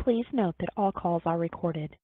Please note that all calls are recorded.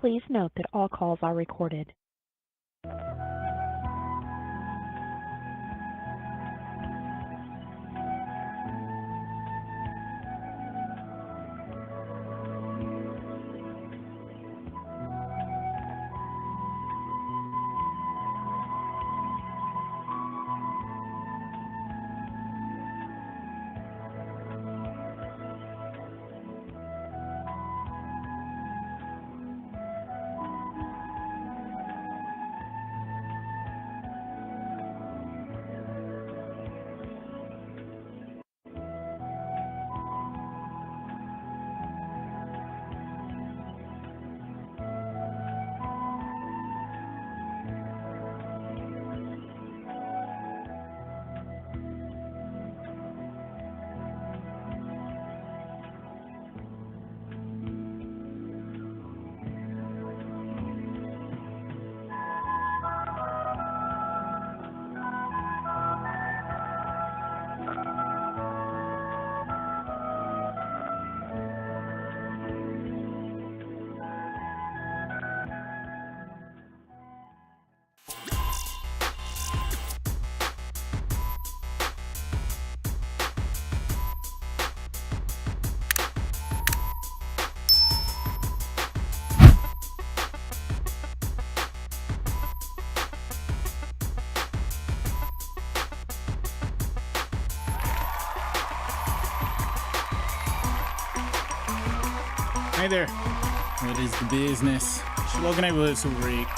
Please note that all calls are recorded. Hey there, what is the business? Local neighborhood Suparig.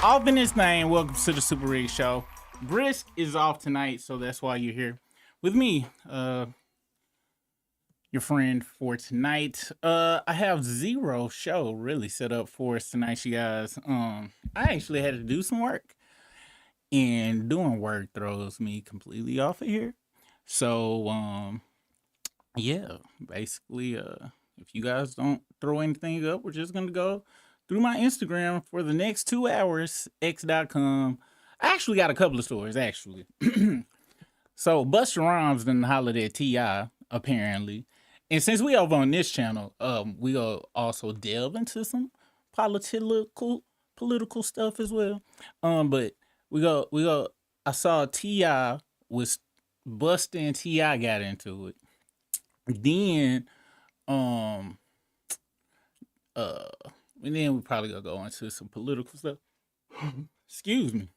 Off in this name, welcome to the Suparig show. Brisk is off tonight, so that's why you're here with me, your friend for tonight. I have zero show really set up for us tonight, you guys. I actually had to do some work, and doing work throws me completely off of here. So, yeah, basically, if you guys don't throw anything up, we're just gonna go through my Instagram for the next 2 hours, x.com. I actually got a couple of stories, actually. So Busta Rhymes done hollered at T.I., apparently. And since we over on this channel, we'll also delve into some political stuff as well. But I saw T.I. was Busta and T.I. got into it. Then and then we probably gonna go into some political stuff. Excuse me.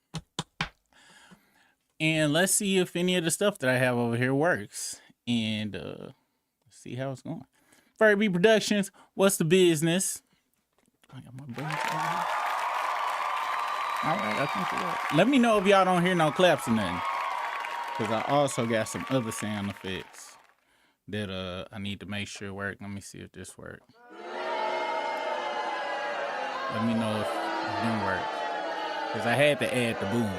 And let's see if any of the stuff that I have over here works. And let's see how it's going. Furby Productions, what's the business? I got my buttons over here. All right, I think it worked. Let me know if y'all don't hear no claps or nothing. Because I also got some other sound effects that I need to make sure work. Let me see if this works. Let me know if it didn't work. Because I had to add the boom.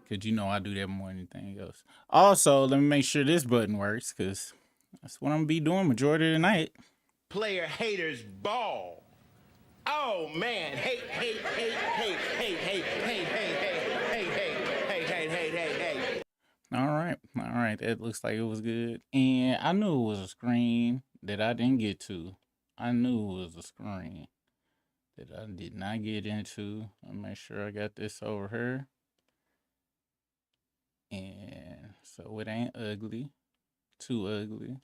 Because you know I do that more than anything else. Also, let me make sure this button works. Because that's what I'm going to be doing majority of the night. Player haters ball. Oh man, hate. All right, that looks like it was good. And I knew it was a screen that I didn't get to. I knew it was a screen that I did not get into. I'll make sure I got this over here. And so it ain't ugly, too ugly.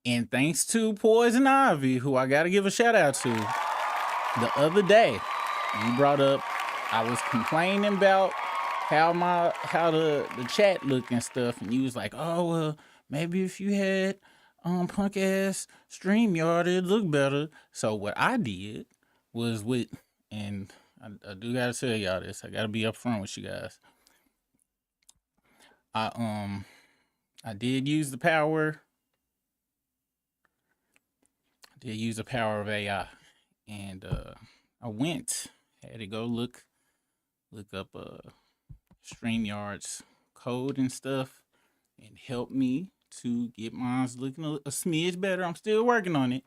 And thanks to Poison Ivy, who I gotta give a shout out to, the other day, you brought up, I was complaining about how the chat looked and stuff, and you was like, oh well, maybe if you had punk ass StreamYard, it'd look better. So what I did was and I do gotta tell y'all this, I gotta be upfront with you guys. I did use the power. I did use the power of AI, and I had to go look up StreamYard's code and stuff, and help me to get mine looking a smidge better. I'm still working on it.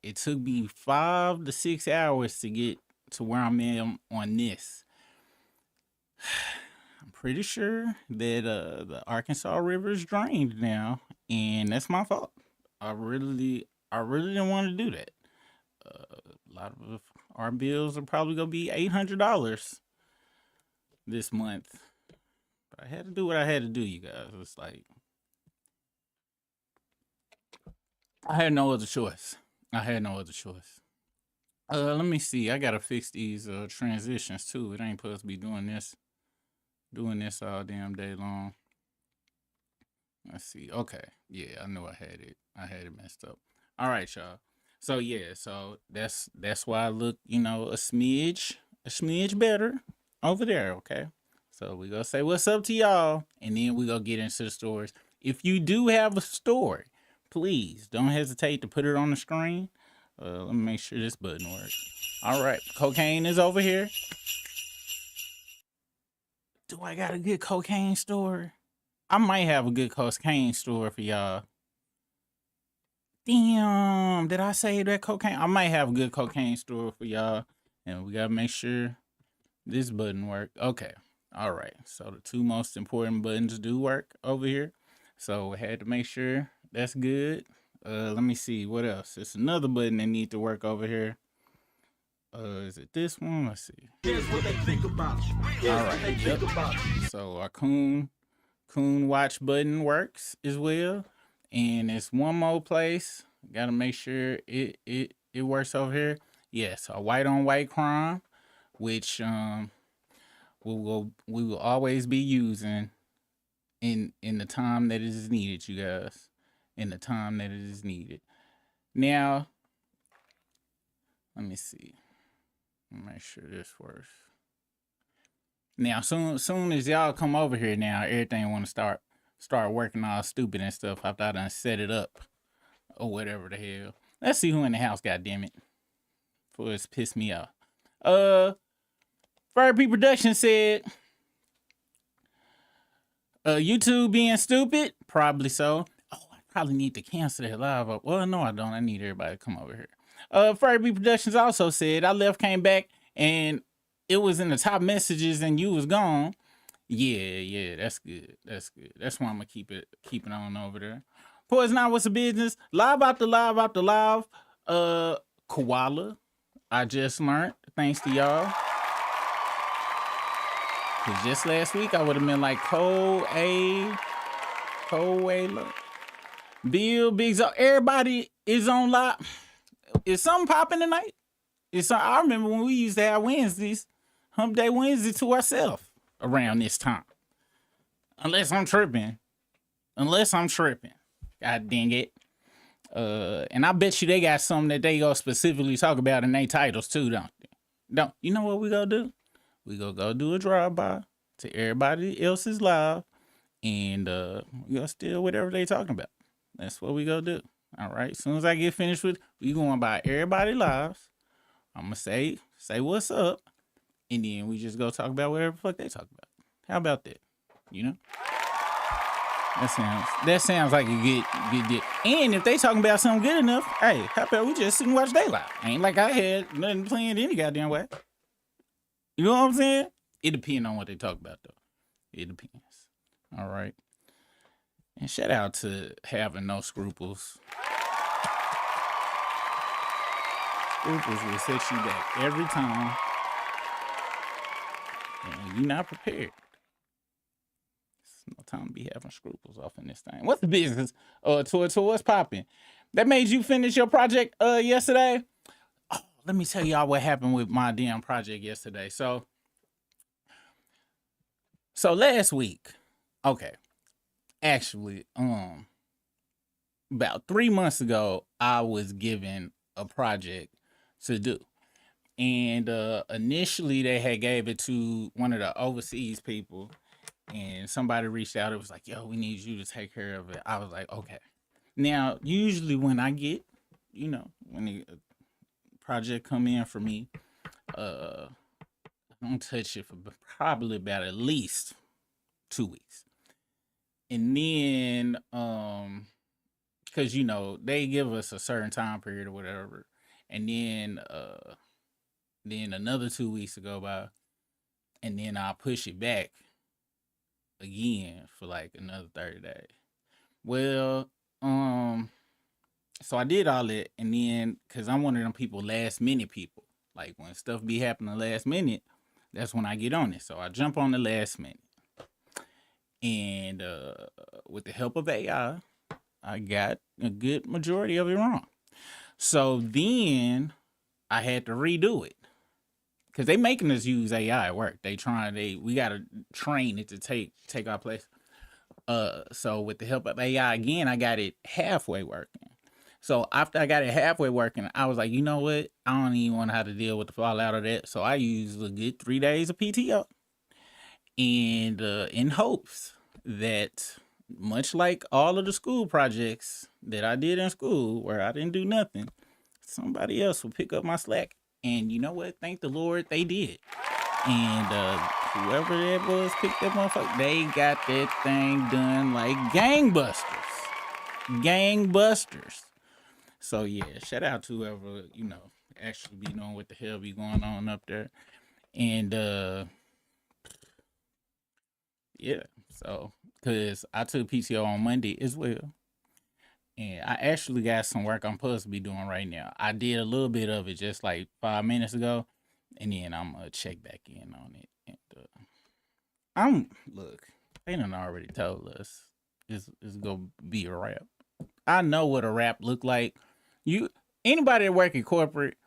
It took me 5 to 6 hours to get to where I'm at on this. I'm pretty sure that the Arkansas River is drained now, and that's my fault. I really didn't want to do that. A lot of our bills are probably gonna be $800 this month, but I had to do what I had to do, you guys. It's like I had no other choice. Let me see. I gotta fix these transitions too. It ain't supposed to be doing this all damn day long. Let's see. Okay. Yeah, I know I had it messed up. All right, y'all. So yeah, that's why I look, a smidge better over there, okay? So we gonna say what's up to y'all, and then we gonna get into the stories. If you do have a story, please don't hesitate to put it on the screen. Let me make sure this button works. All right, cocaine is over here. Do I got a good cocaine story? I might have a good cocaine story for y'all. Damn, did I say that cocaine? I might have a good cocaine story for y'all. And we gotta make sure this button work. Okay. All right. So the two most important buttons do work over here. So I had to make sure that's good. Let me see what else. It's another button that needs to work over here. Is it this one? Let's see. Here's what they think about you. All right. Yep. So our Coon watch button works as well. And it's one more place. Gotta make sure it works over here. Yes, a white on white crime, which we will always be using in the time that it is needed, you guys. In the time that it is needed. Now, let me see. Make sure this works. Now, soon as y'all come over here, now everything want to start working all stupid and stuff after I done set it up or whatever the hell. Let's see who in the house, goddammit, before it's pissed me off. Fire P Production said, YouTube being stupid? Probably so. Oh, I probably need to cancel that live up. Well, no, I don't. I need everybody to come over here. Fire P Productions also said, I left, came back, and it was in the top messages and you was gone. Yeah, that's good. That's why I'm gonna keep it on over there. Poison Out, what's the business? Live after live. Koala. I just learned, thanks to y'all. Cause just last week I would have been like Koala. Bill, Big Zo, everybody is on live. Is something popping tonight? I remember when we used to have Wednesdays, Hump Day Wednesday to ourselves around this time. Unless I'm tripping. God dang it. And I bet you they got something that they gonna specifically talk about in their titles too, don't they? Don't you know what we gonna do? We gonna go do a drive-by to everybody else's live, and we gonna steal whatever they talking about. That's what we gonna do. All right. As soon as I get finished with, we going by everybody lives. I'm gonna say what's up, and then we just go talk about whatever the fuck they talk about. How about that? You know? That sounds like a good deal. And if they talking about something good enough, hey, how about we just sit and watch they live? Ain't like I had nothing planned any goddamn way. You know what I'm saying? It depends on what they talk about though. It depends. All right. And shout out to having no scruples. Scruples will set you back every time. And you're not prepared. No time to be having scruples off in this thing. What's the business? To what's popping? That made you finish your project yesterday? Oh, let me tell y'all what happened with my damn project yesterday. So last week, okay. Actually, about 3 months ago, I was given a project to do. And initially they had gave it to one of the overseas people. And somebody reached out. It was like, yo, we need you to take care of it. I was like, okay. Now, usually when I get, when the project come in for me, I don't touch it for probably about at least 2 weeks. And then, because, they give us a certain time period or whatever. And then another 2 weeks to go by. And then I'll push it back again for like another 30 days. Well, so I did all that, and then because I'm one of them people, last minute people. Like when stuff be happening last minute, that's when I get on it. So I jump on the last minute, and with the help of AI, I got a good majority of it wrong. So then I had to redo it. Because they making us use AI at work. We gotta train it to take our place. So with the help of AI again, I got it halfway working. So after I got it halfway working, I was like, you know what? I don't even want to have to deal with the fallout of that. So I used a good 3 days of PTO. And in hopes that, much like all of the school projects that I did in school where I didn't do nothing, somebody else will pick up my slack. And you know what? Thank the Lord they did. And whoever that was picked that motherfucker, they got that thing done like gangbusters. Gangbusters. So yeah, shout out to whoever, actually be knowing what the hell be going on up there. And yeah, so because I took PTO on Monday as well. And I actually got some work I'm supposed to be doing right now. I did a little bit of it just like 5 minutes ago, and then I'm gonna check back in on it. And they done already told us it's gonna be a wrap. I know what a wrap look like. Anybody that work in corporate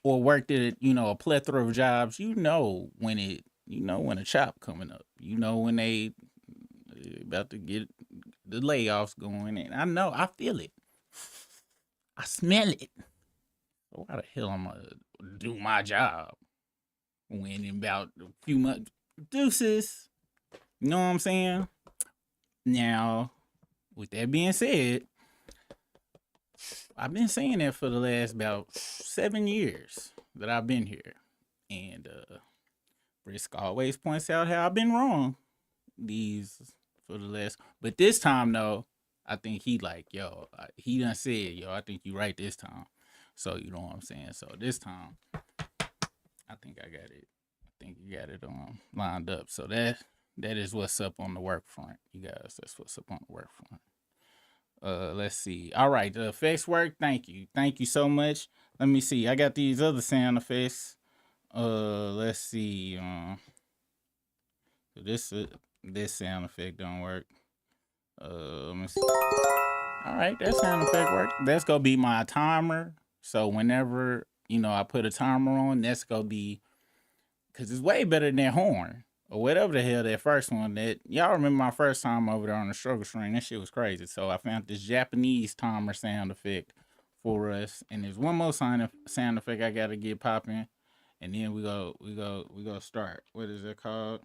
or worked at a plethora of jobs, when a chop coming up. When they about to get the layoffs going, and I feel it. I smell it. So why the hell am I gonna do my job when in about a few months, deuces? You know what I'm saying? Now, with that being said, I've been saying that for the last about 7 years that I've been here, and Risk always points out how I've been wrong. But this time though, I think he he done said, I think you right this time. So you know what I'm saying? So this time, I think I got it. I think you got it lined up. So that is what's up on the work front, you guys. That's what's up on the work front. Let's see. All right, the effects work. Thank you so much. Let me see. I got these other sound effects. Let's see. This sound effect don't work. Let me see. All right, that sound effect worked. That's gonna be my timer. So whenever I put a timer on, that's gonna be, because it's way better than that horn. or whatever the hell that first one. That y'all remember my first time over there on the struggle string? That shit was crazy. So I found this Japanese timer sound effect for us, and there's one more sound effect I gotta get popping, and then we go start. What is it called?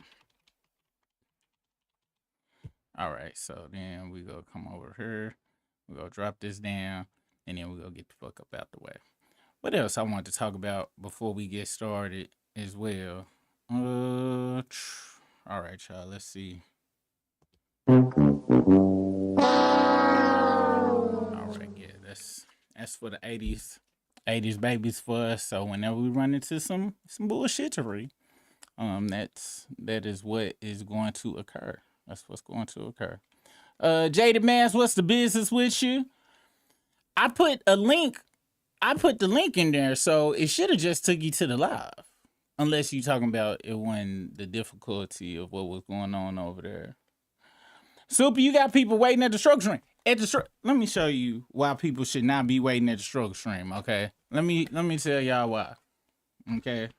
All right, so then we go come over here. We go drop this down, and then we go get the fuck up out the way. What else I want to talk about before we get started as well? All right, y'all. Let's see. All right, yeah, that's for the '80s babies for us. So whenever we run into some bullshittery, that is what is going to occur. That's what's going to occur. Jaded Mass, what's the business with you? I put the link in there, so it should have just took you to the live. Unless you talking about it when the difficulty of what was going on over there. Super, you got people waiting at the struggle stream. Let me show you why people should not be waiting at the struggle stream, okay? Let me tell y'all why. Okay?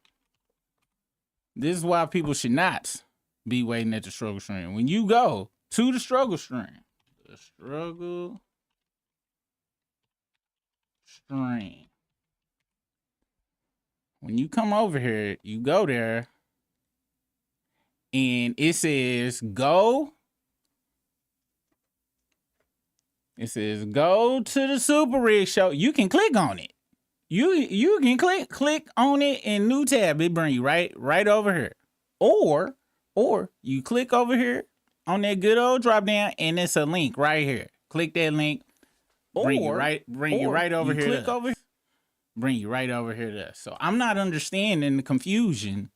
This is why people should not be waiting at the struggle stream. When you go to the struggle stream, the struggle stream. When you come over here, you go there, and it says go. It says go to the Suparig show. You can click on it. You can click on it in new tab. It bring you right over here. Or you click over here on that good old drop down, and it's a link right here. Click that link. Bring you right over here. Click over. Bring you right over here to us. So I'm not understanding the confusion.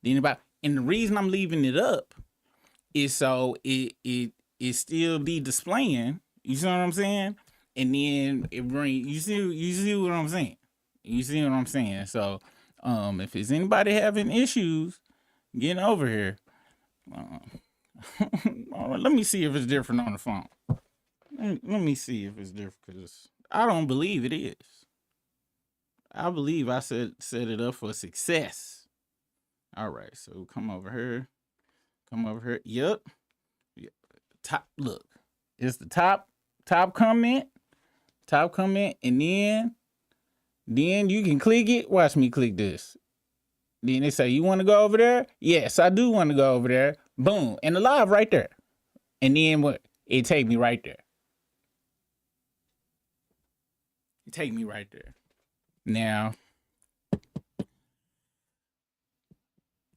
And the reason I'm leaving it up is so it still be displaying. You see what I'm saying? And then it bring you see what I'm saying. You see what I'm saying? So if there's anybody having issues getting over here, let me see if it's different on the phone. Let me see if it's different, because I don't believe it is. I believe I set it up for success. All right, so come over here. Yep. Top. Look, it's the top comment, and then you can click it. Watch me click this. Then they say, you want to go over there? Yes, I do want to go over there. Boom, and the live right there. And then what? It take me right there. Now,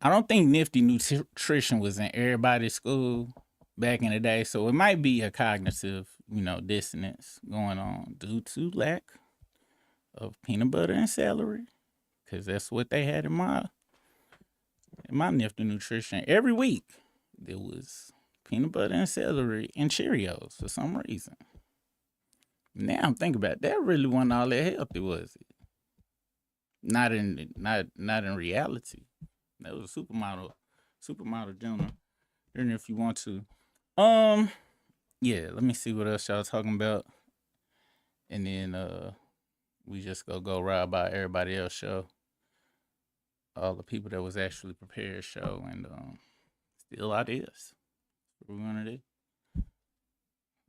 I don't think Nifty Nutrition was in everybody's school back in the day, so it might be a cognitive, dissonance going on due to lack of peanut butter and celery, because that's what they had in my Nifty Nutrition. Every week, there was peanut butter and celery and Cheerios for some reason. Now I'm thinking about it, that really wasn't all that healthy, was it? Not in reality. That was a supermodel dinner if you want to. Yeah, let me see what else y'all talking about. And then we just go ride by everybody else show. All the people that was actually prepared show, and still ideas. What we're gonna do.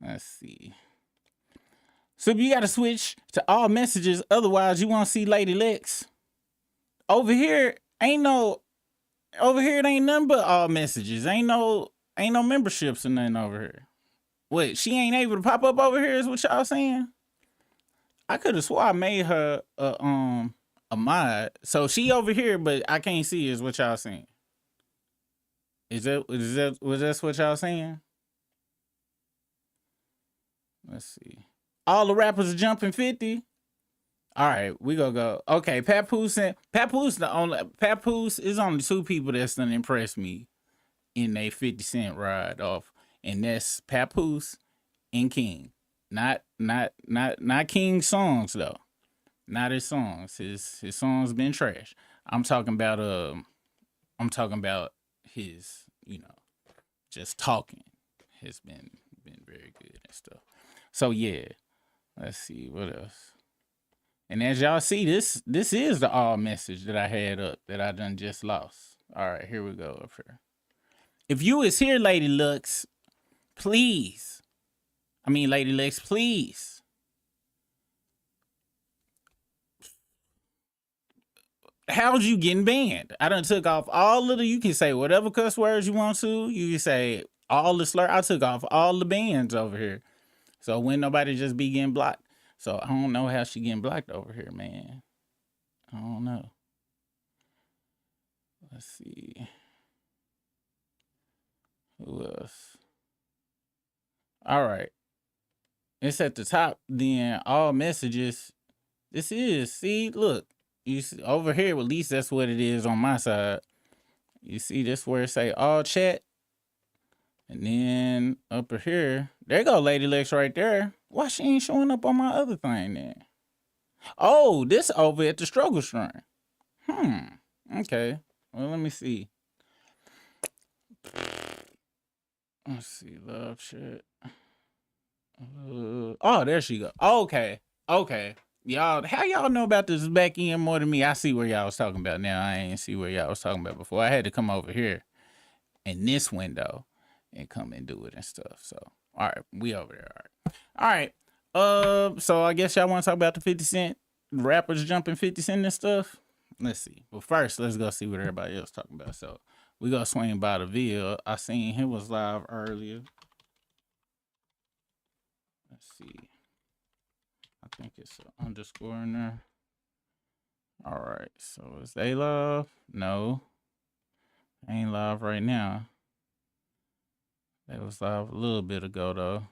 Let's see. So you gotta switch to all messages, otherwise you won't see Lady Lex. Over here, it ain't nothing but all messages. Ain't no memberships or nothing over here. What, she ain't able to pop up over here is what y'all saying? I could have swore I made her a mod. So she over here, but I can't see is what y'all saying. Was that what y'all saying? Let's see. All the rappers are jumping 50. All right, we gonna go. Okay, Papoose is only two people that's done impressed me in a 50 Cent ride off, and that's Papoose and King. Not King's songs though. Not his songs. His songs been trash. I'm talking about his, just talking has been very good and stuff. So yeah, let's see what else. And as y'all see, this is the all message that I had up that I done just lost. All right, here we go up here. If you is here, Lady Lux, please. I mean, Lady Lex, please. How'd you getting banned? I done took off all of the, you can say whatever cuss words you want to. You can say all the slur. I took off all the bans over here. So when nobody just be getting blocked. So I don't know how she getting blocked over here, man. I don't know. Let's see. Who else? All right. It's at the top, then all messages. This is, see, look. You see, over here, at least that's what it is on my side. You see this where it say all chat. And then up here, there go Lady Lex right there. Why she ain't showing up on my other thing then? Oh, this over at the struggle string. Okay. Well, let me see. Let's see, love chat. Oh, there she go. Okay. Y'all, how y'all know about this back end more than me? I see where y'all was talking about now. I ain't see where y'all was talking about before. I had to come over here in this window and come and do it and stuff. So, all right, we over there. All right. So I guess y'all want to talk about the 50 Cent rappers jumping 50 Cent and stuff. Let's see. But first, let's go see what everybody else talking about. So we gonna swing by the Ville. I seen him was live earlier. Let's see. I think it's an underscore in there. All right, so is they live? No, ain't live right now. They was live a little bit ago though.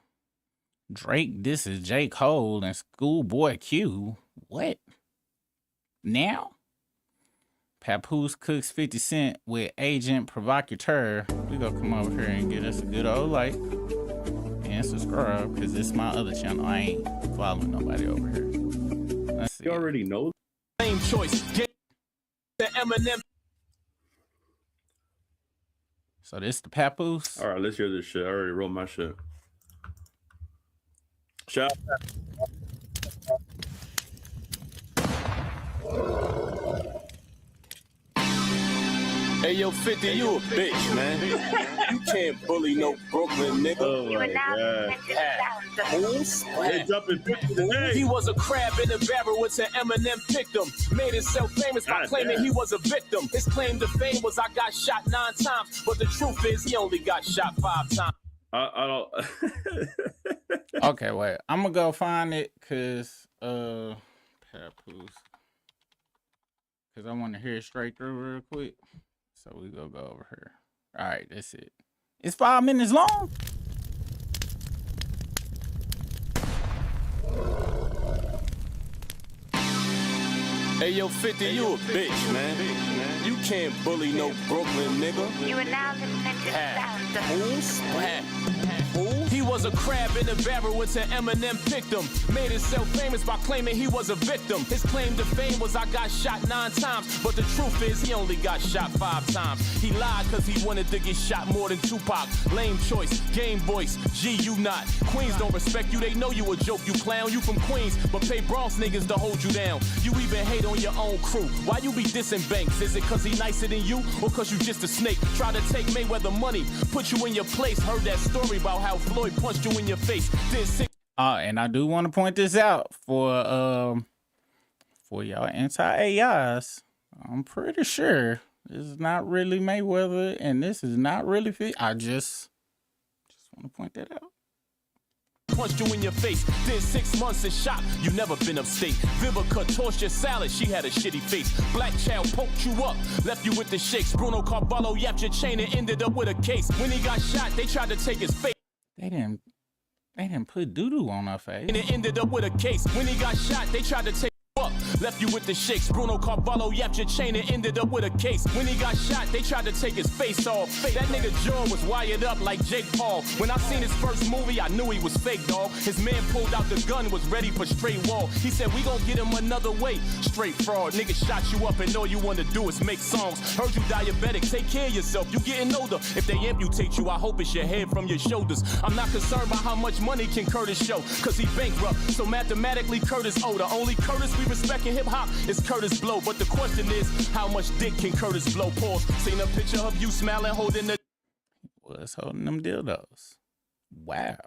Drake, this is J. Cole and Schoolboy Q. What? Now? Papoose cooks 50 Cent with Agent Provocateur. We gonna come over here and get us a good old like and subscribe, because this is my other channel. I ain't following nobody over here. Let's see. You already know. Same choice. Get the Eminem. So this the Papoose. All right, let's hear this shit. I already wrote my shit. Shout out. Hey, yo, 50, you a bitch, man. You can't bully no Brooklyn nigga. Oh my god. They jumping 50 today. He was a crab in a barrel until Eminem picked him. Made himself famous by God claiming damn. he was a victim. His claim to fame was I got shot 9 times, but the truth is he only got shot 5 times. I don't. Okay, wait. I'm gonna go find it because Papoose. Because I want to hear it straight through real quick. So we go over here. All right, that's it. It's 5 minutes long. Hey, yo, 50, you a bitch, man. You can't bully no Brooklyn nigga. You are now listening to the sound of He was a crab in a barrel until Eminem picked him. Made himself famous by claiming he was a victim. His claim to fame was I got shot 9 times, but the truth is he only got shot 5 times. He lied cause he wanted to get shot more than Tupac. Lame choice, game voice, G you not. Queens don't respect you, they know you a joke, you clown. You from Queens, but pay Bronx niggas to hold you down. You even hate on your own crew. Why you be dissing Banks? Is it cause he nicer than you, or cause you just a snake? Try to take Mayweather money, put you in your place. Heard that story about how Floyd punched you in your face. Then sick. And I do want to point this out for y'all anti-AIs. I'm pretty sure this is not really Mayweather, and this is not really fit. I just want to point that out. Punched you in your face, then 6 months in shock. You never been upstate. Vivica tossed your salad, she had a shitty face. Black child poked you up, left you with the shakes. Bruno Carvalho yapped your chain and ended up with a case. When he got shot, they tried to take his face. They didn't put doo-doo on her face. And it ended up with a case. When he got shot, they tried to take up, left you with the shakes. Bruno Carvalho yapped your chain and ended up with a case. When he got shot, they tried to take his face off. That nigga jaw was wired up like Jake Paul. When I seen his first movie, I knew he was fake, dog. His man pulled out the gun, was ready for straight wall. He said, we gon' get him another way. Straight fraud, nigga shot you up and all you wanna do is make songs. Heard you diabetic, take care of yourself, you getting older. If they amputate you, I hope it's your head from your shoulders. I'm not concerned about how much money can Curtis show, cause he bankrupt, so mathematically Curtis older. Only Curtis we respect in hip-hop is Curtis Blow, but the question is, how much dick can Curtis Blow? Pause. Seen a picture of you smiling, holding the... was holding them dildos. Wow.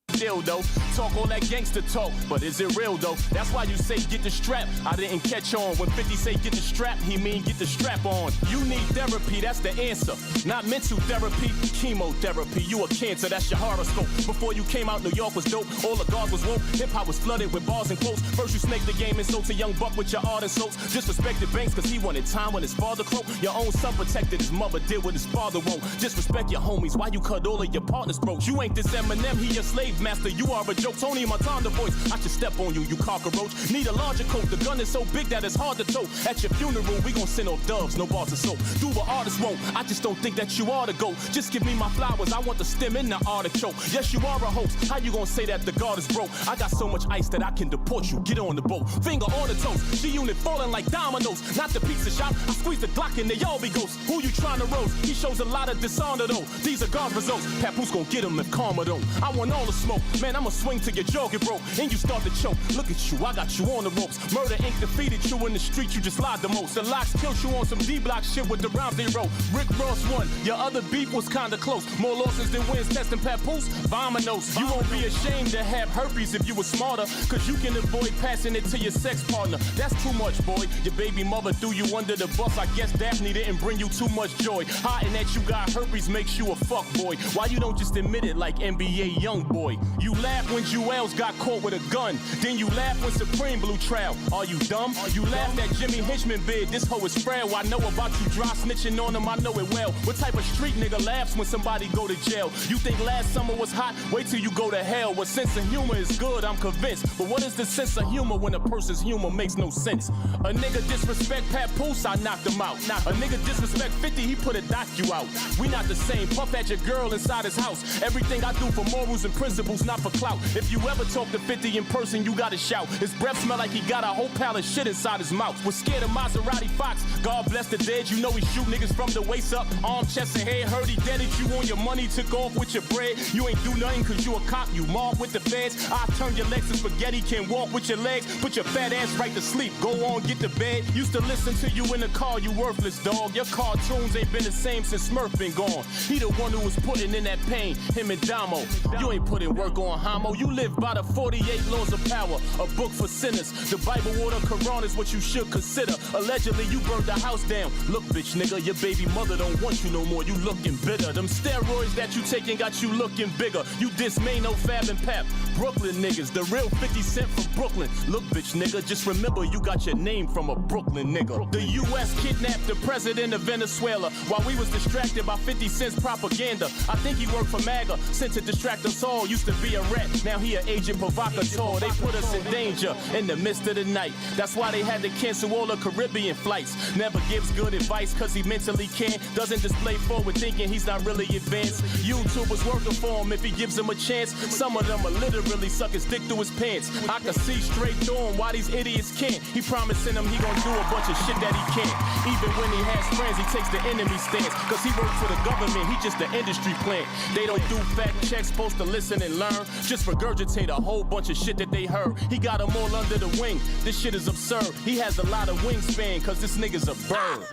Dildo, talk all that gangster talk, but is it real though? That's why you say get the strap. I didn't catch on when 50 say get the strap, he mean get the strap on. You need therapy, that's the answer. Not mental therapy, chemotherapy. You a cancer, that's your horoscope. Before you came out, New York was dope. All the guards was woke. Hip hop was flooded with bars and quotes. First you snaked the game and sold to Young Buck with your art and soaps. Disrespected Banks cause he wanted time when his father croaked. Your own son protected his mother, did what his father won't. Disrespect your homies, why you cut all of your partners broke? You ain't this Eminem, he your slave master, you are a joke. Tony Montana voice, I should step on you, you cockroach. Need a larger coat, the gun is so big that it's hard to tow. At your funeral, we gon' send off doves, no bars of soap. Do what artists won't, I just don't think that you ought to go. Just give me my flowers, I want the stem in the artichoke. Yes, you are a host, how you gon' say that the guard is broke? I got so much ice that I can deport you, get on the boat. Finger on the toast, G-Unit falling like dominoes. Not the pizza shop, I squeeze the Glock and they all be ghosts. Who you trying to roast? He shows a lot of dishonor though. These are God's results, Papoose gon' get him if karma don't. I want all the smoke, man, I'ma swing to your jaw get broke, and you start to choke. Look at you, I got you on the ropes. Murder Inc. defeated you in the street, you just lied the most. The locks killed you on some D-block shit with the rounds they wrote. Rick Ross won, your other beef was kinda close. More losses than wins, testing Papoose, vominos. You won't be ashamed to have herpes if you were smarter, cause you can avoid passing it to your sex partner. That's too much, boy. Your baby mother threw you under the bus, I guess Daphne didn't bring you too much joy. Hiding that you got herpes makes you a fuck boy. Why you don't just admit it like NBA young boy? You laugh when Jewels got caught with a gun, then you laugh when Supreme blew trial. Are you dumb? You laugh at Jimmy Hinchman bid, this hoe is frail. I know about you dry snitching on him, I know it well. What type of street nigga laughs when somebody go to jail? You think last summer was hot? Wait till you go to hell. What sense of humor is good, I'm convinced. But what is the sense of humor when a person's humor makes no sense? A nigga disrespect Papoose, I knocked him out. A nigga disrespect 50, he put a doc you out. We not the same, puff at your girl inside his house. Everything I do for morals and principles, not for clout. If you ever talk to 50 in person, you gotta shout. His breath smell like he got a whole pile of shit inside his mouth. Was scared of Maserati Fox, God bless the dead. You know he shoot niggas from the waist up, arm, chest, and head. Heard he deaded you on your money, took off with your bread. You ain't do nothing cause you a cop, you mob with the feds. I turn your legs to spaghetti, can't walk with your legs. Put your fat ass right to sleep, go on, get to bed. Used to listen to you in the car, you worthless dog. Your cartoons ain't been the same since Smurf been gone. He the one who was putting in that pain, him and Damo. You ain't putting work on Homo, you live by the 48 laws of power, a book for sinners. The Bible or the Quran is what you should consider. Allegedly you burned the house down. Look bitch nigga, your baby mother don't want you no more, you looking bitter. Them steroids that you taking got you looking bigger. You dismay no Fab and Pap. Brooklyn niggas, the real 50 Cent from Brooklyn. Look bitch nigga, just remember you got your name from a Brooklyn nigga. The US kidnapped the president of Venezuela while we was distracted by 50 Cent's propaganda. I think he worked for MAGA, sent to distract us all. Used to be a rat, now he an agent provocateur. They put us in danger in the midst of the night. That's why they had to cancel all the Caribbean flights. Never gives good advice cause he mentally can't. Doesn't display forward thinking, he's not really advanced. YouTube was working for him if he gives him a chance. Some of them are literally suck his dick through his pants. I can see straight through him why these idiots can't. He promising them he gon' do a bunch of shit that he can't. Even when he has friends, he takes the enemy stance. Cause he works for the government, he just the industry plant. They don't do fact checks, supposed to listen and learn. Just regurgitate a whole bunch of shit that they heard. He got them all under the wing. This shit is absurd. He has a lot of wingspan cause this nigga's a bird.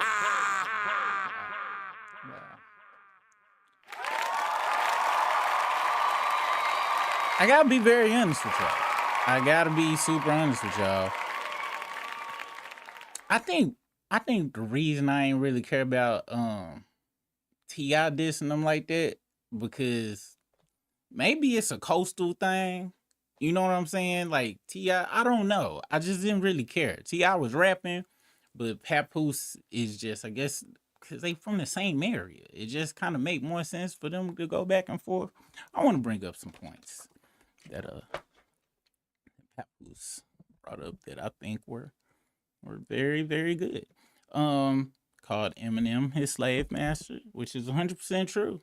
I gotta be very honest with y'all. I gotta be super honest with y'all. I think the reason I ain't really care about T.I. dissing them like that, because maybe it's a coastal thing. You know what I'm saying? Like T.I., I don't know. I just didn't really care. T.I. was rapping, but Papoose is just, I guess, because they from the same area. It just kind of make more sense for them to go back and forth. I want to bring up some points that Papoose brought up that I think were very, very good. Called Eminem his slave master, which is 100% true.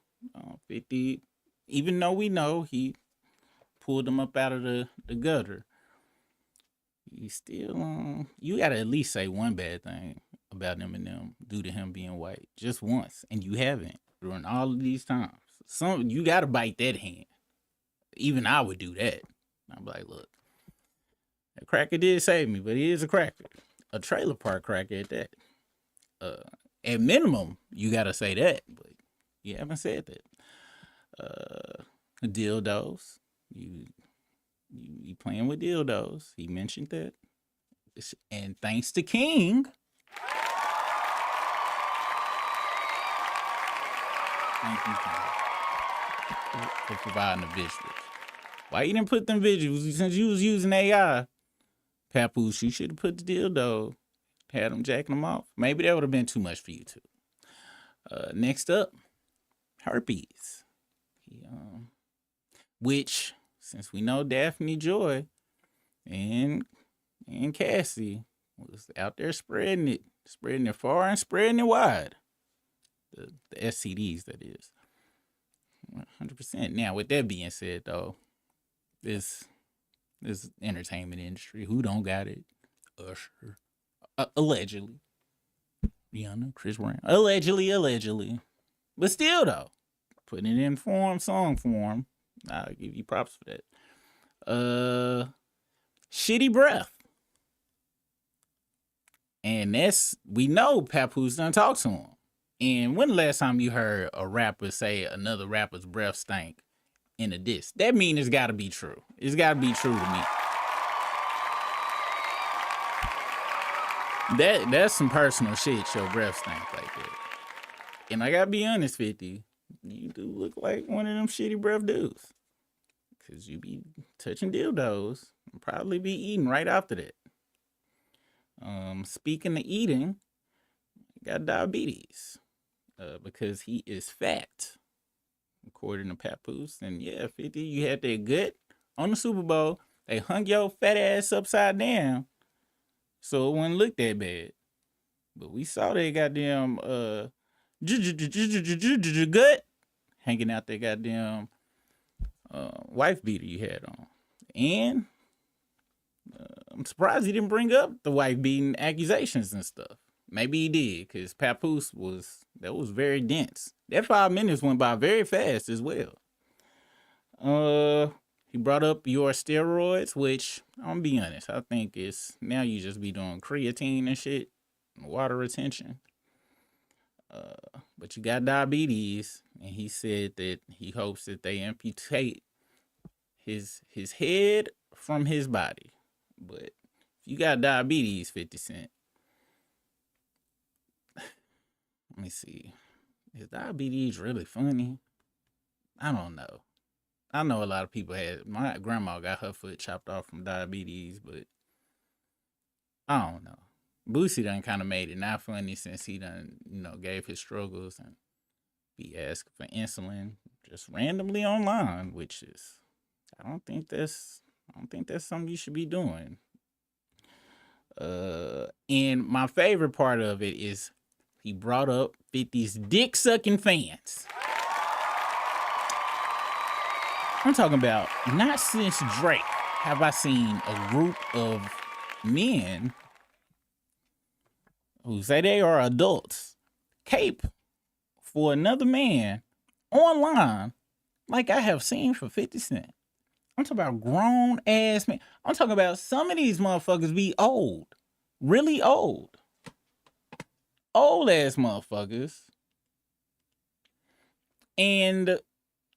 50, even though we know he pulled him up out of the gutter, he still you gotta at least say one bad thing about Eminem due to him being white, just once, and you haven't during all of these times. You gotta bite that hand. Even I would do that. I'm like, look, that cracker did save me, but he is a cracker, a trailer park cracker at that. At minimum, you gotta say that, but you haven't said that. Dildos. You playing with dildos. He mentioned that. And thanks to King. Thank you, King, for providing the visuals. Why you didn't put them visuals since you was using AI? Papoose, you should have put the dildo. Had them jacking them off. Maybe that would have been too much for you too. Next up, herpes. Which, since we know Daphne Joy and Cassie was out there spreading it far and spreading it wide. The STDs, that is. 100%. Now, with that being said, though, this entertainment industry, who don't got it? Usher. Allegedly. Rihanna, Chris Brown. Allegedly. But still, though, putting it in song form, I'll give you props for that. Shitty breath. And we know Papoose done talk to him. And when the last time you heard a rapper say another rapper's breath stank in a diss? That means it's got to be true. It's got to be true to me. That's some personal shit, your breath stank like that. And I got to be honest, 50, you do look like one of them shitty breath dudes. Because you be touching dildos and probably be eating right after that. Speaking of eating, got diabetes. Because he is fat, according to Papoose. And yeah, 50, you had that gut on the Super Bowl. They hung your fat ass upside down, so it wouldn't look that bad. But we saw that goddamn gut hanging out that goddamn wife beater you had on. And I'm surprised he didn't bring up the wife beating accusations and stuff. Maybe he did, because Papoose was very dense. That 5 minutes went by very fast as well. He brought up your steroids, which, I'm gonna be honest, I think it's, now you just be doing creatine and shit, water retention. But you got diabetes, and he said that he hopes that they amputate his head from his body. But if you got diabetes, 50 Cent, let me see. Is diabetes really funny? I don't know. I know a lot of people my grandma got her foot chopped off from diabetes, but I don't know. Boosie done kind of made it not funny since he done, gave his struggles and be asking for insulin just randomly online, which is, I don't think that's something you should be doing. And my favorite part of it is he brought up 50's dick-sucking fans. I'm talking about, not since Drake have I seen a group of men who say they are adults cape for another man online like I have seen for 50 Cent. I'm talking about grown-ass men. I'm talking about some of these motherfuckers be old. Really old. Old-ass motherfuckers. And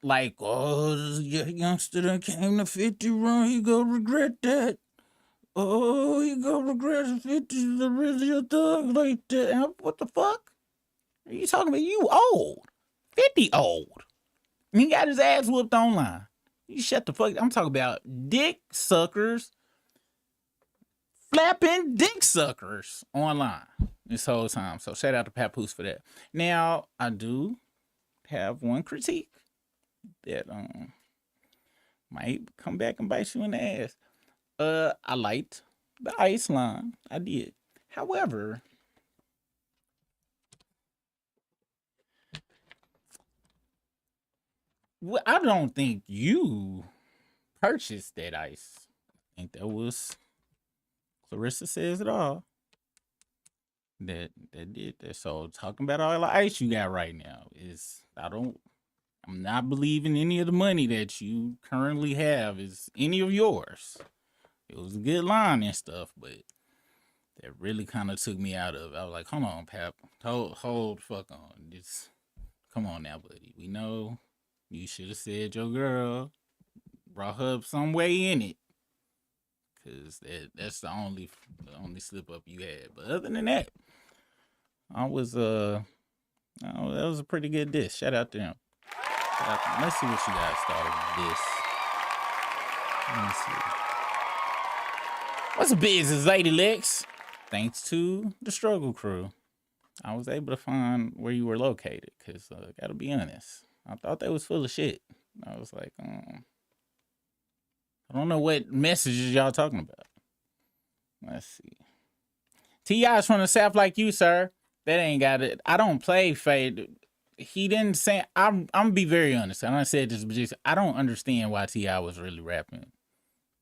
like, oh, this youngster that came to 50 run, he gonna regret that. Oh, he gonna regret 50's really a thug like that. And what the fuck? Are you talking about? You old. 50 old. And he got his ass whooped online. You shut the fuck. I'm talking about dick suckers flapping dick suckers online this whole time. So shout out to Papoose for that. Now, I do have one critique that might come back and bite you in the ass. I liked the ice line. I did. However, I don't think you purchased that ice. I think that was Clarissa Says It All that did that. So talking about all the ice you got right now is, I'm not believing any of the money that you currently have is any of yours. It was a good line and stuff, but that really kind of took me out of it. I was like, hold on, Pap. Hold the fuck on. Just come on now, buddy. We know You should have said your girl brought her up some way in it. Cause that's the only slip up you had. But other than that, that was a pretty good diss. Shout out to them. Let's see what you guys thought of this. Let's see. What's the business, Lady Lex? Thanks to the Struggle Crew, I was able to find where you were located. Cause gotta be honest, I thought that was full of shit. I was like, I don't know what messages y'all talking about. Let's see. T.I.'s from the South like you, sir. That ain't got it. I don't play Fade. He didn't say. I'm gonna be very honest. I said this, but just, I don't understand why T.I. was really rapping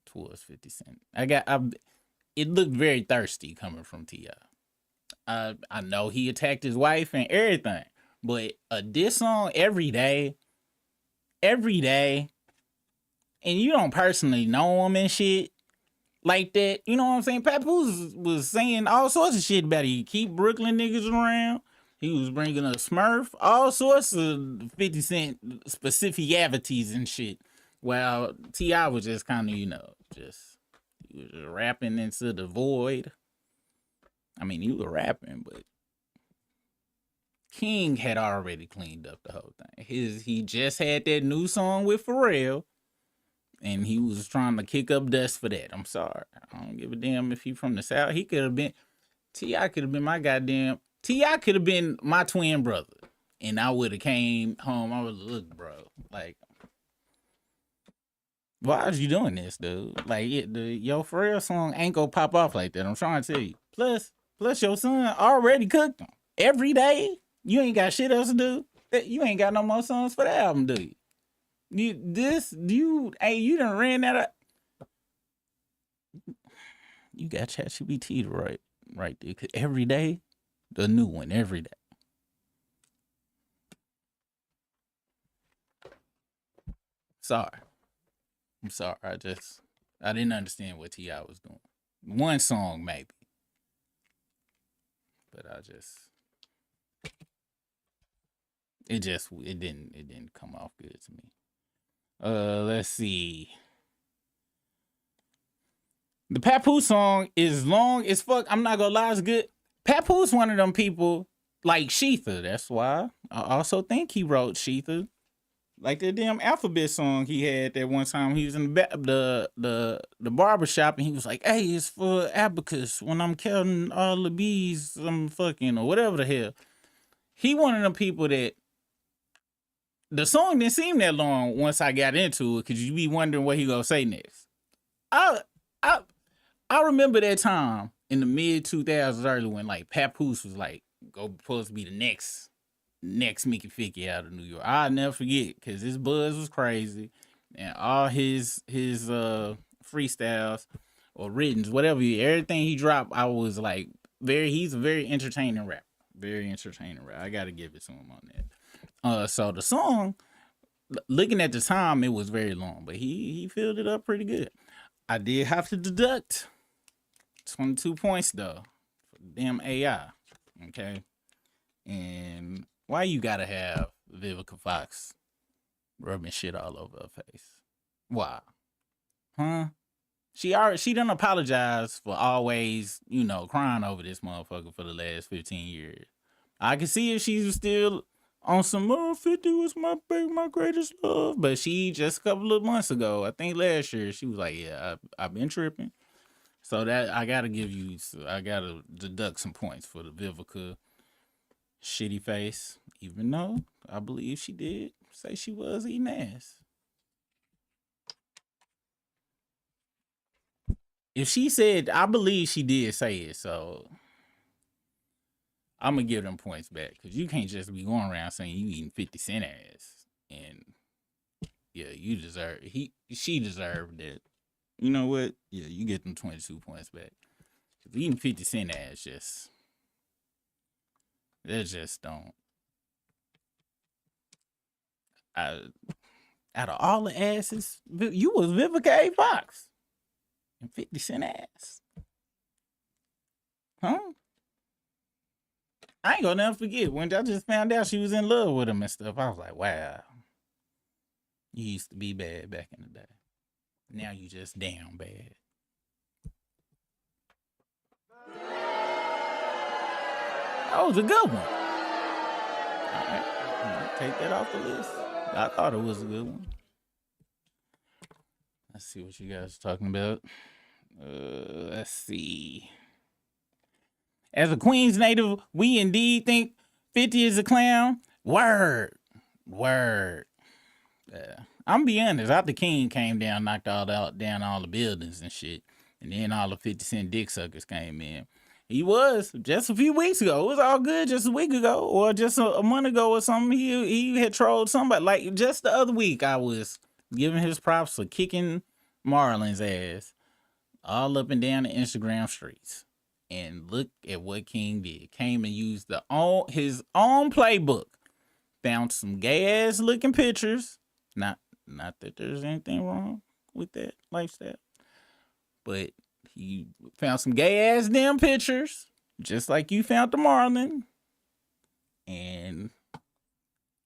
towards 50 Cent. It looked very thirsty coming from T.I. I know he attacked his wife and everything, but a diss song every day, and you don't personally know him and shit like that. You know what I'm saying? Papoose was saying all sorts of shit about it. He keep Brooklyn niggas around. He was bringing a Smurf, all sorts of 50 Cent specificities and shit. While T.I. was just kind of, he was just rapping into the void. I mean, he was rapping, but King had already cleaned up the whole thing. He just had that new song with Pharrell, and he was trying to kick up dust for that. I'm sorry. I don't give a damn if he from the South. He could have been, T.I. could have been my goddamn, T.I. could have been my twin brother. And I would have came home. I would have looked, bro. Like, why are you doing this, dude? Like, your Pharrell song ain't gonna pop off like that. I'm trying to tell you. Plus your son already cooked them. Every day, you ain't got shit else to do. You ain't got no more songs for the album, do you? You done ran that up. You got ChatGPT right there. Cause every day, the new one, every day. Sorry. I'm sorry. I didn't understand what T.I. was doing. One song, maybe. But it didn't come off good to me. Let's see. The Papoose song is long as fuck. I'm not gonna lie, it's good. Papoose one of them people like Sheetha. That's why I also think he wrote Sheetha. Like that damn Alphabet song he had that one time. He was in the barbershop and he was like, "Hey, it's for abacus. When I'm counting all the bees, I'm fucking," or whatever the hell. He one of them people that the song didn't seem that long once I got into it, because you be wondering what he gonna say next. I remember that time in the mid 2000s, early, when like Papoose was like supposed to be the next Mickey Ficky out of New York. I'll never forget, because his buzz was crazy, and all his freestyles or writtens, whatever, everything he dropped, I was like, he's a very entertaining rapper. Very entertaining rapper. I gotta give it to him on that. So the song, looking at the time, it was very long, but he filled it up pretty good. I did have to deduct 22 points though for damn AI. Okay. And why you gotta have Vivica Fox rubbing shit all over her face? Why? Huh? She done apologized for always, crying over this motherfucker for the last 15 years. I can see if she's still on some 50 was my greatest love. But she just a couple of months ago, I think last year, she was like, yeah, I've been tripping. So that I gotta deduct some points for the Vivica shitty face, even though I believe she did say she was eating ass. If she said, I believe she did say it, so I'm gonna give them points back, because you can't just be going around saying you eating 50 Cent ass. And yeah, you deserve she deserved it. You know what? Yeah, you get them 22 points back. Eating 50 Cent ass just don't. Out of all the asses, you was Vivica A. Fox and 50 Cent ass. Huh? I ain't gonna never forget when I just found out she was in love with him and stuff. I was like, wow. You used to be bad back in the day. Now you just damn bad. That was a good one. All right. Take that off the list. I thought it was a good one. Let's see what you guys are talking about. Let's see. As a Queens native, we indeed think 50 is a clown. Word. I'm be honest. After King came down, knocked down all the buildings and shit, and then all the 50 Cent dick suckers came in. He was just a few weeks ago. It was all good just a week ago, or just a month ago or something. He had trolled somebody. Like just the other week, I was giving his props for kicking Marlon's ass all up and down the Instagram streets. And look at what King did. Came and used his own playbook. Found some gay ass looking pictures. Not that there's anything wrong with that lifestyle, but he found some gay ass damn pictures, just like you found the Marlon. And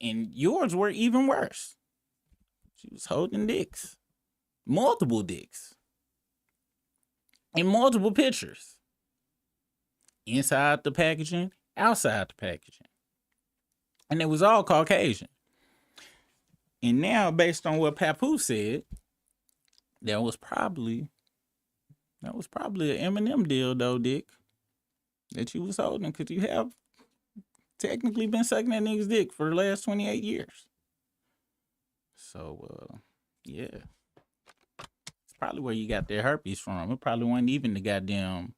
yours were even worse. She was holding dicks. Multiple dicks. In multiple pictures. Inside the packaging, outside the packaging. And it was all Caucasian. And now, based on what Papoose said, that was probably an Eminem deal, though, Dick, that you was holding, because you have technically been sucking that nigga's dick for the last 28 years. So, yeah. It's probably where you got their herpes from. It probably wasn't even the goddamn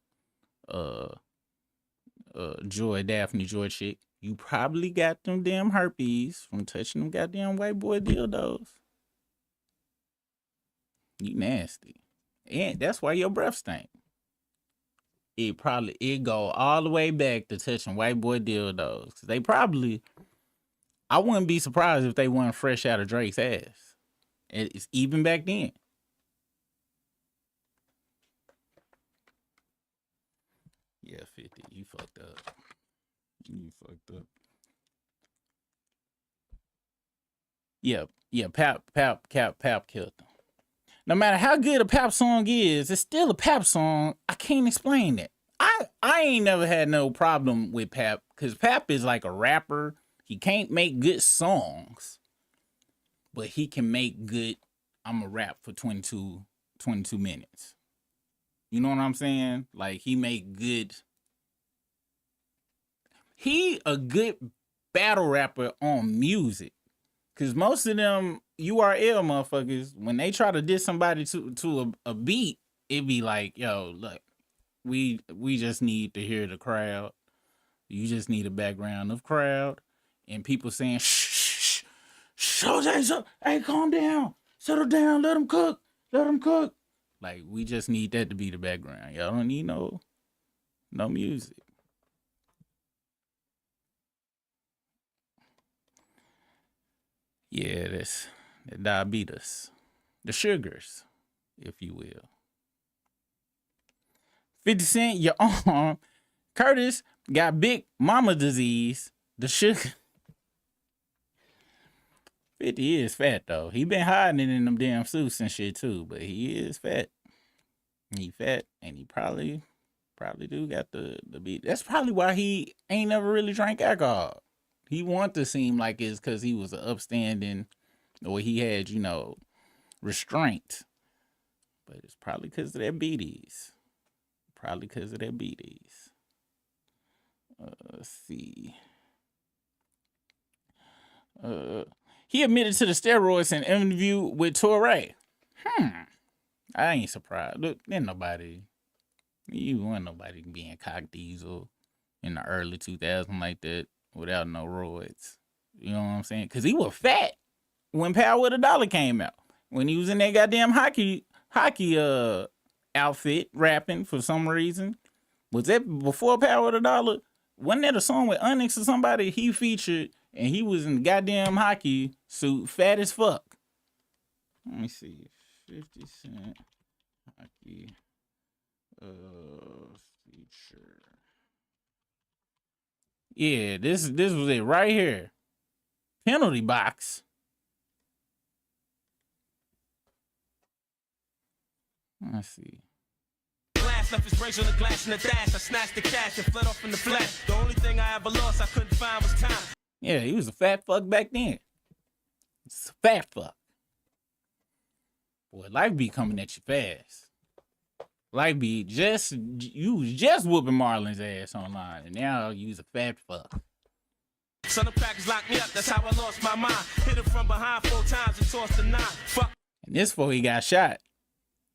Daphne Joy chick. You probably got them damn herpes from touching them goddamn white boy dildos. You nasty. And that's why your breath stink. It go all the way back to touching white boy dildos. They probably, I wouldn't be surprised if they weren't fresh out of Drake's ass. It's even back then. Yeah, 50. You fucked up. Yeah, Pap killed them. No matter how good a Pap song is, it's still a Pap song. I can't explain it. I ain't never had no problem with Pap, because Pap is like a rapper. He can't make good songs, but he can make good, I'm a rap for 22 minutes. You know what I'm saying? Like, he a good battle rapper on music. Because most of them URL motherfuckers, when they try to diss somebody to a beat, it be like, yo, look, we just need to hear the crowd. You just need a background of crowd. And people saying, shh, hey, calm down. Settle down. Let them cook. Like, we just need that to be the background. Y'all don't need no music. Yeah, that's the diabetes. The sugars, if you will. 50 Cent, your arm. Curtis got big mama disease. The sugar. 50 is fat, though. He been hiding it in them damn suits and shit, too. But he is fat. He fat, and he probably do got the beat. That's probably why he ain't never really drank alcohol. He wanted to seem like it's because he was an upstanding, or he had, restraint. But it's probably because of that BDs. Let's see. He admitted to the steroids in an interview with Torre. I ain't surprised. Look, wasn't nobody being cock diesel in the early 2000s like that without no roids. You know what I'm saying? Because he was fat when Power with a Dollar came out. When he was in that goddamn hockey outfit rapping for some reason. Was that before Power with a Dollar? Wasn't that a song with Onyx or somebody he featured, and he was in the goddamn hockey suit, fat as fuck? Let me see. 50 Cent hockey feature. Yeah, this was it right here. Penalty box. Let's see. Glass left his brains on the glass in the dash. I snatched the cash and fled off in the flash. The only thing I ever lost I couldn't find was time. Yeah, he was a fat fuck back then. It's a fat fuck. Boy, life be coming at you fast. Life be you was just whooping Marlon's ass online, and now you was a fat fuck. Son of crackers locked me up, that's how I lost my mind. Hit him from behind 4 times and tossed the 9. Fuck. And this before he got shot.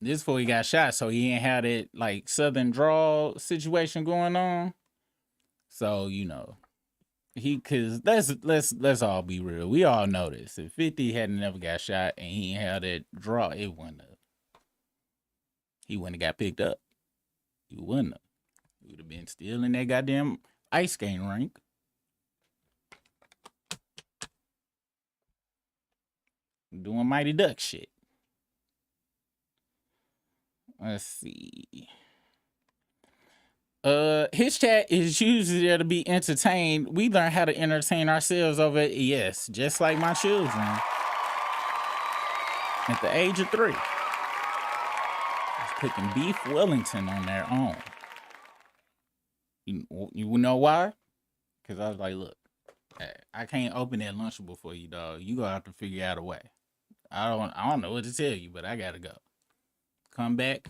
So he ain't had that like southern drawl situation going on. So, you know, cause let's all be real. We all know this. If 50 hadn't never got shot and he ain't had that draw, he wouldn't have got picked up. He wouldn't have. He would have been still in that goddamn ice skating rink. Doing Mighty Duck shit. Let's see. His chat is usually there to be entertained. We learn how to entertain ourselves over it. Yes, just like my children. At the age of 3. Was cooking beef Wellington on their own. You know why? Because I was like, look, I can't open that Lunchable for you, dog. You gonna have to figure out a way. I don't know what to tell you, but I gotta go. Come back,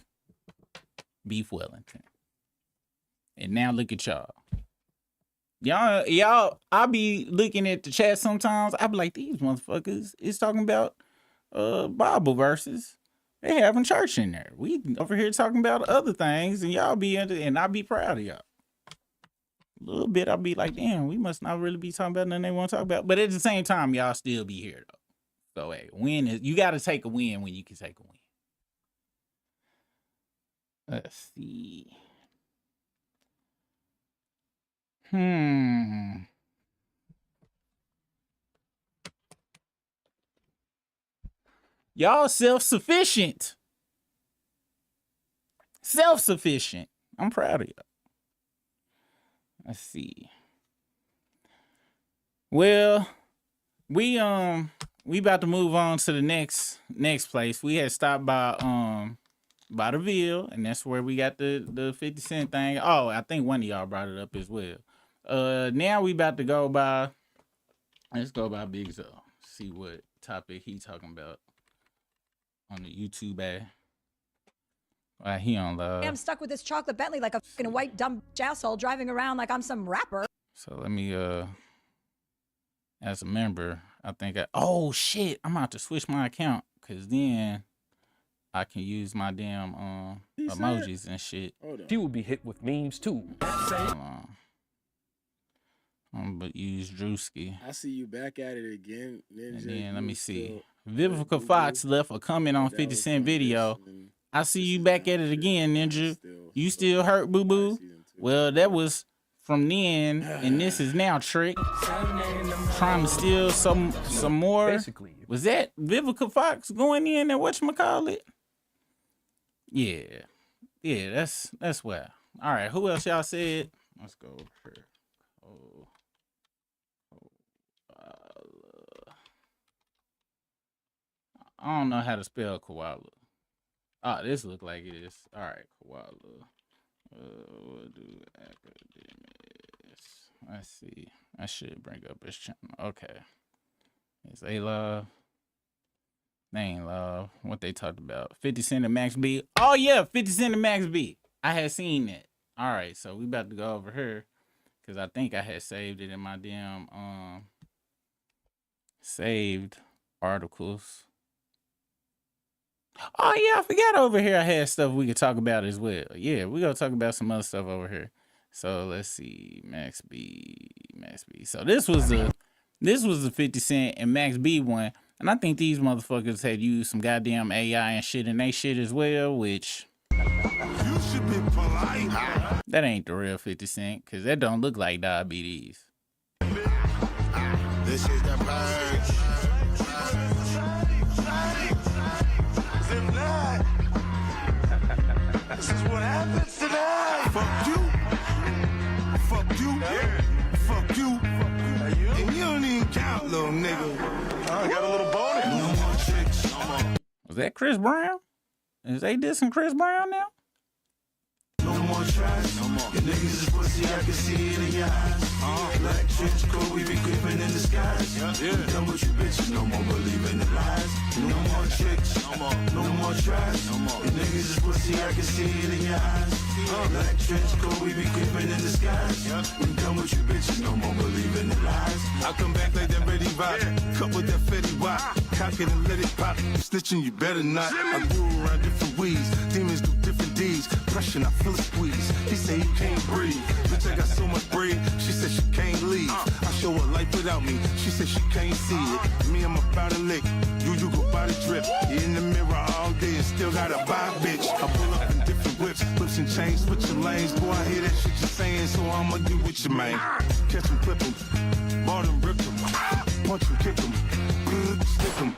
beef Wellington. And now look at y'all. Y'all, I be looking at the chat sometimes. I be like, these motherfuckers is talking about Bible verses. They having church in there. We over here talking about other things, and y'all be into, and I be proud of y'all. A little bit, I'll be like, damn, we must not really be talking about nothing they want to talk about. But at the same time, y'all still be here though. So hey, you gotta take a win when you can take a win. Let's see. Y'all self-sufficient. Self-sufficient. I'm proud of y'all. Let's see. Well, we about to move on to the next place. We had stopped by the Ville, and that's where we got the 50 cent thing. Oh, I think one of y'all brought it up as well. Now we about to go by. Let's go by Big Zo. See what topic he talking about on the YouTube ad. He on live. I'm stuck with this chocolate Bentley like a fucking white dumb asshole driving around like I'm some rapper. So let me as a member, I think oh shit, I'm about to switch my account because then I can use my damn emojis and shit. She will be hit with memes too. Hold on. But use Drewski. I see you back at it again. Ninja. And then let me see. Vivica Fox left a comment on 50 Cent video. I see you back at it again, Ninja. You still hurt, boo boo? Well, that was from then, and this is now Trick. Trying to steal some more. Basically. Was that Vivica Fox going in and whatchamacallit? Yeah. Yeah, that's where. All right, who else y'all said? Let's go over here. I don't know how to spell koala. Oh, this look like it is. All right, koala. We'll do academics. Let's see. I should bring up his channel. Okay. It's A Love. They ain't love. What they talked about. 50 Cent and Max B. Oh, yeah. 50 Cent and Max B. I had seen that. All right. So we about to go over here. Because I think I had saved it in my damn saved articles. Oh, yeah, I forgot over here I had stuff we could talk about as well. Yeah, we're going to talk about some other stuff over here. So, let's see. Max B. So, this was the 50 Cent and Max B one. And I think these motherfuckers had used some goddamn AI and shit in they shit as well, which... You should be polite. That ain't the real 50 Cent, because that don't look like diabetes. This is the purge. This is what happens tonight. Fuck you. Fuck you. Yeah. Fuck you. And you don't even count, little nigga. I got a little bonus. Was that Chris Brown? Is they dissing Chris Brown now? No more tries. No more. Your niggas is pussy, I can see it in your eyes. Black trench coat, we be creeping in disguise. Yeah. Done with you bitches, no more believing in lies. No more tricks, no more tries. No more. Your niggas is pussy, I can see it in your eyes. Black trench coat, we be creeping in disguise. We done with you bitches, no more believing in lies. I come back like that ready vibe, cut with that Fetty Wap, cock it and let it pop. Snitching, you better not. I grew around different weeds, demons do different deeds. Pressure, I feel a squeeze. He say you can't breathe. Bitch, I got so much bread. She said she can't leave. I show her life without me. She said she can't see it. Me, I'm about to lick. You go by the drip. You in the mirror all day and still gotta buy a bitch. I pull up in different whips and chains, switching lanes. Boy, I hear that shit you're saying, so I'ma get with you, man. Catch him, clip him, bought him, ripped him, punch him, kick him, stick him.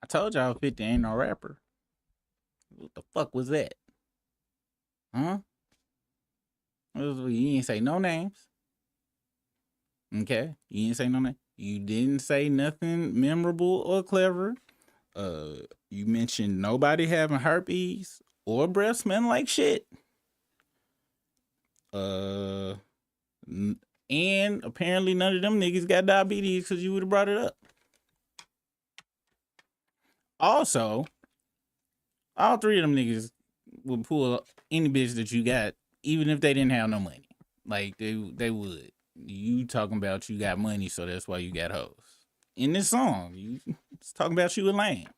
I told y'all 50 ain't no rapper. What the fuck was that? Huh? You didn't say no names. Okay? You didn't say no name. You didn't say nothing memorable or clever. You mentioned nobody having herpes or breath smelling like shit. And apparently none of them niggas got diabetes because you would have brought it up. Also, all three of them niggas would pull any bitch that you got, even if they didn't have no money. Like, they would. You talking about you got money, so that's why you got hoes. In this song, it's talking about you a lame.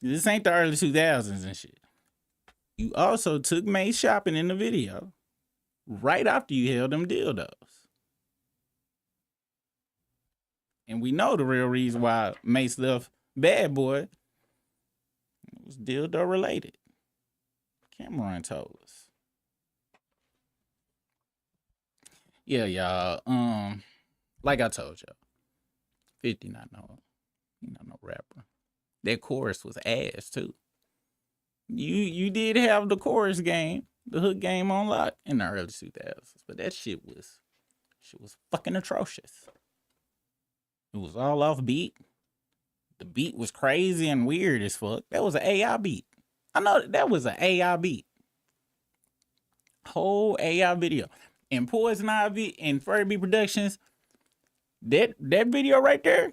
This ain't the early 2000s and shit. You also took Mace shopping in the video right after you held them dildos. And we know the real reason why Mace left Bad Boy was dildo related. Cameron told us. Yeah, y'all. Like I told y'all, 50 not no rapper. That chorus was ass too. You did have the chorus game, the hook game on lock in the early 2000s, but that shit was fucking atrocious. It was all off beat. The beat was crazy and weird as fuck. That was an AI beat. I know that was an AI beat. Whole AI video. And Poison Ivy and Furby Productions, that video right there,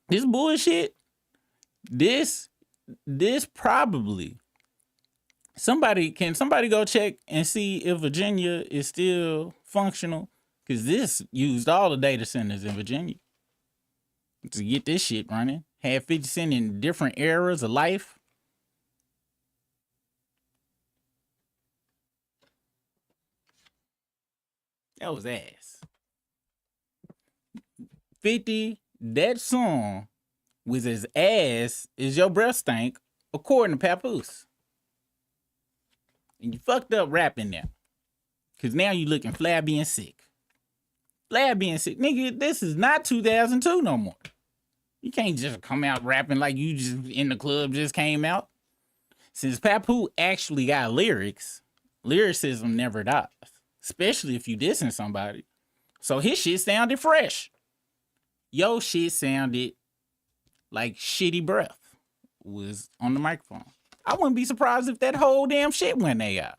this bullshit, this probably, can somebody go check and see if Virginia is still functional? Because this used all the data centers in Virginia to get this shit running. Had 50 Cent in different eras of life. That was ass. 50, that song was as ass as your breath stank, according to Papoose. And you fucked up rapping now. Because now you looking flabby and sick. Flabby and sick. Nigga, this is not 2002 no more. You can't just come out rapping like you just in the club just came out. Since Papoose actually got lyrics, lyricism never dies. Especially if you dissing somebody. So his shit sounded fresh. Yo shit sounded like shitty breath was on the microphone. I wouldn't be surprised if that whole damn shit went AI.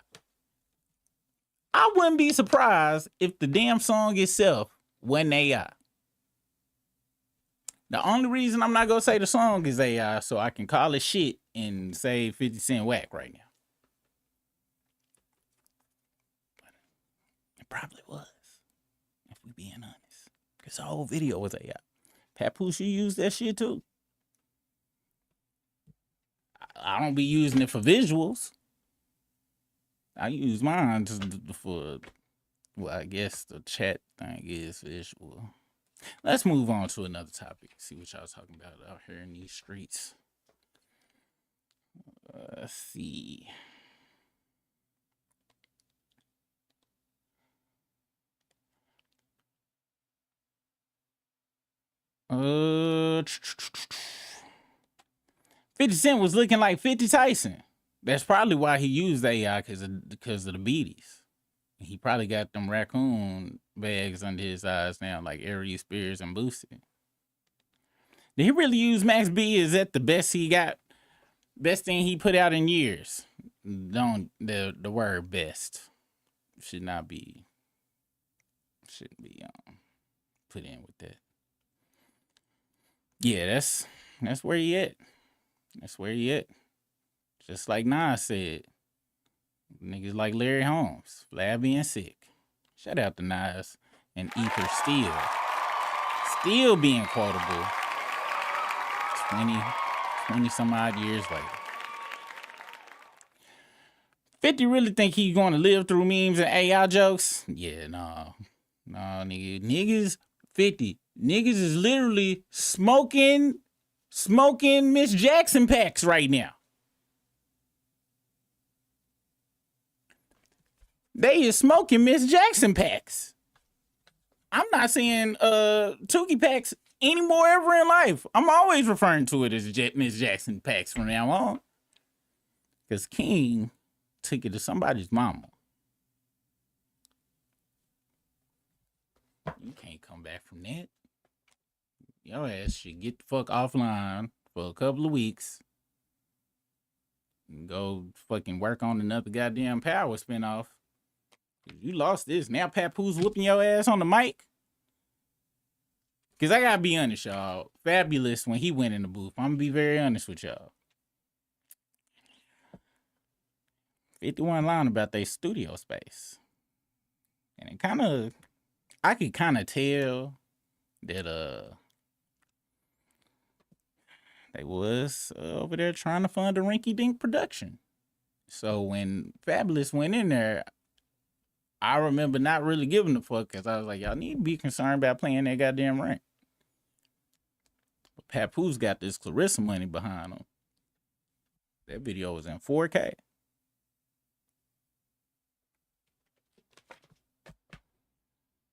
I wouldn't be surprised if the damn song itself wasn't AI. The only reason I'm not gonna say the song is AI so I can call it shit and say 50 Cent whack right now. It probably was, if we being honest. Because the whole video was AI. Papoose, you use that shit too. I don't be using it for visuals. I use mine for, well, I guess the chat thing is visual. Let's move on to another topic. See what y'all talking about out here in these streets. Let's see. 50 Cent was looking like 50 Tyson. That's probably why he used AI, because of the beaties. He probably got them raccoon bags under his eyes now, like Aries Spears and Boosie. Did he really use Max B? Is that the best he got? Best thing he put out in years? Don't the word best shouldn't be put in with that. Yeah, that's where he at. That's where he at. Just like Nas said. Niggas like Larry Holmes, flabby and sick. Shout out to Nas and Ether still being quotable 20 some odd years later. 50 really think he's going to live through memes and AI jokes? Yeah, no, niggas, 50 niggas is literally smoking Miss Jackson packs right now. They is smoking Miss Jackson packs. I'm not saying Tookie packs anymore ever in life. I'm always referring to it as Miss Jackson packs from now on. Because King took it to somebody's mama. You can't come back from that. Your ass should get the fuck offline for a couple of weeks. And go fucking work on another goddamn Power spinoff. You lost this. Now Papoose whooping your ass on the mic. Because I gotta be honest, y'all. Fabulous when he went in the booth. I'm gonna be very honest with y'all. 51 lying about their studio space. And it I could kind of tell that they was over there trying to fund a rinky-dink production. So when Fabulous went in there, I remember not really giving a fuck because I was like, y'all need to be concerned about playing that goddamn rent. But Papoose got this Clarissa money behind him. That video was in 4K.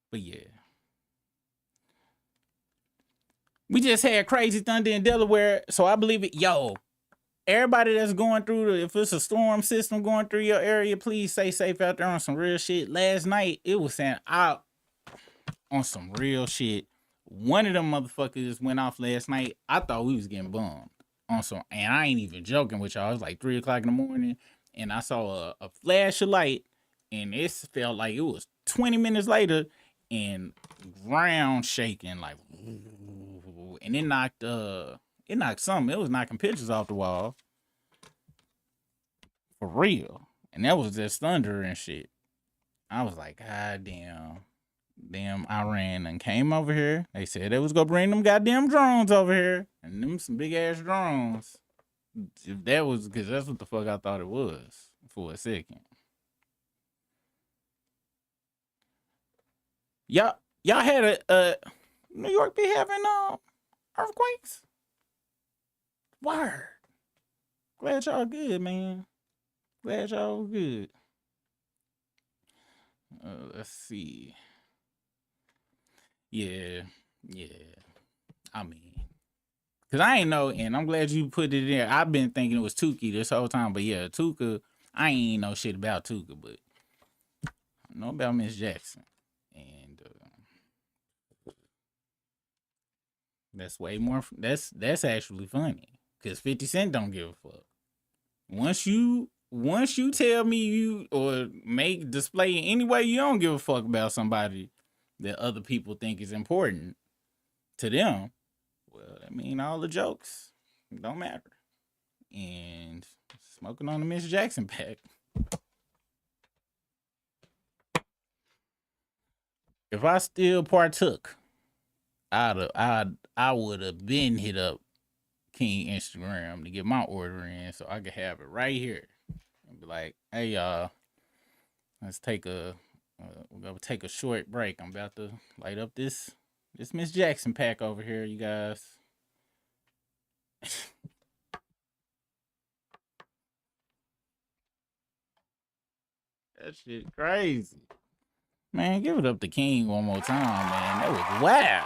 But yeah. We just had Crazy Thunder in Delaware, so I believe it. Yo, everybody that's going through, if it's a storm system going through your area, please stay safe out there on some real shit. Last night, it was saying out on some real shit. One of them motherfuckers went off last night. I thought we was getting bummed on some, and I ain't even joking with y'all. It was like 3 o'clock in the morning, and I saw a flash of light, and it felt like it was 20 minutes later, and ground shaking, like, and it knocked something. It was knocking pictures off the wall. For real. And that was just thunder and shit. I was like, God damn. Damn Iran and came over here. They said they was gonna bring them goddamn drones over here. And them some big ass drones. If that was, because that's what the fuck I thought it was for a second. Y'all had a New York be having earthquakes? Word. Glad y'all good, man. Glad y'all good. Let's see. Yeah. I mean, because I ain't know, and I'm glad you put it in there. I've been thinking it was Tukey this whole time, but yeah, Tuka, I ain't know shit about Tuka, but I know about Miss Jackson. And that's way more, that's actually funny. Because 50 Cent don't give a fuck. Once you tell me you or make display in any way you don't give a fuck about somebody that other people think is important to them, well, I mean, all the jokes don't matter. And smoking on the Miss Jackson pack. If I still partook, I would have been hit up King Instagram to get my order in so I could have it right here. And be like, hey y'all, let's take we're gonna take a short break. I'm about to light up this Miss Jackson pack over here, you guys. That shit crazy. Man, give it up to King one more time, man. That was wow.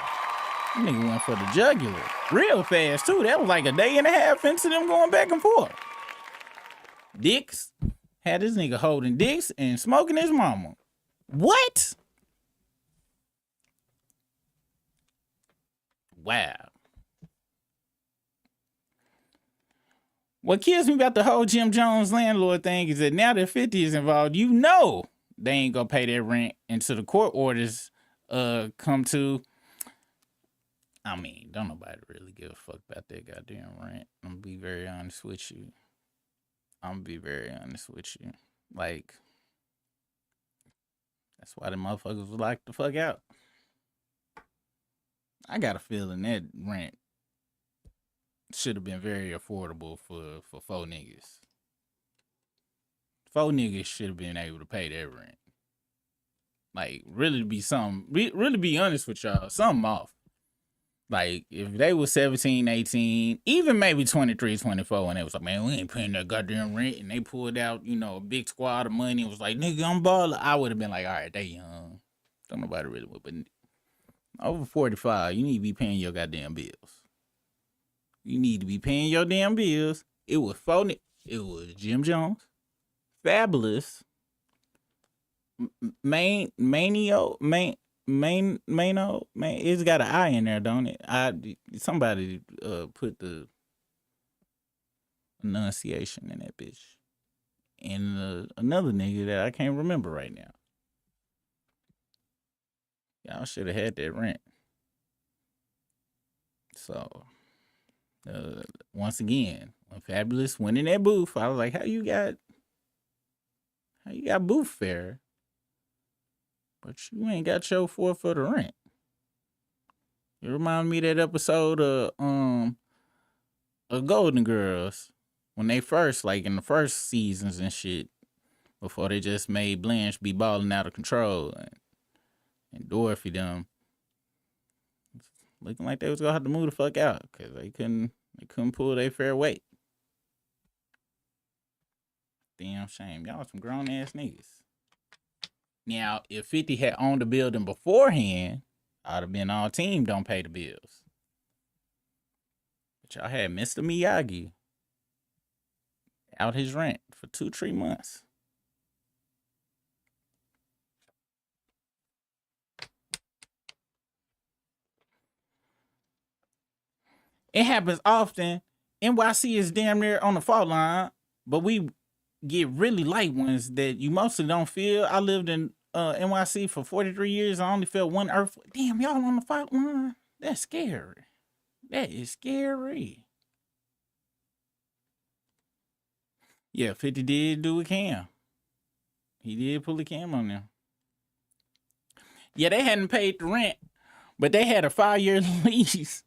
That nigga went for the jugular. Real fast, too. That was like a day and a half into them going back and forth. Dicks had this nigga holding dicks and smoking his mama. What? Wow. What kills me about the whole Jim Jones landlord thing is that now that 50 is involved, you know they ain't gonna pay their rent until the court orders come to. I mean, don't nobody really give a fuck about that goddamn rent. I'm gonna be very honest with you. Like, that's why the motherfuckers would like to fuck out. I got a feeling that rent should have been very affordable for 4 niggas. 4 niggas should have been able to pay their rent. Like, really be honest with y'all, something off. Like, if they was 17, 18, even maybe 23, 24, and they was like, man, we ain't paying that goddamn rent, and they pulled out, a big squad of money and was like, nigga, I'm balling, I would have been like, all right, they young. Don't nobody really would, but over 45, you need to be paying your goddamn bills. You need to be paying your damn bills. It was Jim Jones, Fabulous, Mano, it's got an I in there, don't it? Somebody put the enunciation in that bitch. And another nigga that I can't remember right now. Y'all should have had that rent. So, once again, when Fabulous went in that booth, I was like, how you got booth fare, but you ain't got your 4 for the rent? It reminded me of that episode of Golden Girls, when they first, like in the first seasons and shit, before they just made Blanche be balling out of control, and Dorothy them looking like they was gonna have to move the fuck out because they couldn't pull their fair weight. Damn shame. Y'all some grown ass niggas. Now, if 50 had owned the building beforehand, I'd have been all team don't pay the bills. But y'all had Mr. Miyagi out his rent for 2-3 months. It happens often. NYC is damn near on the fault line, but we get really light ones that you mostly don't feel. I lived in NYC for 43 years. I only felt one earthquake. Damn, y'all on the fault line? That's scary. That is scary. Yeah, 50 did do a cam. He did pull a cam on them. Yeah, they hadn't paid the rent, but they had a 5-year lease.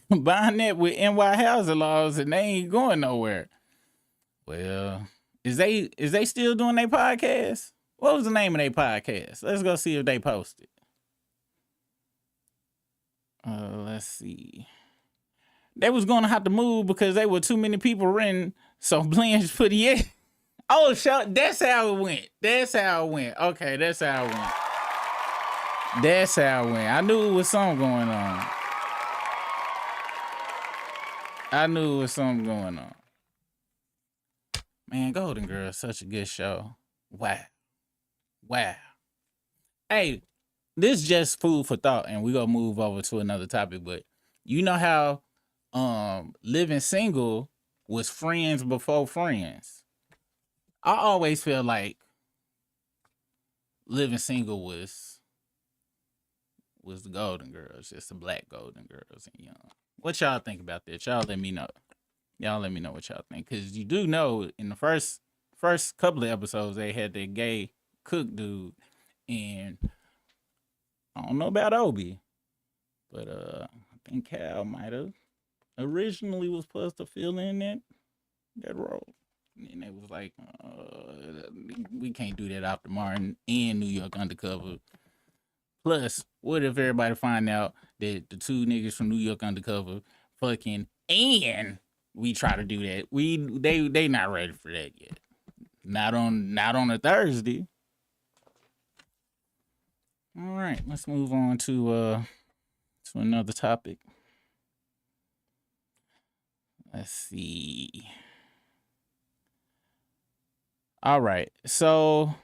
Combine that with NY housing laws, and they ain't going nowhere. Well, is they still doing their podcast? What was the name of their podcast? Let's go see if they posted. Let's see. They was gonna have to move because they were too many people renting. So Blanche put Oh, that's how it went. Okay, that's how it went. I knew it was something going on. Man, Golden Girls, such a good show. Wow. Hey, this is just food for thought, and we gonna move over to another topic. But you know how living single was friends before friends. I always feel like living single was the Golden Girls, just the black Golden Girls and young. What y'all think about that? Y'all let me know. What y'all think. Because you do know in the first couple of episodes, they had that gay cook dude. And I don't know about Obi. But I think Cal might have originally was supposed to fill in that role. And they was like, we can't do that after Martin and New York Undercover. Plus, what if everybody find out that the 2 niggas from New York Undercover fucking and we try to do that? They not ready for that yet. Not on a Thursday. All right, let's move on to another topic. Let's see. All right, so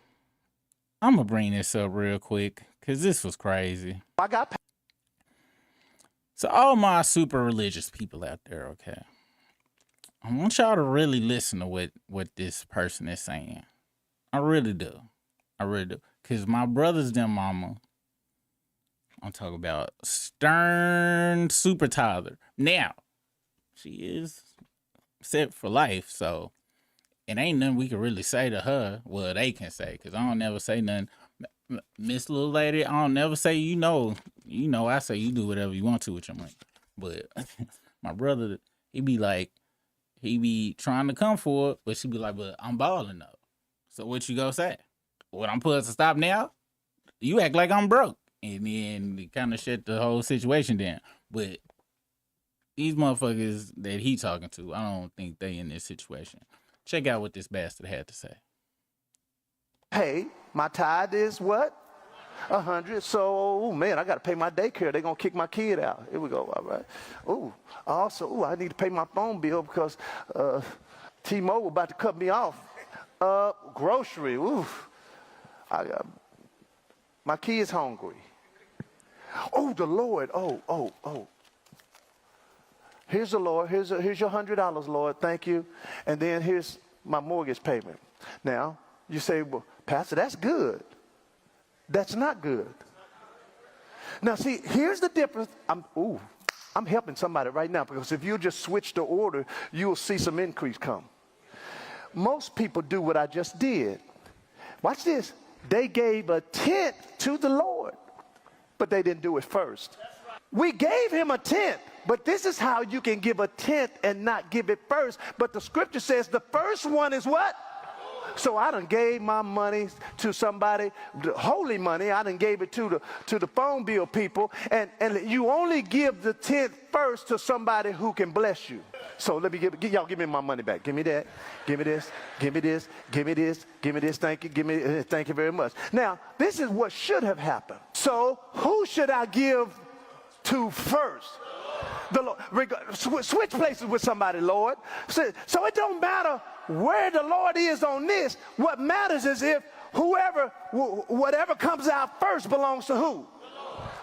I'm gonna bring this up real quick because this was crazy. I got. So all my super religious people out there, okay, I want y'all to really listen to what this person is saying. I really do. Because my brother's them mama, I'm talking about stern super tither. Now, she is set for life, so it ain't nothing we can really say to her. Well, they can say, because I don't never say nothing. Miss Little Lady, I don't never say, you know, I say you do whatever you want to with your money. But my brother, he be trying to come for it, but she be like, but I'm balling though. So what you gonna say? What I'm supposed to stop now? You act like I'm broke. And then it kind of shut the whole situation down. But these motherfuckers that he talking to, I don't think they in this situation. Check out what this bastard had to say. Hey, my tithe is what? 100. So, man, I got to pay my daycare. They're going to kick my kid out. Here we go. All right. Also, I need to pay my phone bill because T-Mobile about to cut me off. Grocery. My kid's hungry. Oh, the Lord. Oh. Here's the Lord. Here's your $100, Lord. Thank you. And then here's my mortgage payment. Now, you say, well, Pastor, that's good. That's not good. Now, see, here's the difference. I'm helping somebody right now, because if you just switch the order, you'll see some increase come. Most people do what I just did. Watch this. They gave a tenth to the Lord, but they didn't do it first. We gave him a tenth, but this is how you can give a tenth and not give it first. But the scripture says the first one is what? So I done gave my money to somebody, the holy money. I done gave it to the phone bill people, and you only give the tenth first to somebody who can bless you. So let me y'all give me my money back. Give me that. Give me this. Give me this. Give me this. Give me this. Thank you. Give me. Thank you very much. Now this is what should have happened. So who should I give to first? The Lord. Switch places with somebody, Lord. So it don't matter where the Lord is on this. What matters is if whatever comes out first belongs to who?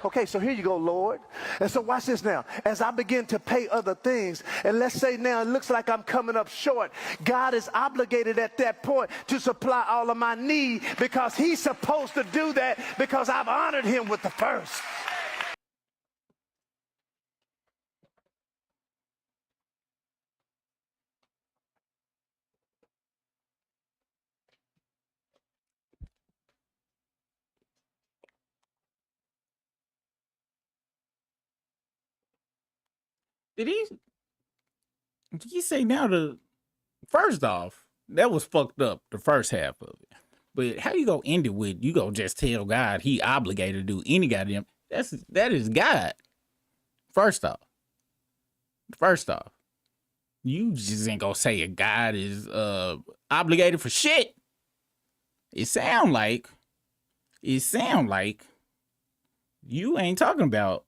Okay, so here you go, Lord. And so watch this now. As I begin to pay other things, and let's say now it looks like I'm coming up short, God is obligated at that point to supply all of my need, because he's supposed to do that because I've honored him with the first. Did he say now first off, that was fucked up, the first half of it. But how you gonna end it with, you gonna just tell God he obligated to do any goddamn, that is God. First off, you just ain't gonna say a God is obligated for shit. It sound like you ain't talking about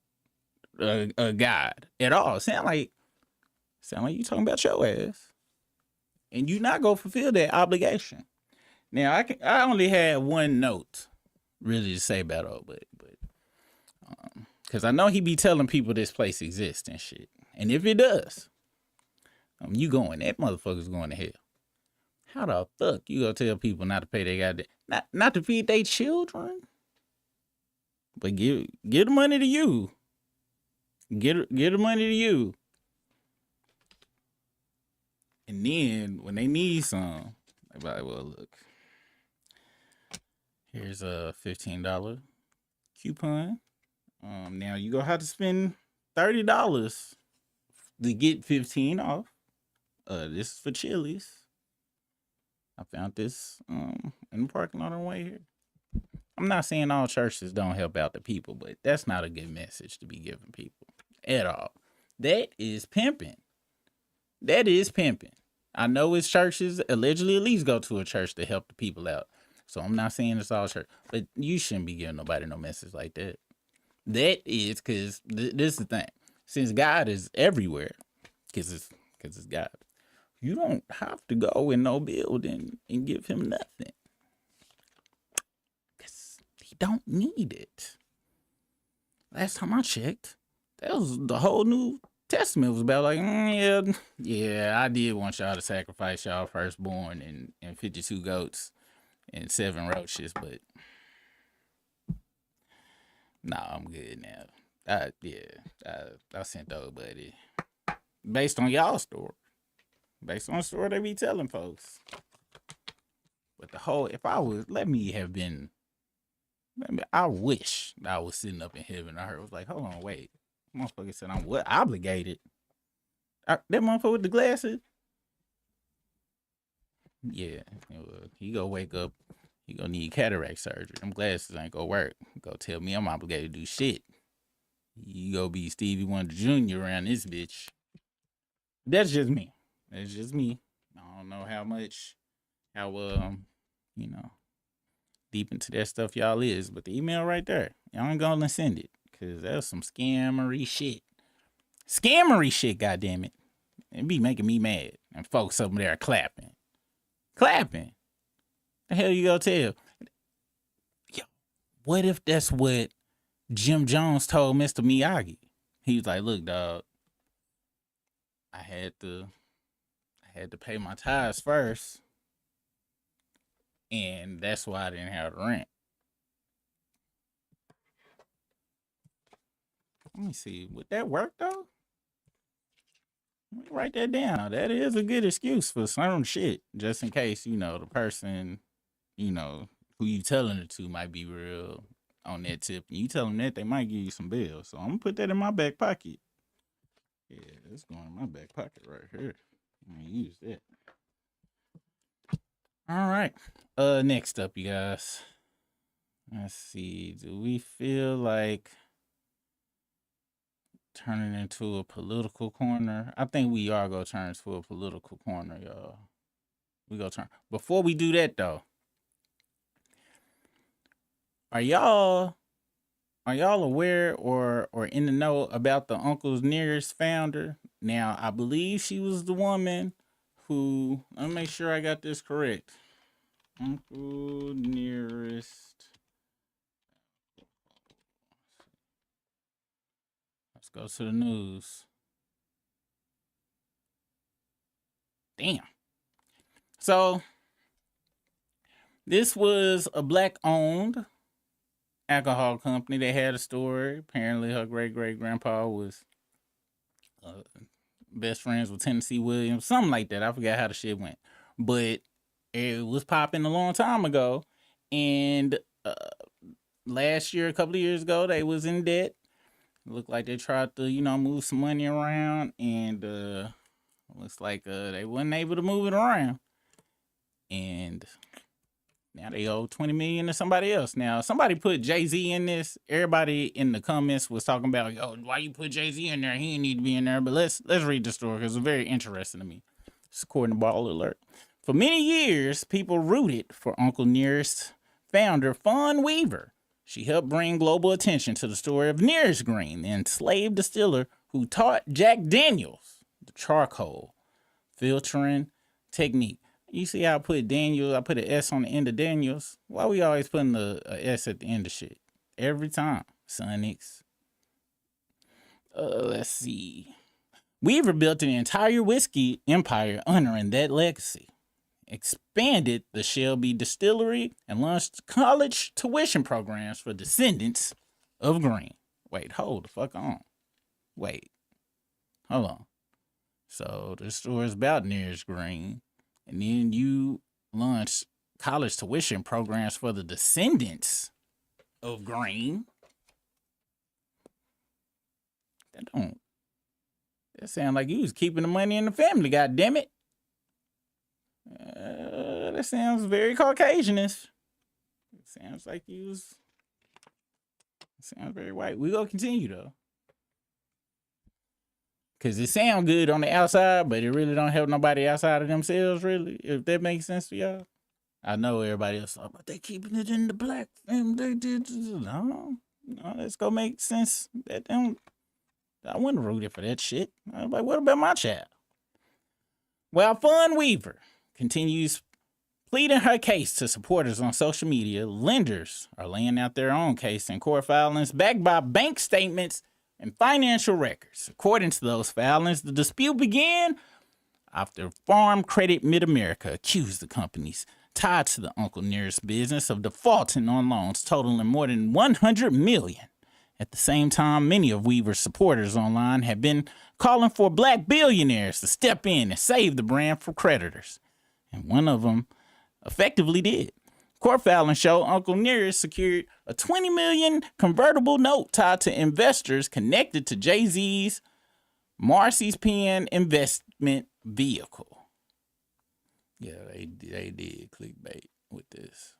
a God at all. Sound like you talking about your ass, and you not gonna fulfill that obligation. Now I only had one note really to say about it, but because I know he be telling people this place exists and shit, and if it does, you going, that motherfucker's going to hell. How the fuck you gonna tell people not to pay their goddamn, not to feed their children, but give the money to you. Get the money to you. And then when they need some, they're like, well, look, here's a $15 coupon. Now you gonna have to spend $30 to get 15 off. This is for Chili's. I found this in the parking lot on the way here. I'm not saying all churches don't help out the people, but that's not a good message to be giving people at all. That is pimping. I know it's churches allegedly at least go to a church to help the people out. So I'm not saying it's all church, but you shouldn't be giving nobody no message like that. That is because this is the thing. Since God is everywhere, because it's because it's God. You don't have to go in no building and give him nothing. Because he don't need it. Last time I checked, that was the whole New Testament was about like, yeah, I did want y'all to sacrifice y'all firstborn and 52 goats and 7 roaches, but nah, I'm good now. I sent over, buddy. Based on y'all's story. Based on the story they be telling folks. But the whole, if I was, I wish I was sitting up in heaven. I heard it was like, hold on, wait. Motherfucker said I'm what? Obligated. That motherfucker with the glasses? Yeah. He gonna wake up. He gonna need cataract surgery. Them glasses ain't gonna work. Go tell me I'm obligated to do shit. You go be Stevie Wonder Jr. around this bitch. That's just me. That's just me. I don't know how deep into that stuff y'all is, but the email right there, y'all ain't gonna send it, cause that's some scammery shit. Scammery shit, goddammit. It be making me mad. And folks over there clapping. Clapping. The hell you gonna tell? Yo, what if that's what Jim Jones told Mr. Miyagi? He was like, look, dog, I had to pay my tithes first. And that's why I didn't have the rent. Let me see. Would that work, though? Let me write that down. That is a good excuse for some shit. Just in case, the person, who you telling it to might be real on that tip. And you tell them that, they might give you some bills. So I'm going to put that in my back pocket. Yeah, that's going in my back pocket right here. I'm going to use that. All right. Next up, you guys. Let's see. Do we feel like turning into a political corner? I think we are going to turn into a political corner, y'all. We going to turn. Before we do that, though, are y'all aware or in the know about the Uncle's Nearest founder? Now, I believe she was the woman who, let me make sure I got this correct. Uncle Nearest. Let's go to the news. Damn. So, this was a black-owned alcohol company. They had a store. Apparently, her great-great-grandpa was best friends with Tennessee Williams. Something like that. I forgot how the shit went. But it was popping a long time ago. And last year, a couple of years ago, they was in debt. It looked like they tried to, move some money around. And looks like they wasn't able to move it around. And now they owe $20 million to somebody else. Now, somebody put Jay-Z in this. Everybody in the comments was talking about, yo, why you put Jay-Z in there? He didn't need to be in there. But let's read the story because it's very interesting to me. It's according to Ball Alert. For many years, people rooted for Uncle Nearest founder Fawn Weaver. She helped bring global attention to the story of Nearest Green, the enslaved distiller who taught Jack Daniels the charcoal filtering technique. You see how I put Daniels, I put an S on the end of Daniels? Why we always putting a S at the end of shit? Every time. Sonics. Let's see. Weaver built an entire whiskey empire honoring that legacy. Expanded the Shelby Distillery and launched college tuition programs for descendants of Green. Wait, hold the fuck on. Wait, hold on. So the story is about Nearest Green, and then you launched college tuition programs for the descendants of Green. That sound like you was keeping the money in the family, goddammit. That sounds very Caucasianish. It sounds like you was. It sounds very white. We gonna continue though, cause it sound good on the outside, but it really don't help nobody outside of themselves. Really, if that makes sense to y'all. I know everybody else, but they keeping it in the black family. No, let's go make sense. That don't. I wasn't rooting for that shit. I was like, what about my child? While Fawn Weaver continues pleading her case to supporters on social media, lenders are laying out their own case in court filings backed by bank statements and financial records. According to those filings, the dispute began after Farm Credit Mid-America accused the companies tied to the Uncle Nearest business of defaulting on loans totaling more than $100 million. At the same time, many of Weaver's supporters online have been calling for black billionaires to step in and save the brand from creditors. And one of them effectively did. Court filings show Uncle Nearest secured a $20 million convertible note tied to investors connected to Jay-Z's Marcy's Pen investment vehicle. Yeah, they did clickbait with this.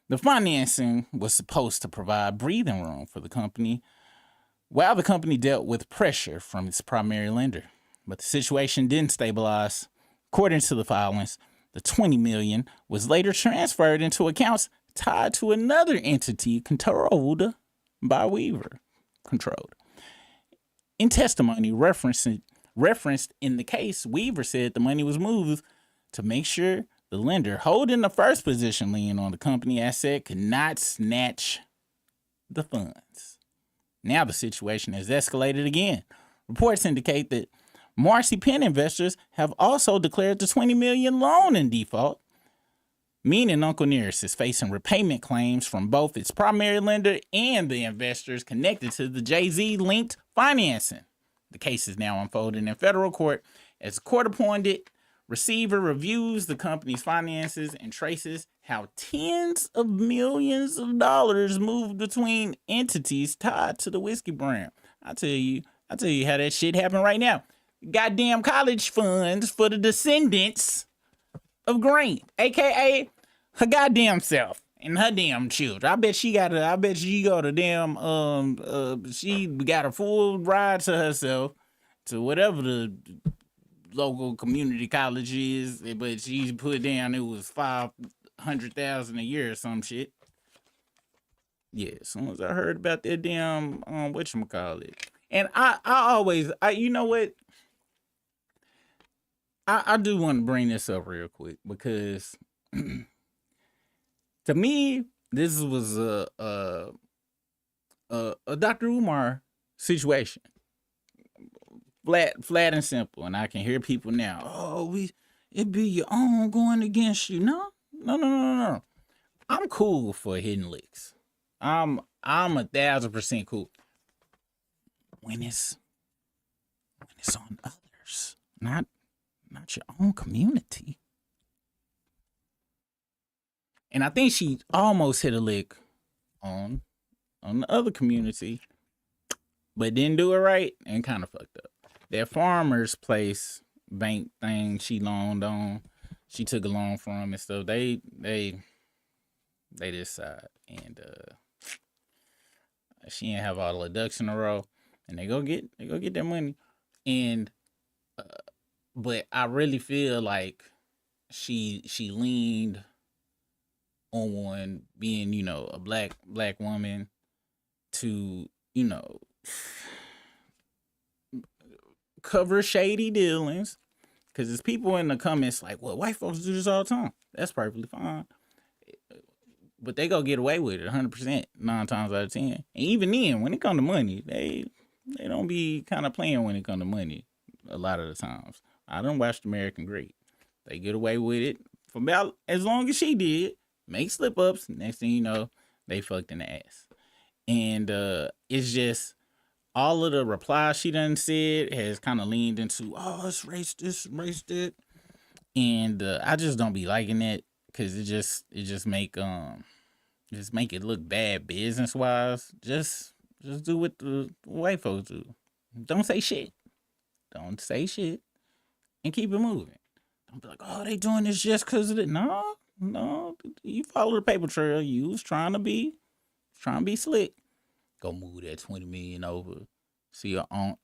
The financing was supposed to provide breathing room for the company while the company dealt with pressure from its primary lender. But the situation didn't stabilize. According to the filings, the $20 million was later transferred into accounts tied to another entity controlled by Weaver. In testimony referenced in the case, Weaver said the money was moved to make sure the lender holding the first position lien on the company asset could not snatch the funds. Now the situation has escalated again. Reports indicate that Marcy Pen investors have also declared the $20 million loan in default, meaning Uncle Nearest is facing repayment claims from both its primary lender and the investors connected to the Jay-Z linked financing. The case is now unfolding in federal court as a court-appointed receiver reviews the company's finances and traces how tens of millions of dollars moved between entities tied to the whiskey brand. I'll tell you how that shit happened right now. Goddamn college funds for the descendants of Grant, aka her goddamn self and her damn children. I bet she got a damn she got a full ride to herself to whatever the local community college is, but she put down it was $500,000 a year or some shit. Yeah, as soon as I heard about that damn whatchamacallit. And I always you know what? I do want to bring this up real quick because to me, this was a Dr. Umar situation. Flat and simple. And I can hear people now, oh, it be your own going against you. No. I'm cool for hitting licks. I'm 1,000% cool. When it's on others, not your own community. And I think she almost hit a lick on the other community, but didn't do it right and kind of fucked up. That farmer's place bank thing she loaned on, she took a loan from and stuff. They decide, and she didn't have all the ducks in a row, and they go get their money, and but I really feel like she leaned on being, you know, a black woman to, you know, cover shady dealings, because there's people in the comments like, well, white folks do this all the time. That's perfectly fine, but they go get away with it 100% 9 times out of 10. And even then, when it comes to money, they don't be kind of playing when it comes to money a lot of the times. I done watched American Great. They get away with it for about as long as she did. Make slip ups. Next thing you know, they fucked in the ass. And it's just all of the replies she done said has kind of leaned into, oh, it's race this, race that. And I just don't be liking it, because it just make it look bad business wise. Just do what the white folks do. Don't say shit. Don't say shit. And keep it moving. Don't be like, oh, they doing this just because of it. No. You follow the paper trail. You was trying to be slick. Go move that $20 million over. See your aunt.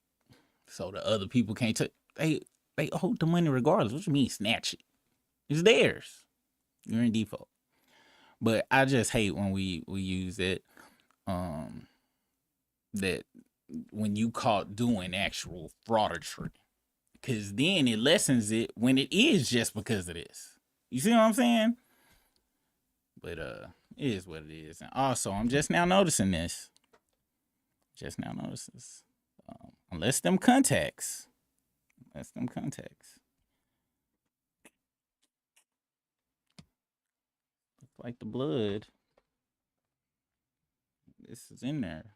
So the other people can't take. They hold the money regardless. What you mean snatch it? It's theirs. You're in default. But I just hate when we use it. That when you caught doing actual fraudery Because then it lessens it when it is just because of this. You see what I'm saying? But it is what it is. And also, I'm just now noticing this. Unless them contacts. Looks like the blood. This is in there.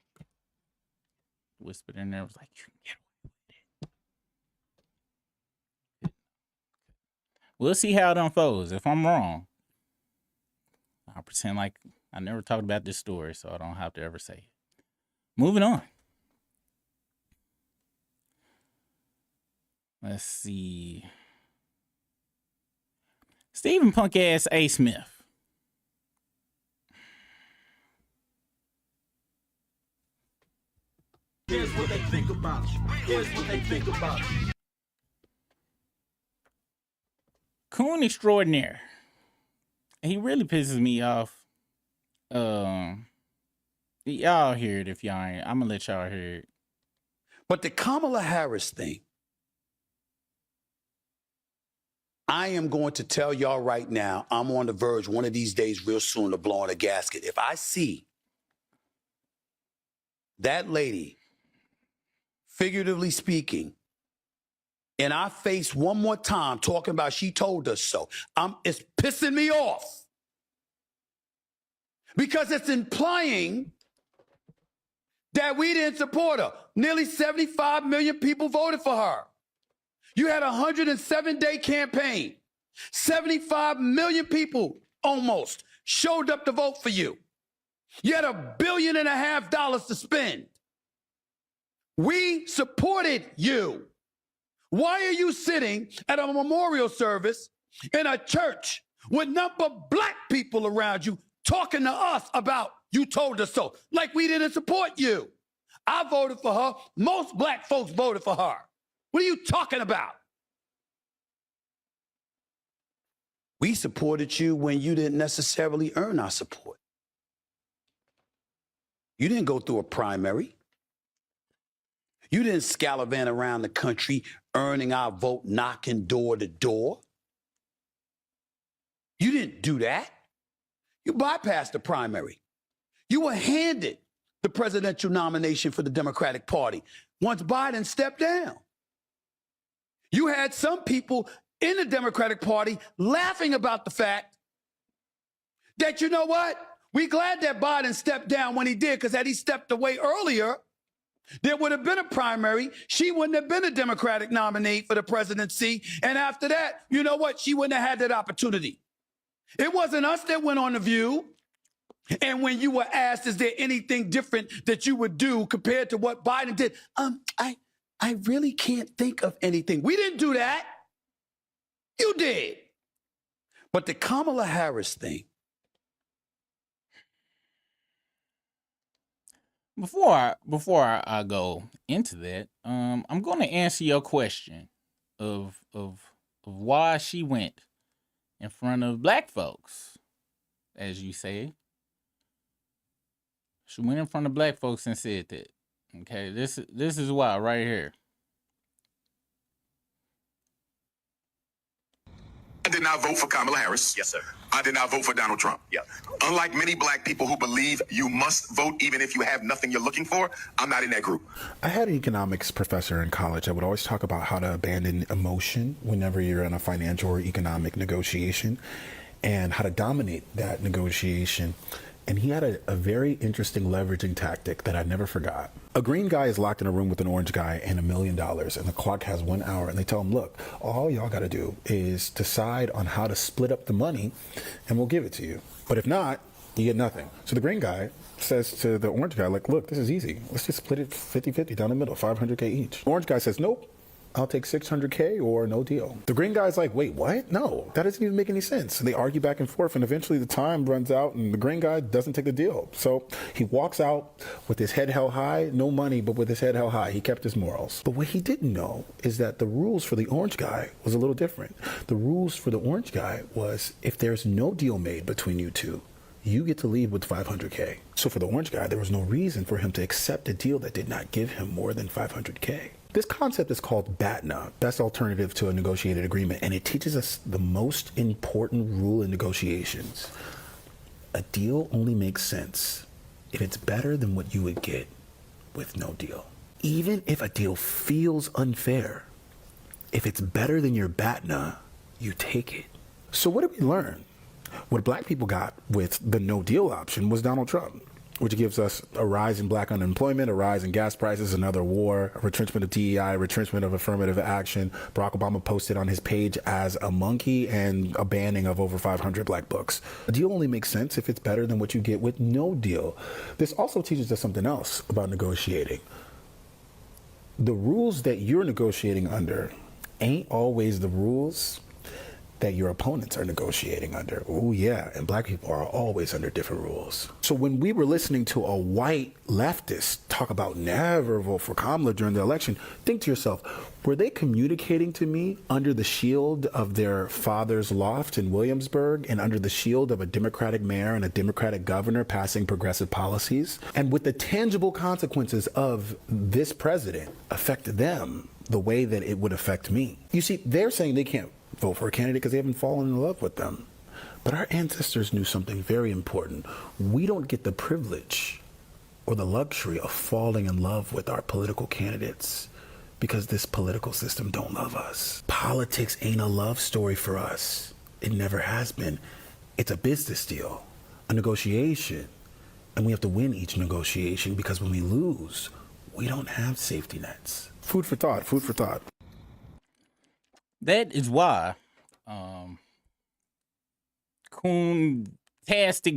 Whispered in there, was like, you can get away with it. We'll see how it unfolds. If I'm wrong, I'll pretend like I never talked about this story, so I don't have to ever say it. Moving on. Let's see. Stephen Punk ass A. Smith. Here's what they think about you. Here's what they think about you. Coon extraordinaire. He really pisses me off. Y'all hear it if y'all ain't. I'm gonna let y'all hear it. But the Kamala Harris thing, I am going to tell y'all right now, I'm on the verge one of these days real soon of blowing a gasket. If I see that lady, figuratively speaking, in our face one more time talking about she told us so, it's pissing me off. Because it's implying that we didn't support her. Nearly 75 million people voted for her. You had a 107-day campaign. 75 million people almost showed up to vote for you. You had $1.5 billion to spend. We supported you. Why are you sitting at a memorial service in a church with number of black people around you talking to us about you told us so, like we didn't support you? I voted for her. Most black folks voted for her. What are you talking about? We supported you when you didn't necessarily earn our support. You didn't go through a primary. You didn't scallivant around the country earning our vote, knocking door to door. You didn't do that. You bypassed the primary. You were handed the presidential nomination for the Democratic Party once Biden stepped down. You had some people in the Democratic Party laughing about the fact that, you know what? We're glad that Biden stepped down when he did, because had he stepped away earlier, there would have been a primary. She wouldn't have been a Democratic nominee for the presidency. And after that, you know what? She wouldn't have had that opportunity. It wasn't us that went on The View. And when you were asked, is there anything different that you would do compared to what Biden did? I really can't think of anything. We didn't do that. You did. But the Kamala Harris thing. Before I go into that, I'm going to answer your question of why she went in front of black folks, as you say. She went in front of black folks and said that. Okay, this is why right here. I did not vote for Kamala Harris. Yes, sir. I did not vote for Donald Trump. Yeah. Unlike many black people who believe you must vote even if you have nothing you're looking for, I'm not in that group. I had an economics professor in college that would always talk about how to abandon emotion whenever you're in a financial or economic negotiation and how to dominate that negotiation. And he had a very interesting leveraging tactic that I never forgot. A green guy is locked in a room with an orange guy and $1 million, and the clock has 1 hour, and they tell him, look, all y'all got to do is decide on how to split up the money, and we'll give it to you. But if not, you get nothing. So the green guy says to the orange guy, like, look, this is easy. Let's just split it 50-50 down the middle, $500K each. The orange guy says, nope. I'll take $600K or no deal. The green guy's like, wait, what? No, that doesn't even make any sense. So they argue back and forth, and eventually the time runs out, and the green guy doesn't take the deal. So he walks out with his head held high, no money, but with his head held high. He kept his morals. But what he didn't know is that the rules for the orange guy was a little different. The rules for the orange guy was if there's no deal made between you two, you get to leave with $500K. So for the orange guy, there was no reason for him to accept a deal that did not give him more than $500K. This concept is called BATNA, best alternative to a negotiated agreement, and it teaches us the most important rule in negotiations. A deal only makes sense if it's better than what you would get with no deal. Even if a deal feels unfair, if it's better than your BATNA, you take it. So what did we learn? What black people got with the no deal option was Donald Trump, which gives us a rise in black unemployment, a rise in gas prices, another war, a retrenchment of DEI, retrenchment of affirmative action. Barack Obama posted on his page as a monkey, and a banning of over 500 black books. A deal only makes sense if it's better than what you get with no deal. This also teaches us something else about negotiating. The rules that you're negotiating under ain't always the rules that your opponents are negotiating under. Oh yeah, and black people are always under different rules. So when we were listening to a white leftist talk about never vote for Kamala during the election, think to yourself, were they communicating to me under the shield of their father's loft in Williamsburg and under the shield of a Democratic mayor and a Democratic governor passing progressive policies? And with the tangible consequences of this president affect them the way that it would affect me. You see, they're saying they can't vote for a candidate because they haven't fallen in love with them. But our ancestors knew something very important. We don't get the privilege or the luxury of falling in love with our political candidates because this political system don't love us. Politics ain't a love story for us. It never has been. It's a business deal, a negotiation. And we have to win each negotiation because when we lose, we don't have safety nets. Food for thought, food for thought. That is why, coon-tastic,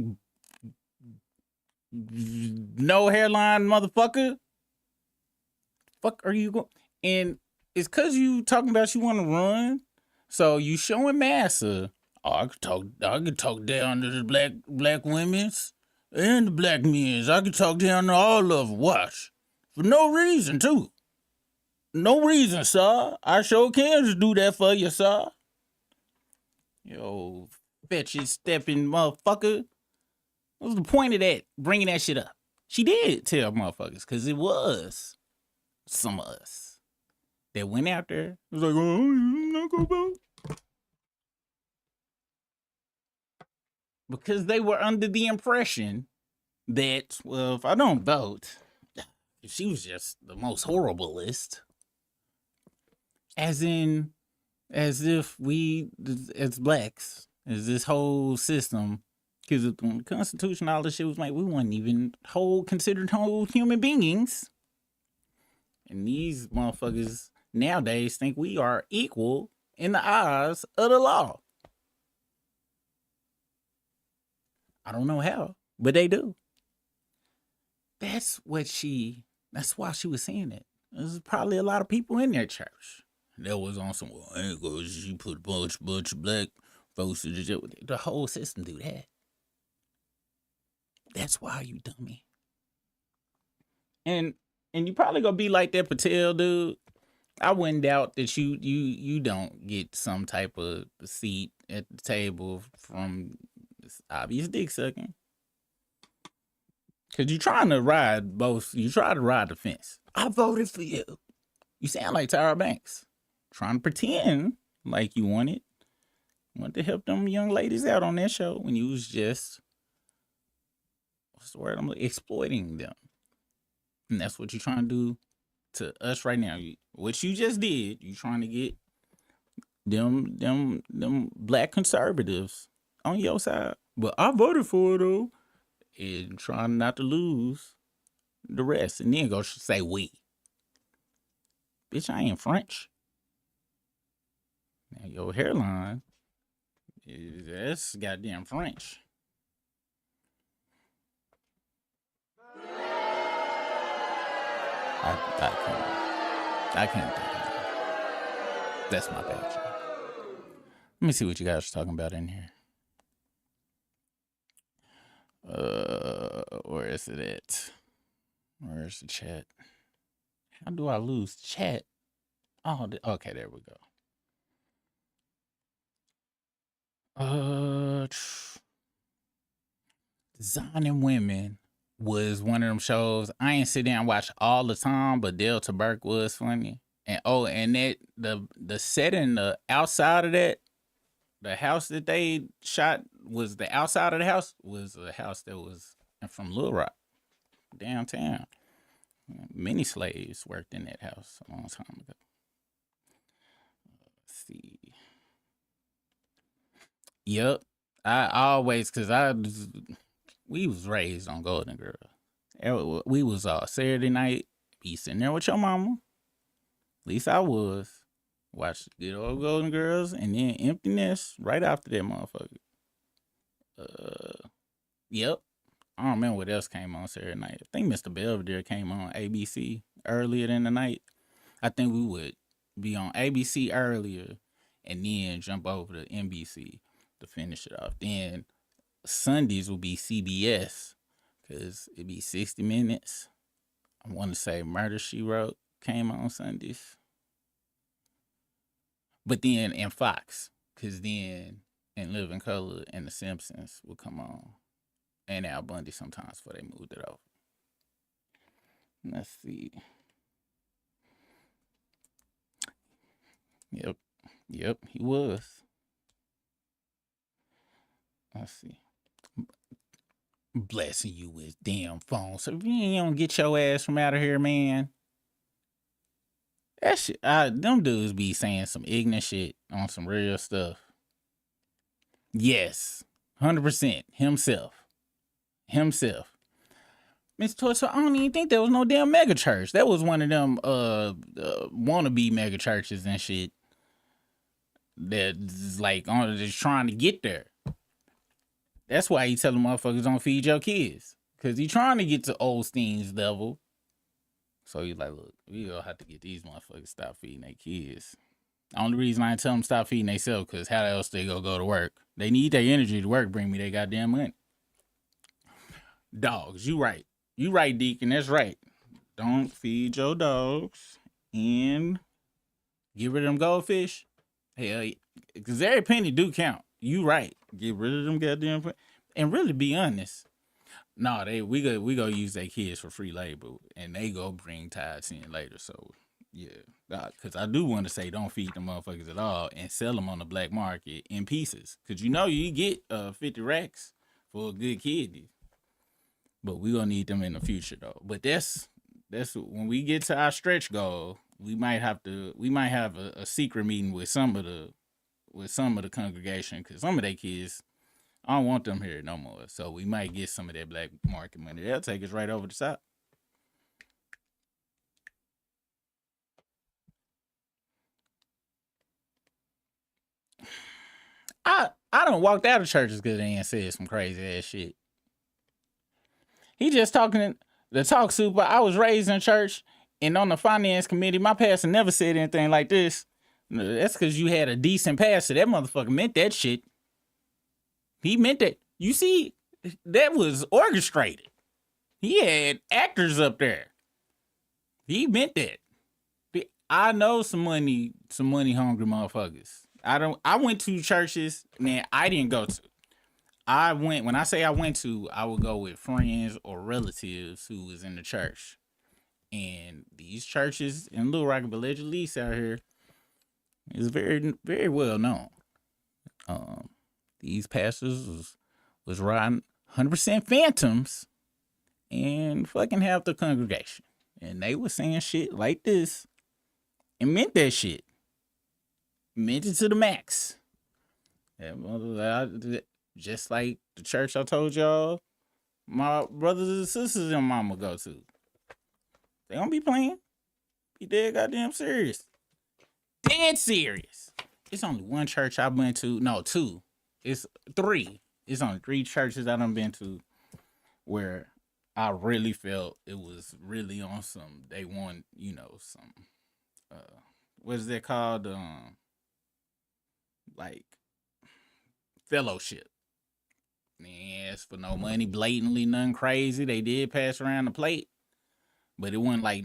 no hairline motherfucker. Fuck are you going? And it's cause you talking about you want to run, so you showing massa. Oh, I could talk down to the black women's and the black men's. I could talk down to all of them. Watch, for no reason too. No reason, sir. I sure can just do that for you, sir. Yo, fetchy stepping motherfucker. What's the point of that? Bringing that shit up. She did tell motherfuckers, because it was some of us that went out there. It was like, oh, I'm not gonna vote. Because they were under the impression that, well, if I don't vote, if she was just the most horriblest. As if we, as blacks, as this whole system, because when the Constitution, all this shit was made, we weren't even considered whole human beings. And these motherfuckers nowadays think we are equal in the eyes of the law. I don't know how, but they do. That's why she was saying it. There's probably a lot of people in their church that was on some, well, ain't gonna, she put a bunch of black folks in the jail. The whole system do that. That's why, you dummy. And you probably gonna be like that Patel dude. I wouldn't doubt that you don't get some type of seat at the table from this obvious dick sucking. Cause you trying to ride the fence. I voted for you. You sound like Tyra Banks. Trying to pretend like you wanted to help them young ladies out on that show when you was just, what's the word? Exploiting them. And that's what you're trying to do to us right now. What you just did, you trying to get them black conservatives on your side. But I voted for it though. And trying not to lose the rest. And then go say we. Bitch, I ain't French. Now your hairline, that's goddamn French. I can't do that. That's my bad. Let me see what you guys are talking about in here. Where is it at? Where's the chat? How do I lose chat? Oh, okay, there we go. Designing Women was one of them shows I ain't sit down and watch all the time, but Delta Burke was funny. And that the setting, the outside of that, the house that they shot was the outside of the house was a house that was from Little Rock, downtown. Many slaves worked in that house a long time ago. Let's see. Yep. We was raised on Golden Girl. We was Saturday night, be sitting there with your mama. At least I was. Watch good old Golden Girls and then Emptiness right after that motherfucker. Yep. I don't remember what else came on Saturday night. I think Mr. Belvedere came on ABC earlier in the night. I think we would be on ABC earlier and then jump over to NBC to finish it off. Then Sundays will be CBS because it'd be 60 Minutes. I want to say Murder, She Wrote came on Sundays. But then in Fox, because then In Living Color and The Simpsons will come on. And Al Bundy sometimes before they moved it over. Let's see. Yep, he was. Let's see. Blessing you with damn phone. So if you don't get your ass from out of here, man. That shit, them dudes be saying some ignorant shit on some real stuff. Yes, 100%. Himself. Mr. Toy, so I don't even think there was no damn mega church. That was one of them wannabe mega churches and shit. That's like just trying to get there. That's why he telling motherfuckers don't feed your kids. Because he trying to get to Osteen's level. So he's like, look, we gonna have to get these motherfuckers to stop feeding their kids. The only reason I ain't tell them stop feeding themselves because how else they gonna go to work? They need their energy to work, bring me their goddamn money. Dogs, you right. You right, Deacon, that's right. Don't feed your dogs and get rid of them goldfish. Hell, because every penny do count. You right. Get rid of them goddamn and really be honest. No, we go use their kids for free labor, and they go bring tithes in later. So yeah, because I do want to say don't feed them motherfuckers at all and sell them on the black market in pieces. Because you get 50 racks for a good kid, but we gonna need them in the future though. But that's when we get to our stretch goal. We might have a secret meeting with some of the congregation because some of their kids. I don't want them here no more. So we might get some of that black market money. They'll take us right over the top. I done walked out of churches because they ain't said some crazy ass shit. He just talking the talk super. I was raised in church and on the finance committee. My pastor never said anything like this. That's because you had a decent pastor. That motherfucker meant that shit. He meant that. You see, that was orchestrated. He had actors up there. He meant that. I know some money hungry motherfuckers. I went to churches, man, I didn't go to. When I say I went to, I would go with friends or relatives who was in the church. And these churches in Little Rock, Village at least out here is very, very well known. These pastors was riding 100% phantoms and fucking half the congregation. And they was saying shit like this and meant that shit. Meant it to the max. Just like the church I told y'all, my brothers and sisters and mama go to. They don't be playing. Be dead goddamn serious. Dead serious. It's only one church I went to. No, two. It's three. It's only 3 churches I done been to where I really felt it was really on some, they want, some, what is that called? Like, fellowship. Man, it's for no money, blatantly, nothing crazy. They did pass around the plate, but it wasn't like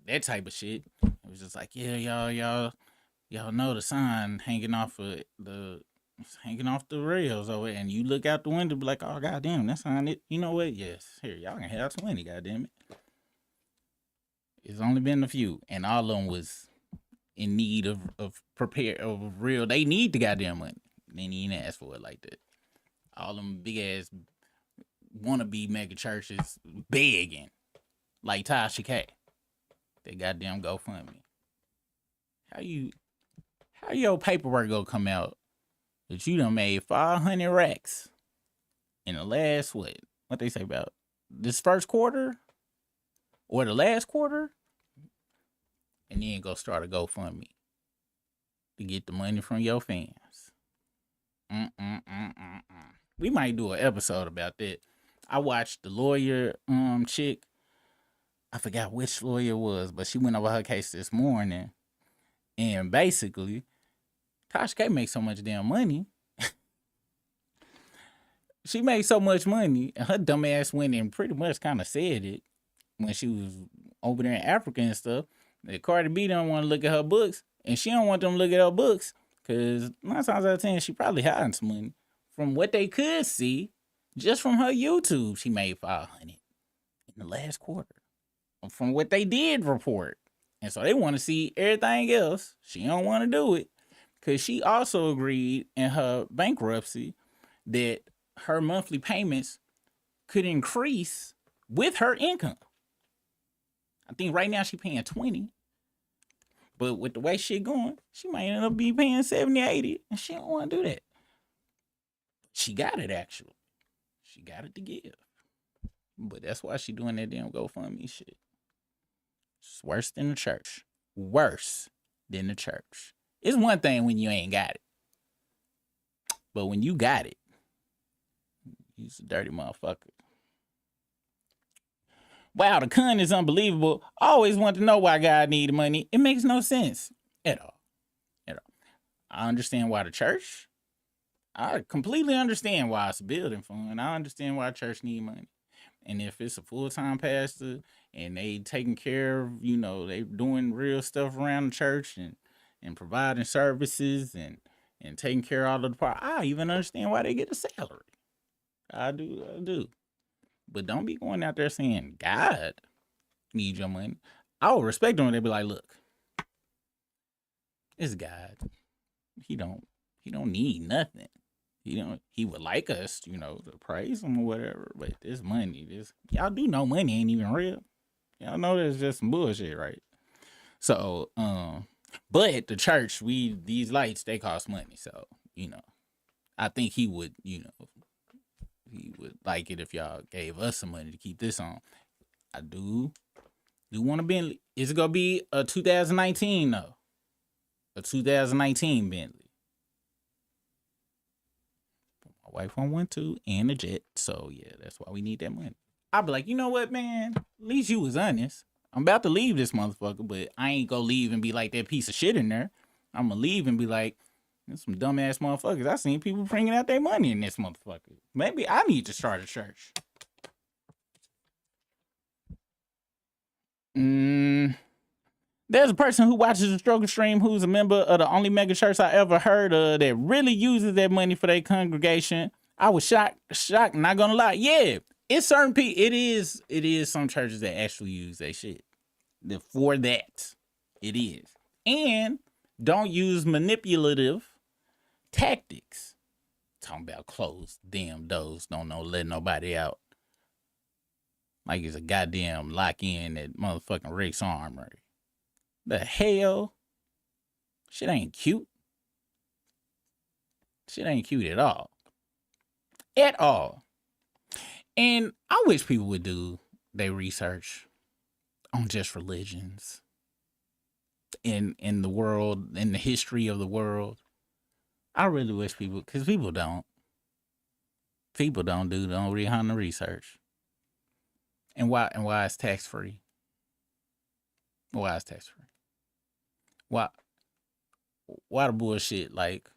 that type of shit. It was just like, yeah, y'all know the sign hanging off the rails over there, and you look out the window, be like, oh goddamn, that sign it. You know what? Yes, here y'all can have 20. Goddamn it. It's only been a few, and all of them was in need of real. They need the goddamn money. They ain't even ask for it like that. All them big ass wannabe mega churches begging, like Tasha K. They goddamn GoFundMe. How your paperwork gonna come out that you done made 500 racks in the last what they say about this first quarter or the last quarter, and then go start a GoFundMe to get the money from your fans. We might do an episode about that. I watched the lawyer chick. I forgot which lawyer it was, but she went over her case this morning. And basically, Tasha K makes so much damn money. She made so much money, and her dumb ass went and pretty much kind of said it when she was over there in Africa and stuff, that Cardi B don't want to look at her books, and she don't want them to look at her books, because 9 times out of 10, she probably hiding some money. From what they could see, just from her YouTube, she made 500 in the last quarter. From what they did report. And so they want to see everything else. She don't want to do it, because she also agreed in her bankruptcy that her monthly payments could increase with her income. I think right now she paying 20. But with the way shit going, she might end up be paying 70, 80. And she don't want to do that. She got it, actually. She got it to give. But that's why she doing that damn GoFundMe shit. It's worse than the church. Worse than the church. It's one thing when you ain't got it. But when you got it, you's a dirty motherfucker. Wow, the con is unbelievable. I always want to know why God needed money. It makes no sense at all. At all. I understand why the church. I completely understand why it's a building fund. I understand why church need money. And if it's a full-time pastor and they taking care of, they doing real stuff around the church and providing services and taking care of all of the part, I even understand why they get a salary. I do. But don't be going out there saying God needs your money. I would respect them when they be like, look, it's God. He don't need nothing. He would like us, to praise him or whatever. But this money, y'all do know money ain't even real. Y'all know that's just some bullshit, right? So, but the church, these lights, they cost money. So, I think he would, he would like it if y'all gave us some money to keep this on. I do want a Bentley. Is it gonna be a 2019 though? A 2019 Bentley. My wife won't want to, and a jet. So yeah, that's why we need that money. I'll be like, you know what, man? At least you was honest. I'm about to leave this motherfucker, but I ain't gonna leave and be like that piece of shit in there. I'm gonna leave and be like, there's some dumbass motherfuckers. I seen people bringing out their money in this motherfucker. Maybe I need to start a church. There's a person who watches the struggle stream who's a member of the only mega church I ever heard of that really uses that money for their congregation. I was shocked, not gonna lie. Yeah, it's certain people. It is some churches that actually use that shit. For that, it is. And don't use manipulative tactics. Talking about closed damn doors, don't let nobody out. Like it's a goddamn lock in at motherfucking Rick's Armory. The hell? Shit ain't cute. Shit ain't cute at all. At all. And I wish people would do their research on just religions in the world, in the history of the world. I really wish people, because people don't. People don't read on the research. And why it's tax free? Why it's tax free? Why the bullshit like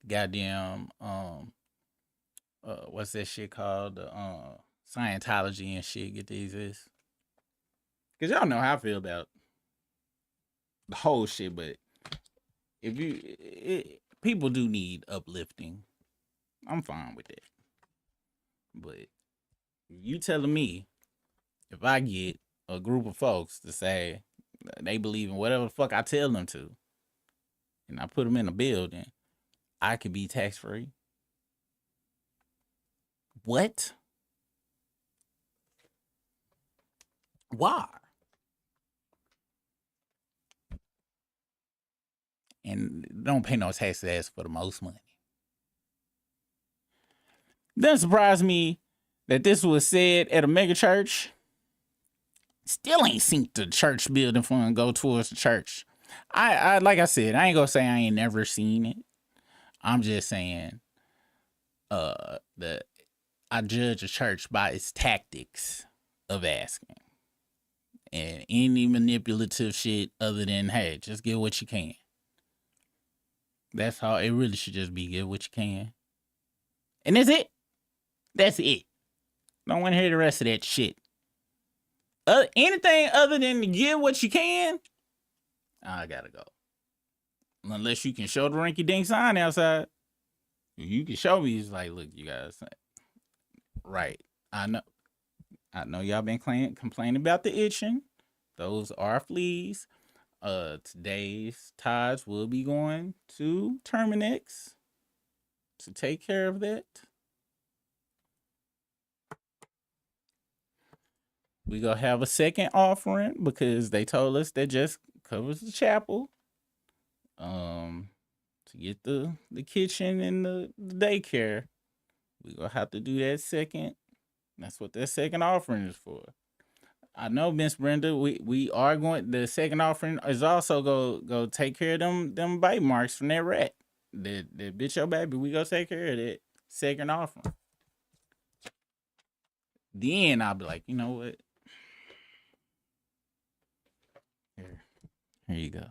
goddamn what's that shit called? Scientology and shit get to exist. Cause y'all know how I feel about the whole shit, but if people do need uplifting, I'm fine with that. But you telling me if I get a group of folks to say they believe in whatever the fuck I tell them to, and I put them in a building, I could be tax free. What? Why? And don't pay no taxes for the most money. Doesn't surprise me that this was said at a mega church. Still ain't seen the church building fund go towards the church. I like I said, I ain't gonna say I ain't never seen it. I'm just saying that I judge a church by its tactics of asking. And any manipulative shit other than, hey, just get what you can. That's how it really should just be, get what you can. And that's it. That's it. Don't want to hear the rest of that shit. Anything other than to get what you can, I gotta go. Unless you can show the rinky dink sign outside. You can show me, it's like, look, you guys. Right. I know y'all been complaining about the itching. Those are fleas. Today's Tides will be going to Terminex to take care of that. We gonna have a second offering because they told us that just covers the chapel. To get the kitchen and the daycare. We gonna have to do that second. That's what that second offering is for. I know, Miss Brenda, we are going, the second offering is also go take care of them bite marks from that rat. That bitch your baby. We go take care of that second offering. Then I'll be like, you know what? Here you go.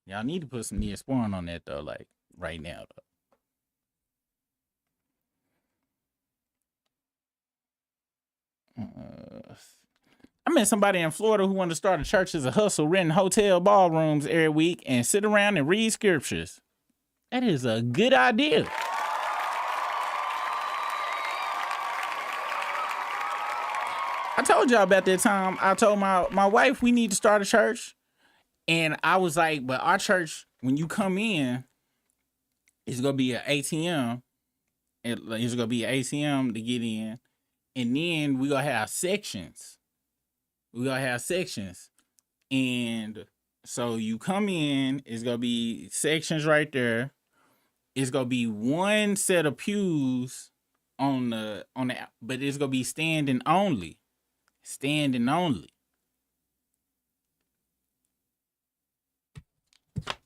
Y'all need to put some Neosporin on that though, like right now though. I met somebody in Florida who wanted to start a church as a hustle, renting hotel ballrooms every week and sit around and read scriptures. That is a good idea. I told y'all about that time. I told my wife we need to start a church. And I was like, but our church, when you come in, it's going to be an ATM. It's going to be an ATM to get in. And then we going to have sections. And so you come in, it's going to be sections right there. It's going to be one set of pews on the, but it's going to be standing only. Standing only.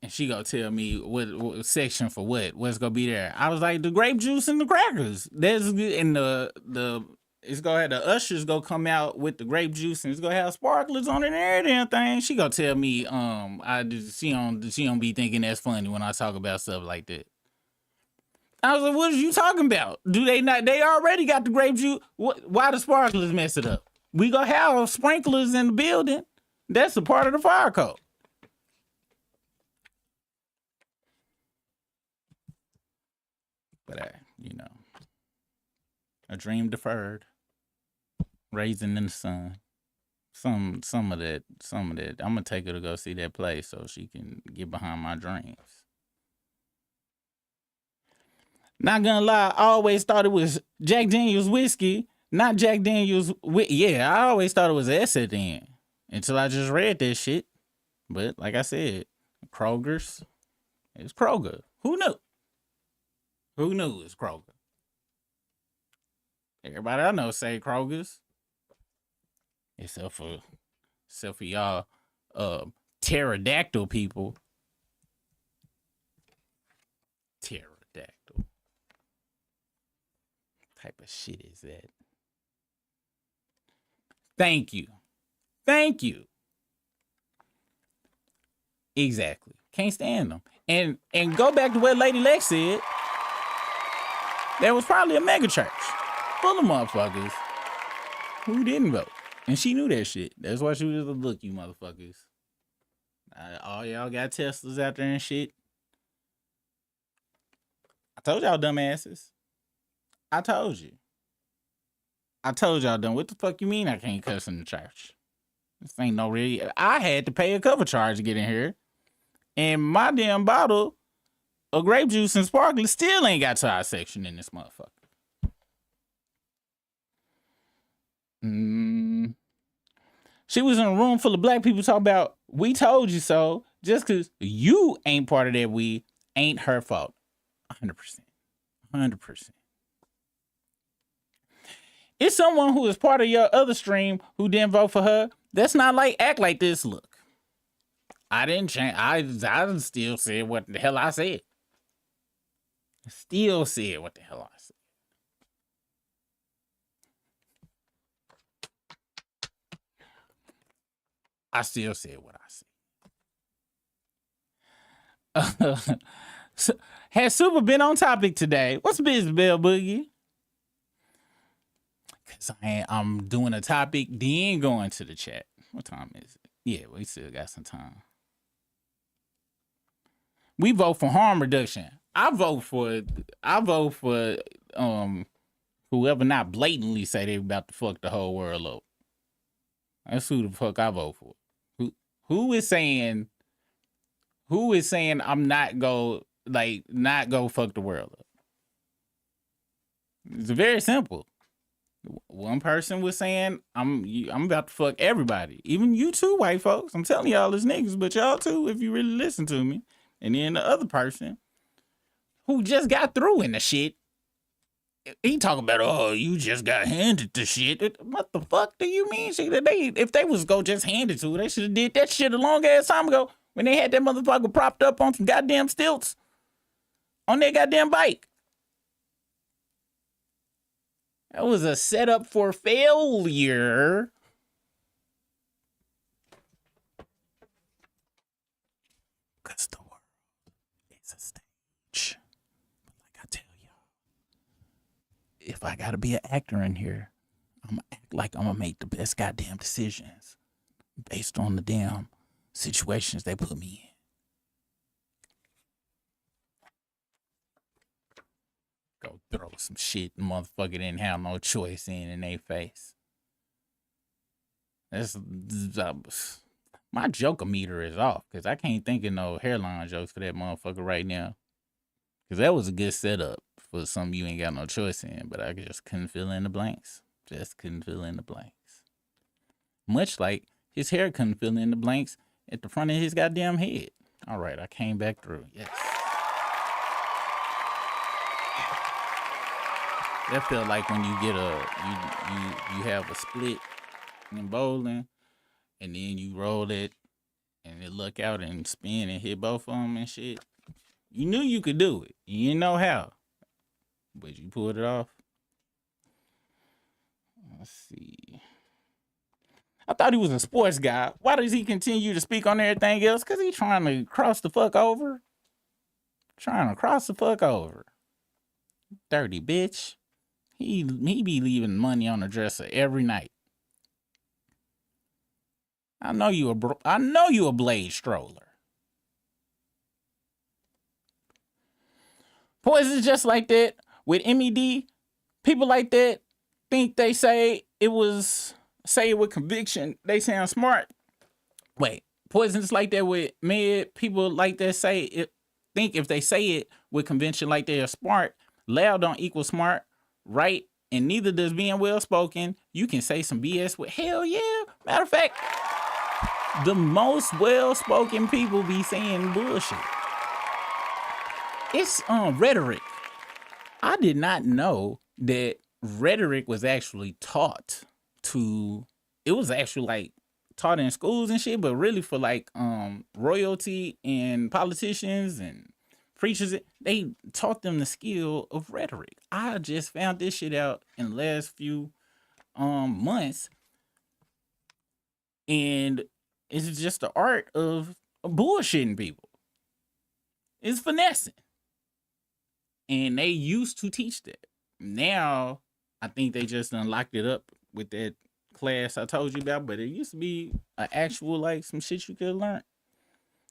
And she gonna tell me what section for what's gonna be there. I was like, the grape juice and the crackers. That's and the it's gonna have the ushers go come out with the grape juice and it's gonna have sparklers on it and everything. She gonna tell me she don't be thinking that's funny when I talk about stuff like that. I was like, what are you talking about? Do they not? They already got the grape juice. Why the sparklers mess it up? We gonna have sprinklers in the building. That's a part of the fire code. But a dream deferred, raising in the sun. Some of that. I'm gonna take her to go see that play so she can get behind my dreams. Not gonna lie, I always thought it was Jack Daniel's whiskey, not Jack Daniel's. Yeah, I always thought it was S at the end until I just read that shit. But like I said, Kroger's. It's Kroger. Who knew? Who knew it's Kroger? Everybody I know say Kroger's. Except for y'all pterodactyl people. Pterodactyl. What type of shit is that? Thank you. Exactly. Can't stand them. And go back to what Lady Lex said. There was probably a mega church full of motherfuckers who didn't vote. And she knew that shit. That's why she was like, look, you motherfuckers. All y'all got Teslas out there and shit. I told y'all dumbasses. I told y'all dumb. What the fuck you mean I can't cuss in the church? This ain't no really. I had to pay a cover charge to get in here. And my damn bottle of grape juice and sparkling still ain't got to our section in this motherfucker. She was in a room full of black people talking about, we told you so. Just because you ain't part of that we ain't her fault. 100%. 100%. It's someone who is part of your other stream who didn't vote for her. That's not like act like this. Look, I didn't change. I still said what the hell I said. Still said what the hell I said. I still said what I said. Has Super been on topic today? What's the business, Bell Boogie? Because I'm doing a topic, then going to the chat. What time is it? Yeah, we still got some time. We vote for harm reduction. I vote for whoever not blatantly say they about to fuck the whole world up. That's who the fuck I vote for. Who is saying I'm not go fuck the world up? It's very simple. One person was saying I'm about to fuck everybody, even you too, white folks. I'm telling y'all as niggas, but y'all too if you really listen to me. And then the other person who just got through in the shit, he talking about, oh, you just got handed the shit. What the fuck do you mean? If they was go just hand it to her, they should have did that shit a long ass time ago when they had that motherfucker propped up on some goddamn stilts on their goddamn bike. That was a setup for failure. Because the world is a stage. But like I tell y'all, if I gotta be an actor in here, I'm gonna act like I'm gonna make the best goddamn decisions based on the damn situations they put me in. Go throw some shit the motherfucker didn't have no choice in their face. My joker meter is off because I can't think of no hairline jokes for that motherfucker right now. Because that was a good setup for something you ain't got no choice in, but I just couldn't fill in the blanks. Much like his hair couldn't fill in the blanks at the front of his goddamn head. All right, I came back through. Yes. That felt like when you get you have a split in bowling, and then you roll it, and it look out and spin and hit both of them and shit. You knew you could do it. You didn't know how, but you pulled it off. Let's see. I thought he was a sports guy. Why does he continue to speak on everything else? Because he's trying to cross the fuck over. Dirty bitch. He be leaving money on the dresser every night. I know you a blade stroller. Poison's just like that with MED. People like that think they say it with conviction. They sound smart. Wait, Poison's like that with med. People like that think if they say it with convention like they are smart. Loud don't equal smart. Right, and neither does being well-spoken. You can say some BS with hell yeah. Matter of fact, the most well-spoken people be saying bullshit. It's rhetoric. I did not know that rhetoric was actually taught it was actually like taught in schools and shit, but really for like royalty and politicians and preachers, they taught them the skill of rhetoric. I just found this shit out in the last few months. And it's just the art of bullshitting people. It's finessing. And they used to teach that. Now, I think they just unlocked it up with that class I told you about, but it used to be an actual, like, some shit you could learn.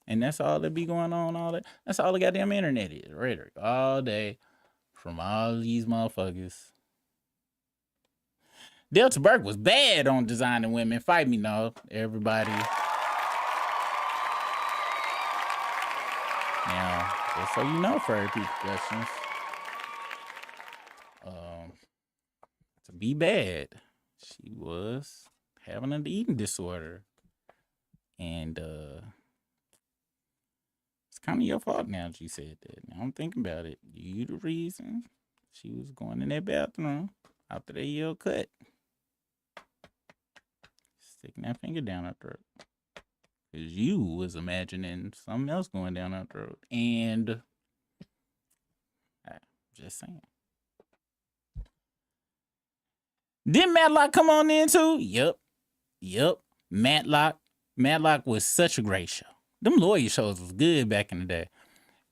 And that's all that be going on, all that. That's all the goddamn internet is, rhetoric, all day, from all these motherfuckers. Delta Burke was bad on designing women. Fight me, no, everybody. So you know Furry People Productions. To be bad, she was having an eating disorder. And it's kind of your fault now that you said that. Now I'm thinking about it. You the reason she was going in that bathroom after that yell cut. Sticking that finger down her throat. Because you was imagining something else going down her throat. And just saying. Didn't Matlock come on in too? Yep. Matlock was such a great show. Them lawyer shows was good back in the day.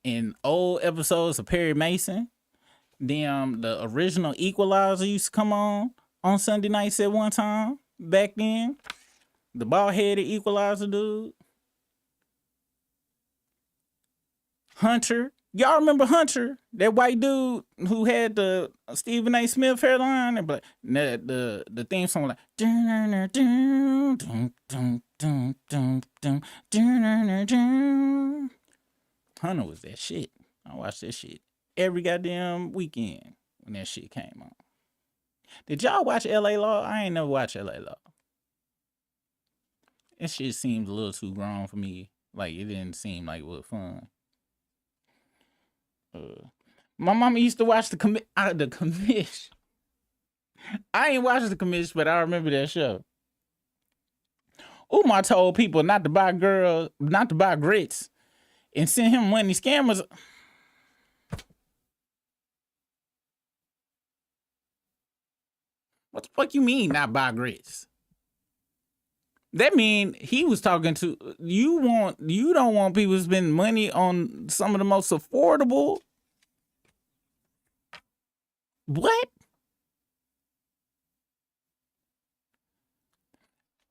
In old episodes of Perry Mason, the original Equalizer used to come on Sunday nights at one time back then. The bald-headed Equalizer dude. Hunter. Y'all remember Hunter? That white dude who had the Stephen A. Smith hairline? But the theme song was like Hunter was that shit. I watched that shit every goddamn weekend when that shit came on. Did y'all watch L.A. Law? I ain't never watched L.A. Law. That shit seemed a little too grown for me. Like, it didn't seem like it was fun. My mama used to watch the commish. I ain't watched the commish, but I remember that show. Umar told people not to buy grits, and send him money. Scammers. What the fuck you mean not buy grits? That mean he was talking to you. You don't want people to spend money on some of the most affordable. What?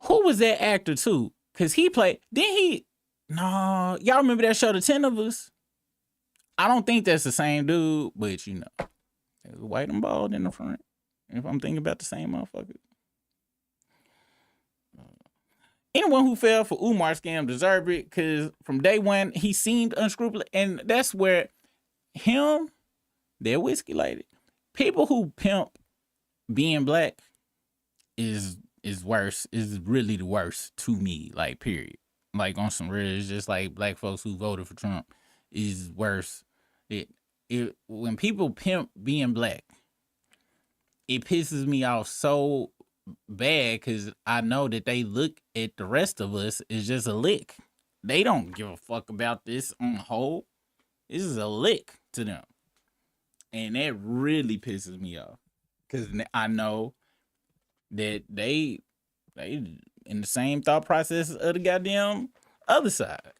Who was that actor too? Cause he played. No, y'all remember that show, The 10 of Us? I don't think that's the same dude, but you know, there's white and bald in the front. If I'm thinking about the same motherfucker. Anyone who fell for Umar's scam deserved it, because from day one, he seemed unscrupulous. And that's where that whiskey lady, people who pimp being black is worse, is really the worst to me, like, period. Like, on some real, it's just like black folks who voted for Trump is worse. When people pimp being black, it pisses me off so bad, because I know that they look at the rest of us as just a lick. They don't give a fuck about this on the whole. This is a lick to them. And that really pisses me off, because I know that they in the same thought process of the goddamn other side.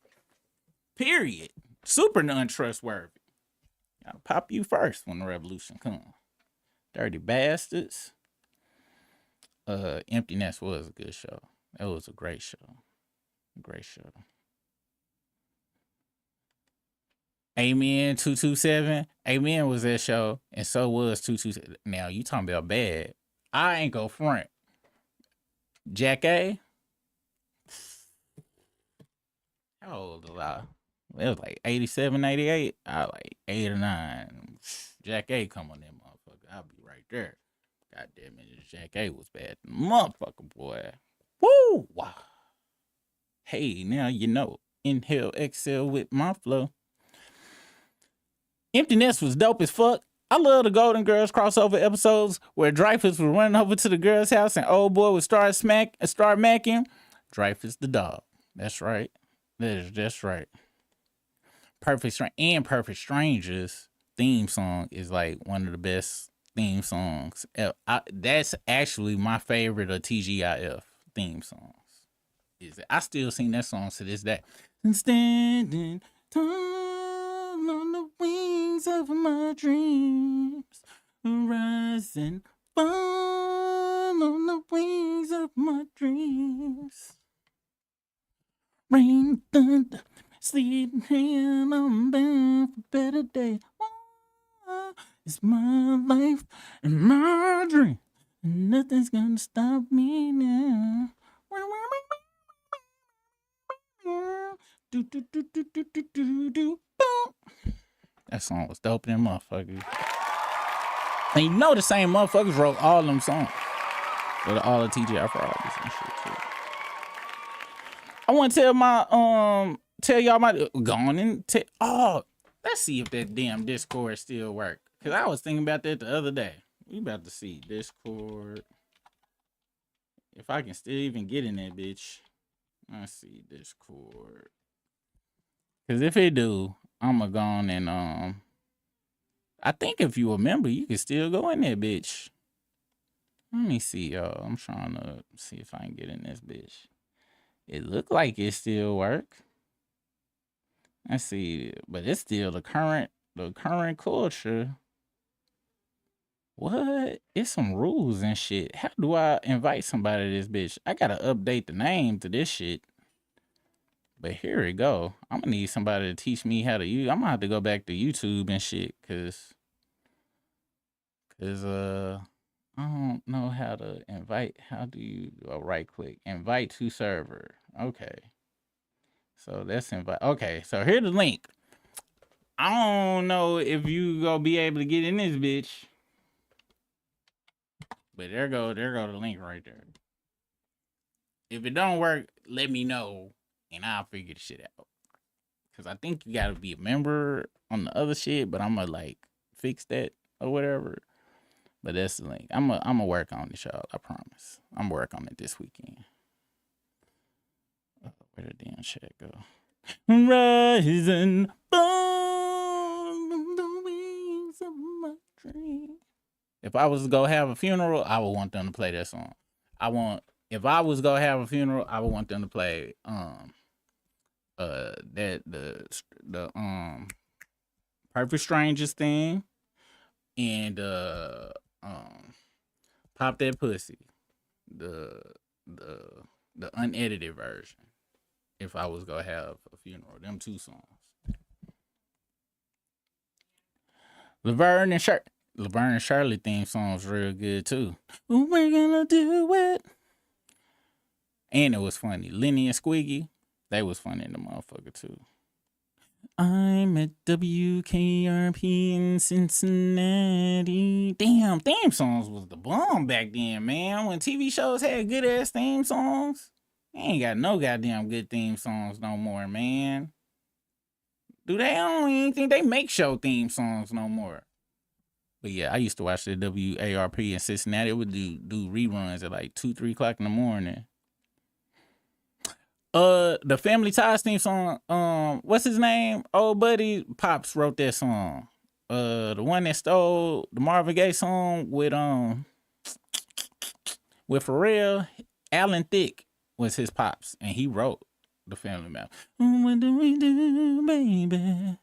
Period. Super untrustworthy. Gotta pop you first when the revolution comes. Dirty bastards. Empty Nest was a good show. That was a great show. Great show. Amen 227. Amen was that show, and so was 227. Now you talking about bad. I ain't go front. Jack A. How old was I? It was like 87, 88. I was like 8 or 9. Jack A come on that motherfucker. I'll be right there. God damn it, Jack A was bad. Motherfucker, boy. Woo! Wow. Hey, now you know. Inhale, exhale with my flow. Empty Nest was dope as fuck. I love the Golden Girls crossover episodes where Dreyfus was running over to the girl's house and old boy would start macking. Dreyfus the dog. That's right. That's right. Perfect Strangers theme song is like one of the best theme songs. That's actually my favorite of TGIF theme songs. I still sing that song to this day. Standing tall on the wings of my dreams, rise and fall on the wings of my dreams. Rain, thunder, sleet, and I'm bound for better days. It's my life and my dream, and nothing's gonna stop me now. Do do do do do do do do. Boom. That song was dope in motherfuckers. And you know the same motherfuckers wrote all them songs. With all the TGI Fridays and shit too. I want to tell y'all my going and let's see if that damn Discord still work. Cause I was thinking about that the other day. We about to see Discord. If I can still even get in that bitch. Let's see Discord. Cause if it do, I'ma go on and I think if you remember, you can still go in there, bitch. Let me see, y'all. I'm trying to see if I can get in this bitch. It look like it still work. Let's see, but it's still the current culture. What? It's some rules and shit. How do I invite somebody to this bitch? I gotta update the name to this shit. But here we go. I'm gonna need somebody to teach me how to use. I'm gonna have to go back to YouTube and shit, cause I don't know how to invite. How do you right click? Invite to server. Okay. So that's invite. Okay, so here's the link. I don't know if you gonna be able to get in this bitch. But there go the link right there. If it don't work, let me know and I'll figure the shit out. Cause I think you gotta be a member on the other shit, but I'm gonna like fix that or whatever. But that's the link. I'm gonna work on this, y'all. I promise. I'm gonna work on it this weekend. Where the damn shit go? Rise and fall on the wings of my dream. If I was to go have a funeral, I would want them to play that song. If I was gonna have a funeral, I would want them to play the Perfect Strangers thing and Pop That Pussy, the unedited version. If I was gonna have a funeral, them two songs. Laverne and Shirley theme song's real good too. We're gonna do it. And it was funny. Lenny and Squiggy, they was funny in the motherfucker too. I'm at WKRP in Cincinnati. Damn, theme songs was the bomb back then, man. When TV shows had good ass theme songs. They ain't got no goddamn good theme songs no more, man. Do they? I don't even think they make show theme songs no more. But yeah, I used to watch the WARP in Cincinnati. It would do reruns at like 2, 3 o'clock in the morning. The Family Ties theme song, what's his name? Old buddy Pops wrote that song. The one that stole the Marvin Gaye song with Pharrell, Alan Thicke was his pops, and he wrote the Family Man. What do we do, baby?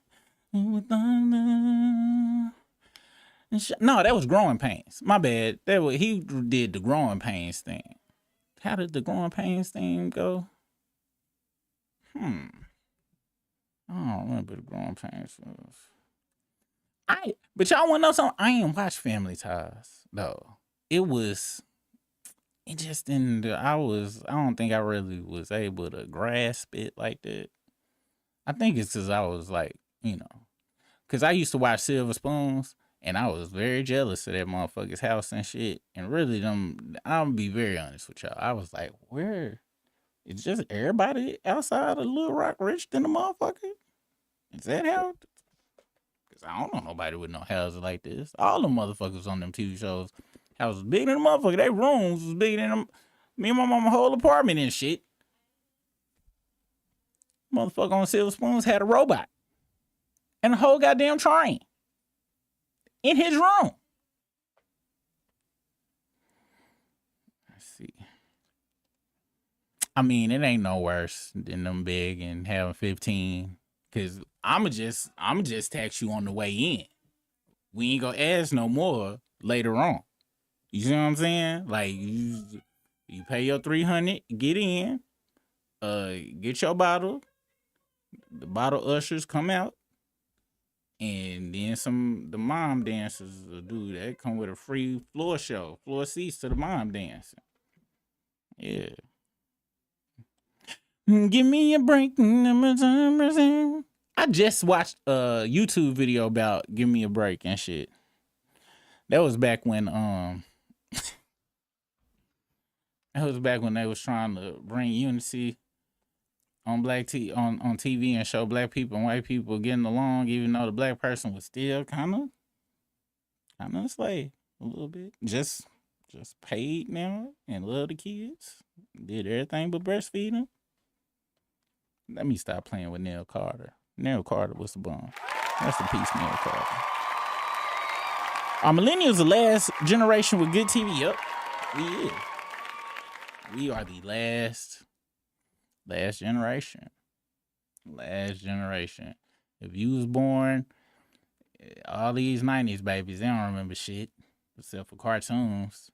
No, that was Growing Pains. My bad. He did the Growing Pains thing. How did the Growing Pains thing go? I don't remember the Growing Pains. But y'all wanna know something? I ain't watched Family Ties though. I don't think I really was able to grasp it like that. I think it's because I was like, because I used to watch Silver Spoons and I was very jealous of that motherfucker's house and shit. And really, I'll be very honest with y'all. I was like, where? It's just everybody outside of Little Rock rich than the motherfucker? Is that how? Because I don't know nobody with no houses like this. All them motherfuckers on them TV shows, houses bigger than the motherfucker. They rooms was bigger than them. Me and my mama whole apartment and shit. Motherfucker on Silver Spoons had a robot. And a whole goddamn train. In his room. Let's see. I mean, it ain't no worse than them big and having 15. Cause I'ma just tax you on the way in. We ain't gonna ask no more later on. You see what I'm saying? Like you pay your $300, get in, get your bottle. The bottle ushers come out, and then the mom dancers will do that. Come with a free floor seats to the mom dancing. Yeah. Give me a break. I I just watched a YouTube video about Give Me a Break and shit. That was back when that was back when they was trying to bring unity on on TV and show black people and white people getting along, even though the black person was still kind of enslaved a little bit. Just paid now and love the kids. Did everything but breastfeed them. Let me stop playing with Neil Carter. Neil Carter was the bomb. Rest in peace, Neil Carter. Are millennials the last generation with good TV? Yup, we is. We are the last generation. Last generation. If you was born, all these 90s babies, they don't remember shit except for cartoons.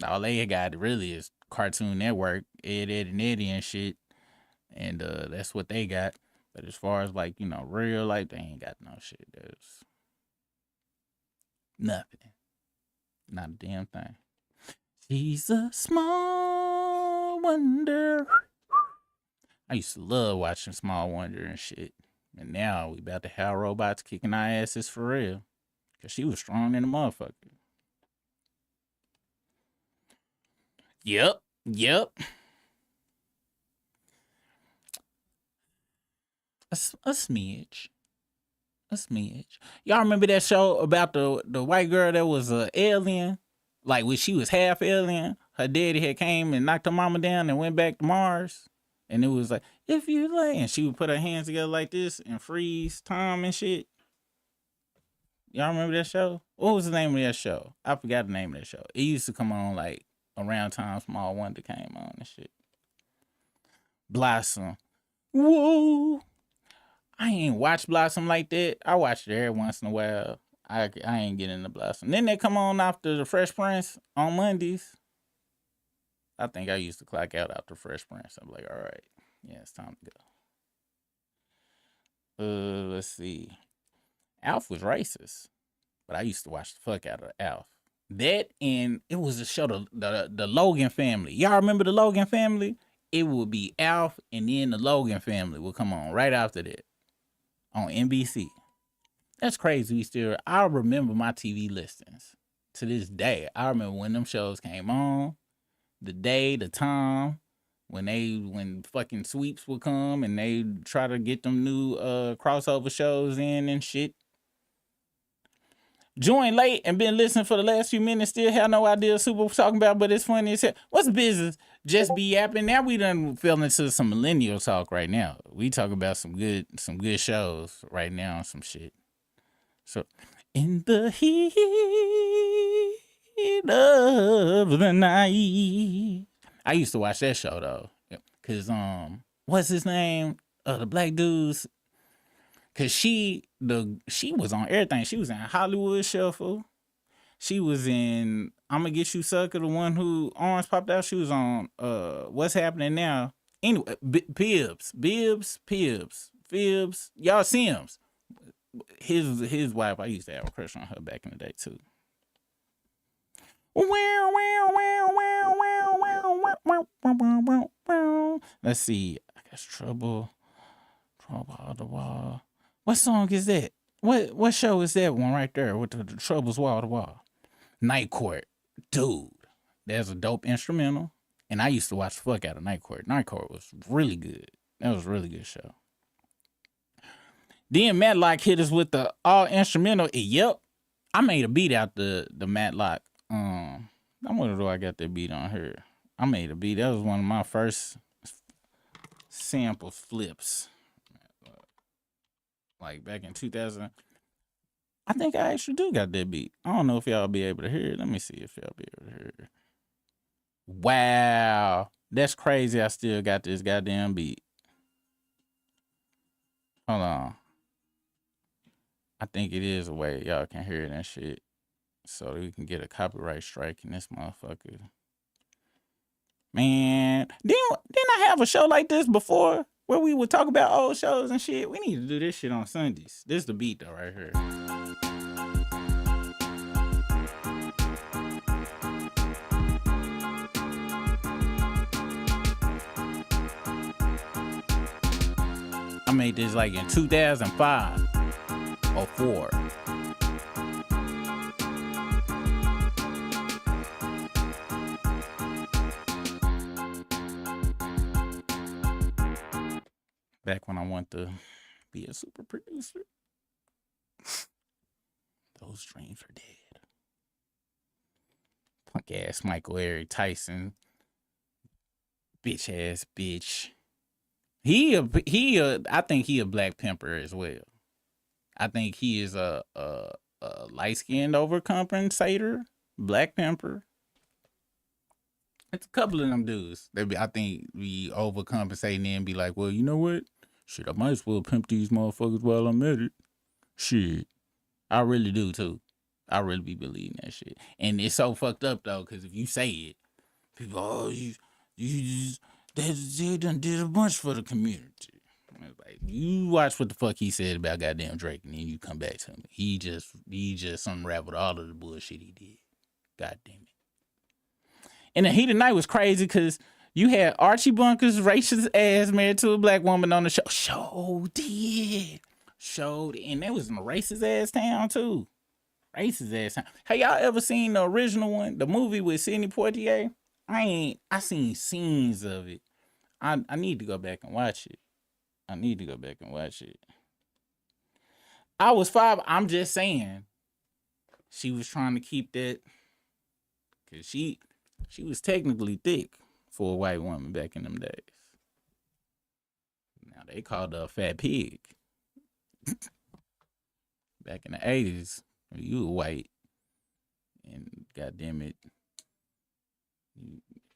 All they got really is Cartoon Network, Ed, and Eddie and shit. And that's what they got. But as far as like, real life, they ain't got no shit. There's nothing. Not a damn thing. She's a small wonder. I used to love watching Small Wonder and shit. And now we about to have robots kicking our asses for real. Because she was strong than a motherfucker. Yep. A smidge. Y'all remember that show about the white girl that was an alien? Like when she was half alien, her daddy had came and knocked her mama down and went back to Mars. And it was like, if you lay, and she would put her hands together like this and freeze time and shit. Y'all remember that show? What was the name of that show? I forgot the name of that show. It used to come on like around time Small Wonder came on and shit. Blossom. Whoa. I ain't watched Blossom like that. I watched it every once in a while. I ain't getting into Blossom. Then they come on after the Fresh Prince on Mondays. I think I used to clock out after Fresh Prince. I'm like, all right, yeah, it's time to go. Let's see. Alf was racist, but I used to watch the fuck out of Alf. That, and it was a show, the Logan Family. Y'all remember the Logan Family? It would be Alf, and then the Logan Family would come on right after that on NBC. That's crazy. I remember my TV listings to this day. I remember when them shows came on, the day, the time, when fucking sweeps would come and they try to get them new crossover shows in and shit. Joined late and been listening for the last few minutes. Still have no idea what Super was talking about, but it's funny as hell. What's business? Just be yapping. Now we done fell into some millennial talk right now. We talk about some good shows right now and some shit. So, in the heat of the night. I used to watch that show though. Cause what's his name? The black dudes. Cause she was on everything. She was in Hollywood Shuffle. She was in I'ma Get You Sucker, the one who arms popped out. She was on What's Happening Now. Anyway, Bibbs. Y'all Sims. His wife, I used to have a crush on her back in the day too. Let's see. I guess Trouble on the Wall. What song is that? What show is that one right there with the Troubles Wall to Wall? Night Court. Dude, there's a dope instrumental. And I used to watch the fuck out of Night Court. Night Court was really good. That was a really good show. Then Matlock hit us with the all instrumental. Yep. I made a beat out the Matlock. I wonder if I got that beat on here. I made a beat. That was one of my first sample flips. Like back in 2000. I think I actually do got that beat. I don't know if y'all be able to hear it. Let me see if y'all be able to hear it. Wow. That's crazy. I still got this goddamn beat. Hold on. I think it is a way y'all can hear it and shit. So we can get a copyright strike in this motherfucker. Man, didn't I have a show like this before where we would talk about old shows and shit? We need to do this shit on Sundays. This is the beat though right here. I made this like in 2005 or 4. Back when I wanted to be a super producer. Those dreams are dead. Punk ass Michael Eric Tyson. Bitch ass bitch. I think he a black pimper as well. I think he is a light-skinned overcompensator, black pimper. It's a couple of them dudes. I think we overcompensating and be like, well, you know what? Shit, I might as well pimp these motherfuckers while I'm at it. Shit. I really do too. I really be believing that shit. And it's so fucked up though, because if you say it, people, oh, you they done did a bunch for the community. Like, you watch what the fuck he said about goddamn Drake, and then you come back to me. He just unraveled all of the bullshit he did. God damn it. And the heat of night was crazy because you had Archie Bunker's racist ass married to a black woman on the show. Showed, and that was in a racist ass town too. Racist ass town. Have y'all ever seen the original one, the movie with Sidney Poitier? I seen scenes of it. I need to go back and watch it. I was 5. I'm just saying. She was trying to keep that. Because she was technically thick for a white woman back in them days. Now they called her a fat pig. Back in the 80s, you were white. And goddamn it,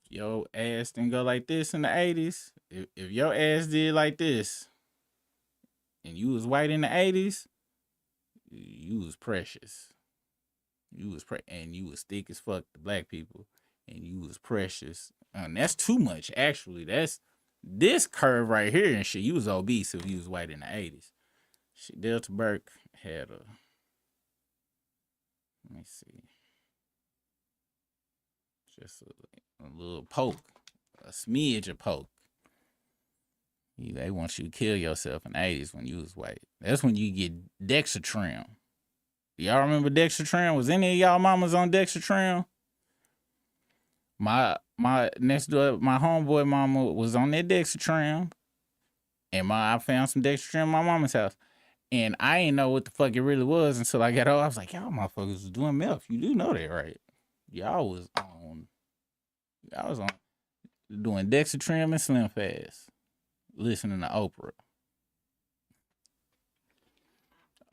your ass didn't go like this in the 80s. If your ass did like this, and you was white in the 80s, you was precious. And you was thick as fuck to black people, and you was precious. And that's too much, actually. That's this curve right here and shit. You was obese if you was white in the 80s. Shit, Delta Burke had let me see. Just a little poke, a smidge of poke. They want you to kill yourself in the 80s when you was white. That's when you get Dexatrim. Y'all remember Dexatrim? Was any of y'all mamas on Dexatrim? My next door, my homeboy mama was on that Dexatrim. And I found some Dexatrim in my mama's house. And I didn't know what the fuck it really was until I got home. I was like, y'all motherfuckers was doing meth. You do know that, right? Y'all was on doing Dexatrim and Slim Fast. Listening to Oprah.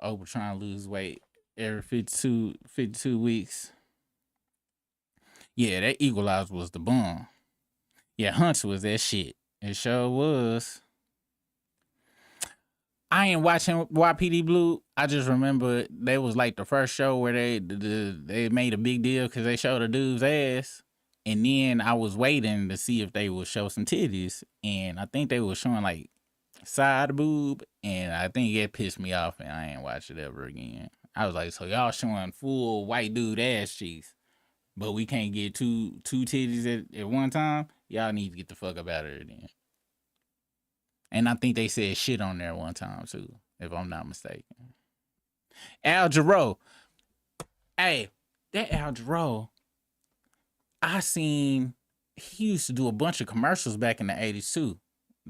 Oprah trying to lose weight every 52 weeks. Yeah, that Equalizer was the bomb. Yeah, Hunch was that shit. It sure was. I ain't watching YPD Blue. I just remember they was like the first show where they made a big deal because they showed a dude's ass. And then I was waiting to see if they would show some titties. And I think they were showing like side boob. And I think it pissed me off and I ain't watched it ever again. I was like, so y'all showing full white dude ass cheeks, but we can't get two titties at one time? Y'all need to get the fuck up out of there then. And I think they said shit on there one time too, if I'm not mistaken. Al Jarreau. Hey, that Al Jarreau, I seen he used to do a bunch of commercials back in the 80s too,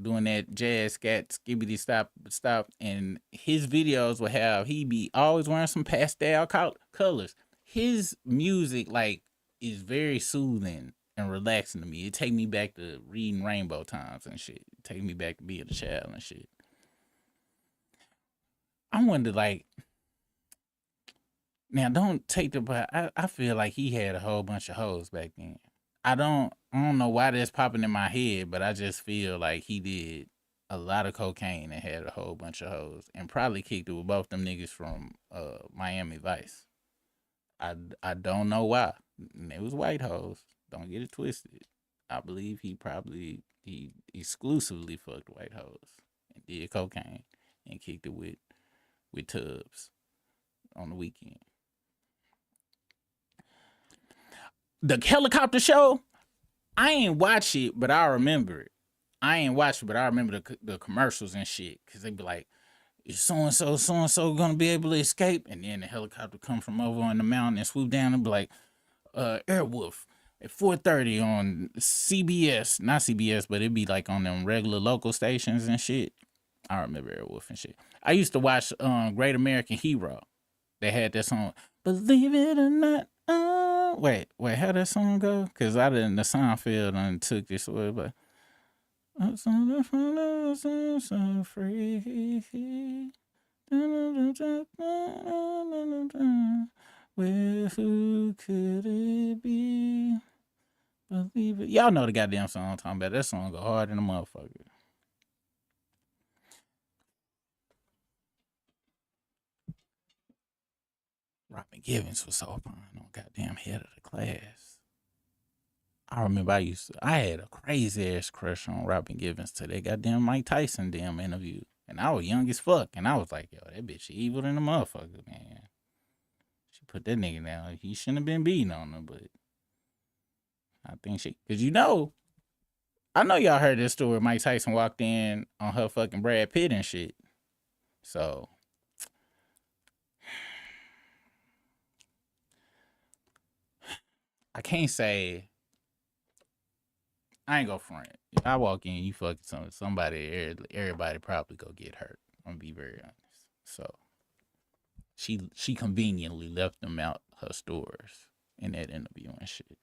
doing that jazz scat skibbity stop, and his videos would have he be always wearing some pastel colors. His music like is very soothing and relaxing to me. It take me back to reading Rainbow Times and shit. It take me back to being a child and shit. I wonder like. Now, don't take the. I feel like he had a whole bunch of hoes back then. I don't know why that's popping in my head, but I just feel like he did a lot of cocaine and had a whole bunch of hoes, and probably kicked it with both them niggas from Miami Vice. I don't know why. It was white hoes. Don't get it twisted. I believe he exclusively fucked white hoes and did cocaine and kicked it with Tubbs on the weekend. The helicopter show, I ain't watch it, but I remember it. I ain't watched it, but I remember the commercials and shit. Because they be like, is so-and-so going to be able to escape? And then the helicopter come from over on the mountain and swoop down and be like, Airwolf at 4:30 on CBS. Not CBS, but it'd be like on them regular local stations and shit. I remember Airwolf and shit. I used to watch Great American Hero. They had that song, Believe It or Not. Wait, how that song go? Because I didn't, the Seinfeld and took this away, but I'm so free. Where, who could it be? Believe it. Y'all know the goddamn song I'm talking about. That song go hard in the motherfucker. Robin Givens was so fine on goddamn head of the class. I remember I had a crazy ass crush on Robin Givens till that goddamn Mike Tyson damn interview. And I was young as fuck. And I was like, yo, that bitch evil than a motherfucker, man. She put that nigga down. He shouldn't have been beating on her, but I think cause I know y'all heard this story. Mike Tyson walked in on her fucking Brad Pitt and shit. So I can't say, I ain't gonna front. If I walk in, you fucking somebody, everybody probably go get hurt. I'm gonna be very honest. So she conveniently left them out her stores in that interview and shit.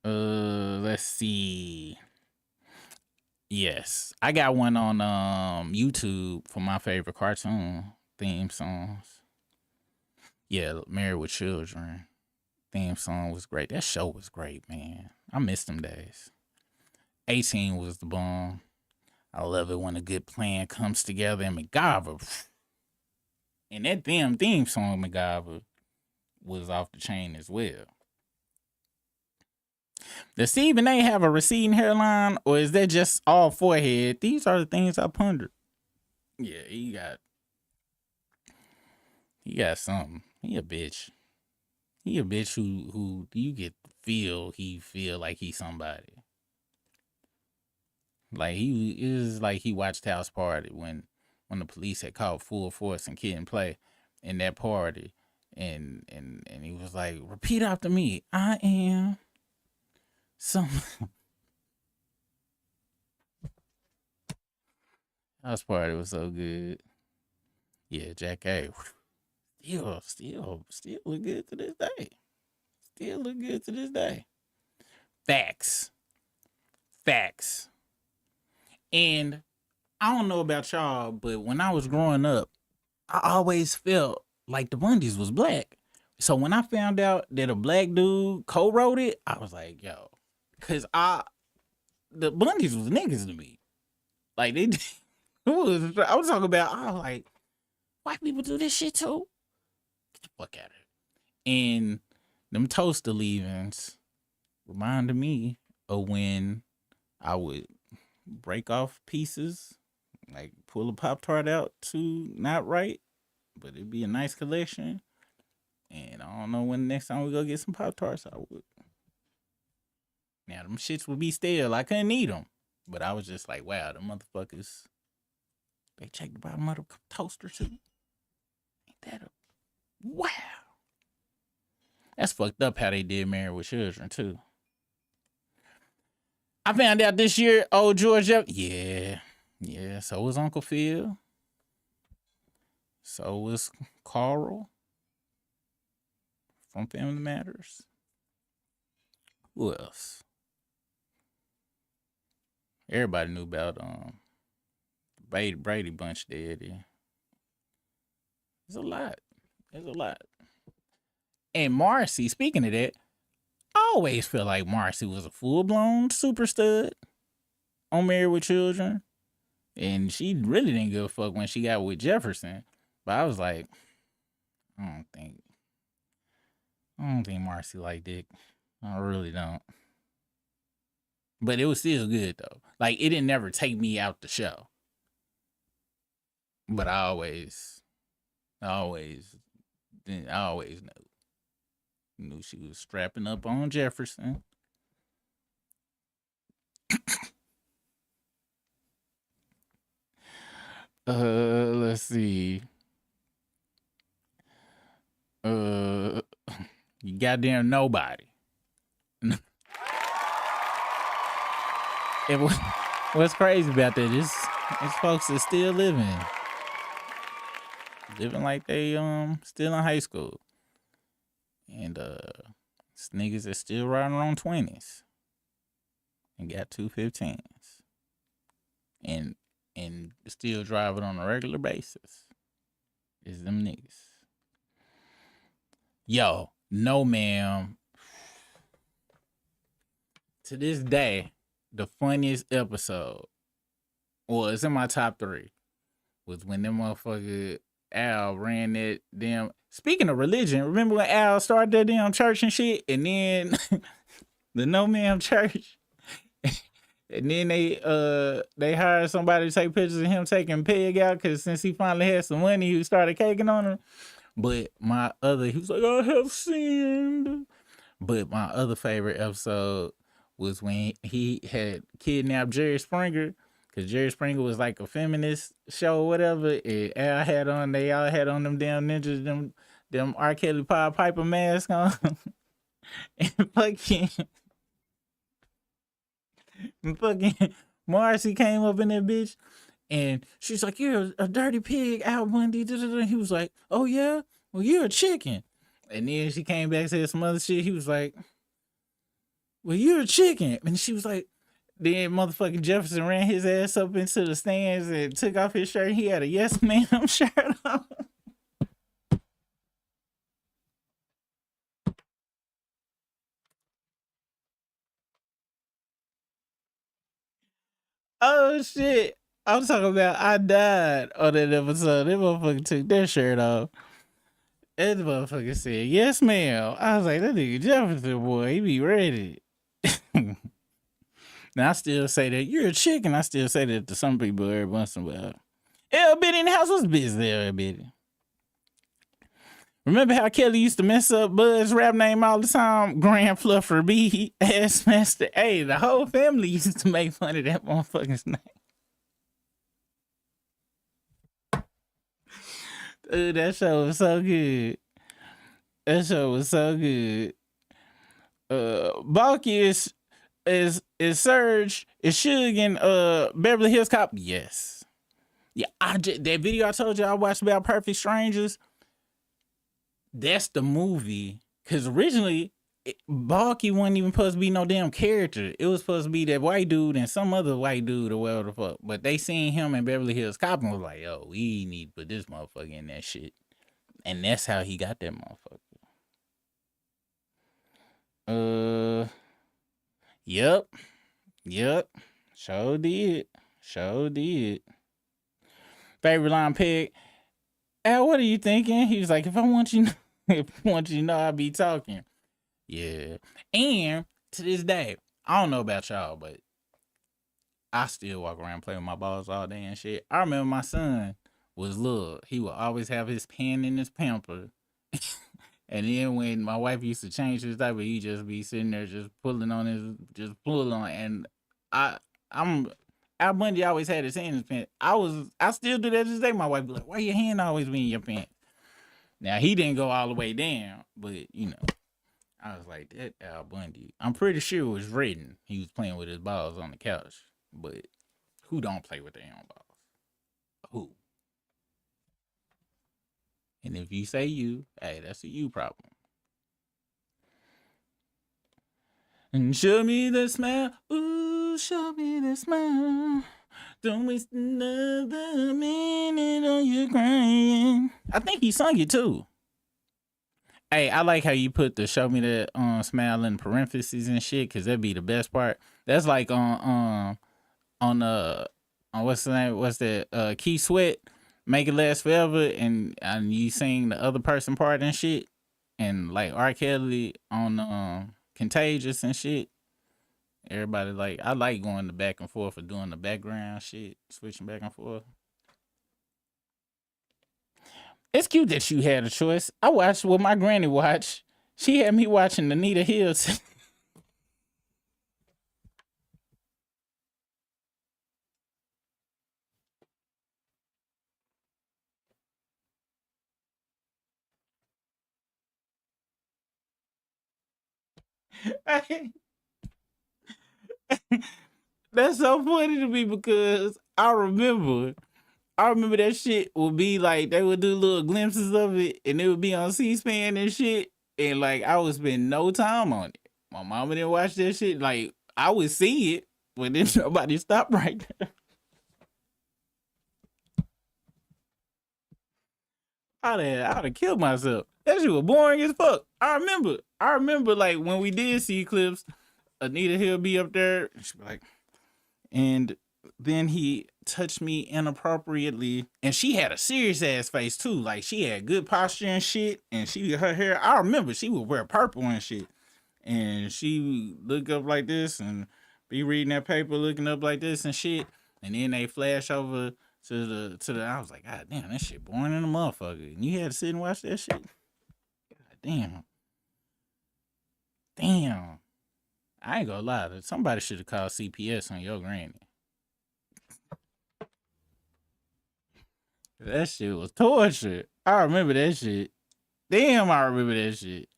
Let's see. Yes, I got one on YouTube for my favorite cartoon theme songs. Yeah, Married with Children theme song was great. That show was great, man. I miss them days. 18 was the bomb. I love it when a good plan comes together. And MacGyver, and that damn theme song, MacGyver, was off the chain as well. Does Stephen A have a receding hairline, or is that just all forehead? These are the things I pondered. Yeah, he got something. He a bitch. He a bitch who you get feel like he's somebody. Like he is like he watched House Party when the police had called full force and Kid and Play in that party, and he was like, repeat after me. I am some. House Party was so good. Yeah, Jack A. Still look good to this day. Still look good to this day. Facts. And I don't know about y'all, but when I was growing up, I always felt like the Bundys was black. So when I found out that a black dude co-wrote it, I was like, yo, because the Bundys was niggas to me. Like I was talking about, I was like, white people do this shit too? Get the fuck out of it. And them toaster leavings reminded me of when I would break off pieces, like pull a Pop-Tart out to not right, but it'd be a nice collection. And I don't know when the next time we go get some Pop-Tarts, I would. Now, them shits would be stale. I couldn't eat them. But I was just like, wow, the motherfuckers, they check the bottom of the toaster too. Ain't that a... Wow. That's fucked up how they did Married with Children too. I found out this year, old George Jefferson. Yeah, so was Uncle Phil. So was Carl from Family Matters. Who else? Everybody knew about Brady Bunch dead. There's a lot. And Marcy, speaking of that, I always feel like Marcy was a full-blown super stud on Married with Children. And she really didn't give a fuck when she got with Jefferson. But I was like, I don't think Marcy liked Dick. I really don't. But it was still good though. Like it didn't never take me out the show. But I always knew she was strapping up on Jefferson. Let's see. You goddamn nobody. What's crazy about that is folks are still living like they still in high school, and these niggas are still riding around 20s and got 215s and still driving on a regular basis. Is them niggas. Yo, no ma'am. To this day, the funniest episode, well, it's in my top 3, was when them motherfucker Al ran that damn. Speaking of religion, remember when Al started that damn church and shit, and then the no ma'am church, and then they hired somebody to take pictures of him taking Peg out, because since he finally had some money, he started caking on him. But he was like, I have sinned. But my other favorite episode was when he had kidnapped Jerry Springer, because Jerry Springer was like a feminist show or whatever, and they all had on them damn ninjas, them R. Kelly Pied Piper masks on. And fucking Marcy came up in that bitch, and she's like, you're a dirty pig, Al Bundy. He was like, oh yeah? Well, you're a chicken. And then she came back and said some other shit. He was like, well, you're a chicken. And she was like, then motherfucking Jefferson ran his ass up into the stands and took off his shirt. He had a yes ma'am shirt on. Oh shit. I'm talking about I died on that episode. That motherfucker took their shirt off. That motherfucker said, yes, ma'am. I was like, that nigga Jefferson, boy, he be ready. Now, I still say that. You're a chicken. I still say that to some people every once in a while. L. Bitty in the house was busy there, Bitty. Remember how Kelly used to mess up Bud's rap name all the time? Grand Fluffer B, Ass Master. Hey, the whole family used to make fun of that motherfucker's name. Dude, that show was so good. That show was so good. Balky is Surge, is Suge and Beverly Hills Cop? Yes. Yeah, that video I told you I watched about Perfect Strangers, that's the movie. Because originally, Balky wasn't even supposed to be no damn character. It was supposed to be that white dude and some other white dude or whatever the fuck. But they seen him in Beverly Hills Cop and was like, yo, we need to put this motherfucker in that shit. And that's how he got that motherfucker. Yep. Sure did. Favorite line Peg. Al, what are you thinking? He was like, if I want you to know, I'll be talking. Yeah. And to this day, I don't know about y'all, but I still walk around playing with my balls all day and shit. I remember my son was little. He would always have his pen in his pamper. And then when my wife used to change his diaper, he'd just be sitting there just pulling on. And Al Bundy always had his hand in his pants. I still do that to this day. My wife be like, why your hand always be in your pants? Now, he didn't go all the way down, but, you know, I was like, that Al Bundy. I'm pretty sure it was written. He was playing with his balls on the couch. But who don't play with their own balls? Who? And if you say you, hey, that's a you problem. And show me the smile. Ooh, show me the smile. Don't waste another minute on your crying. I think he sung it too. Hey, I like how you put the show me that smile in parentheses and shit, because that'd be the best part. That's like on what's the name? What's that? Key Sweat, Make It Last Forever, and you sing the other person part and shit, and like R. Kelly on Contagious and shit. Everybody like, I like going the back and forth for doing the background shit, switching back and forth. It's cute that you had a choice. I watched what my granny watched. She had me watching Anita Hills. That's so funny to me because I remember that shit would be like they would do little glimpses of it and it would be on C-SPAN and shit. And like I would spend no time on it. My mama didn't watch that shit. Like I would see it, but then nobody stopped right there. I'd have killed myself. That shit was boring as fuck. I remember like when we did see clips, Anita Hill be up there. She'd be like, and then he touched me inappropriately, and she had a serious ass face too. Like she had good posture and shit, and her hair. I remember she would wear purple and shit, and she would look up like this and be reading that paper, looking up like this and shit, and then they flash over to the. I was like, God damn, that shit boring in a motherfucker, and you had to sit and watch that shit. God damn. I ain't gonna lie. Somebody should have called CPS on your granny. That shit was torture. I remember that shit. Damn, I remember that shit.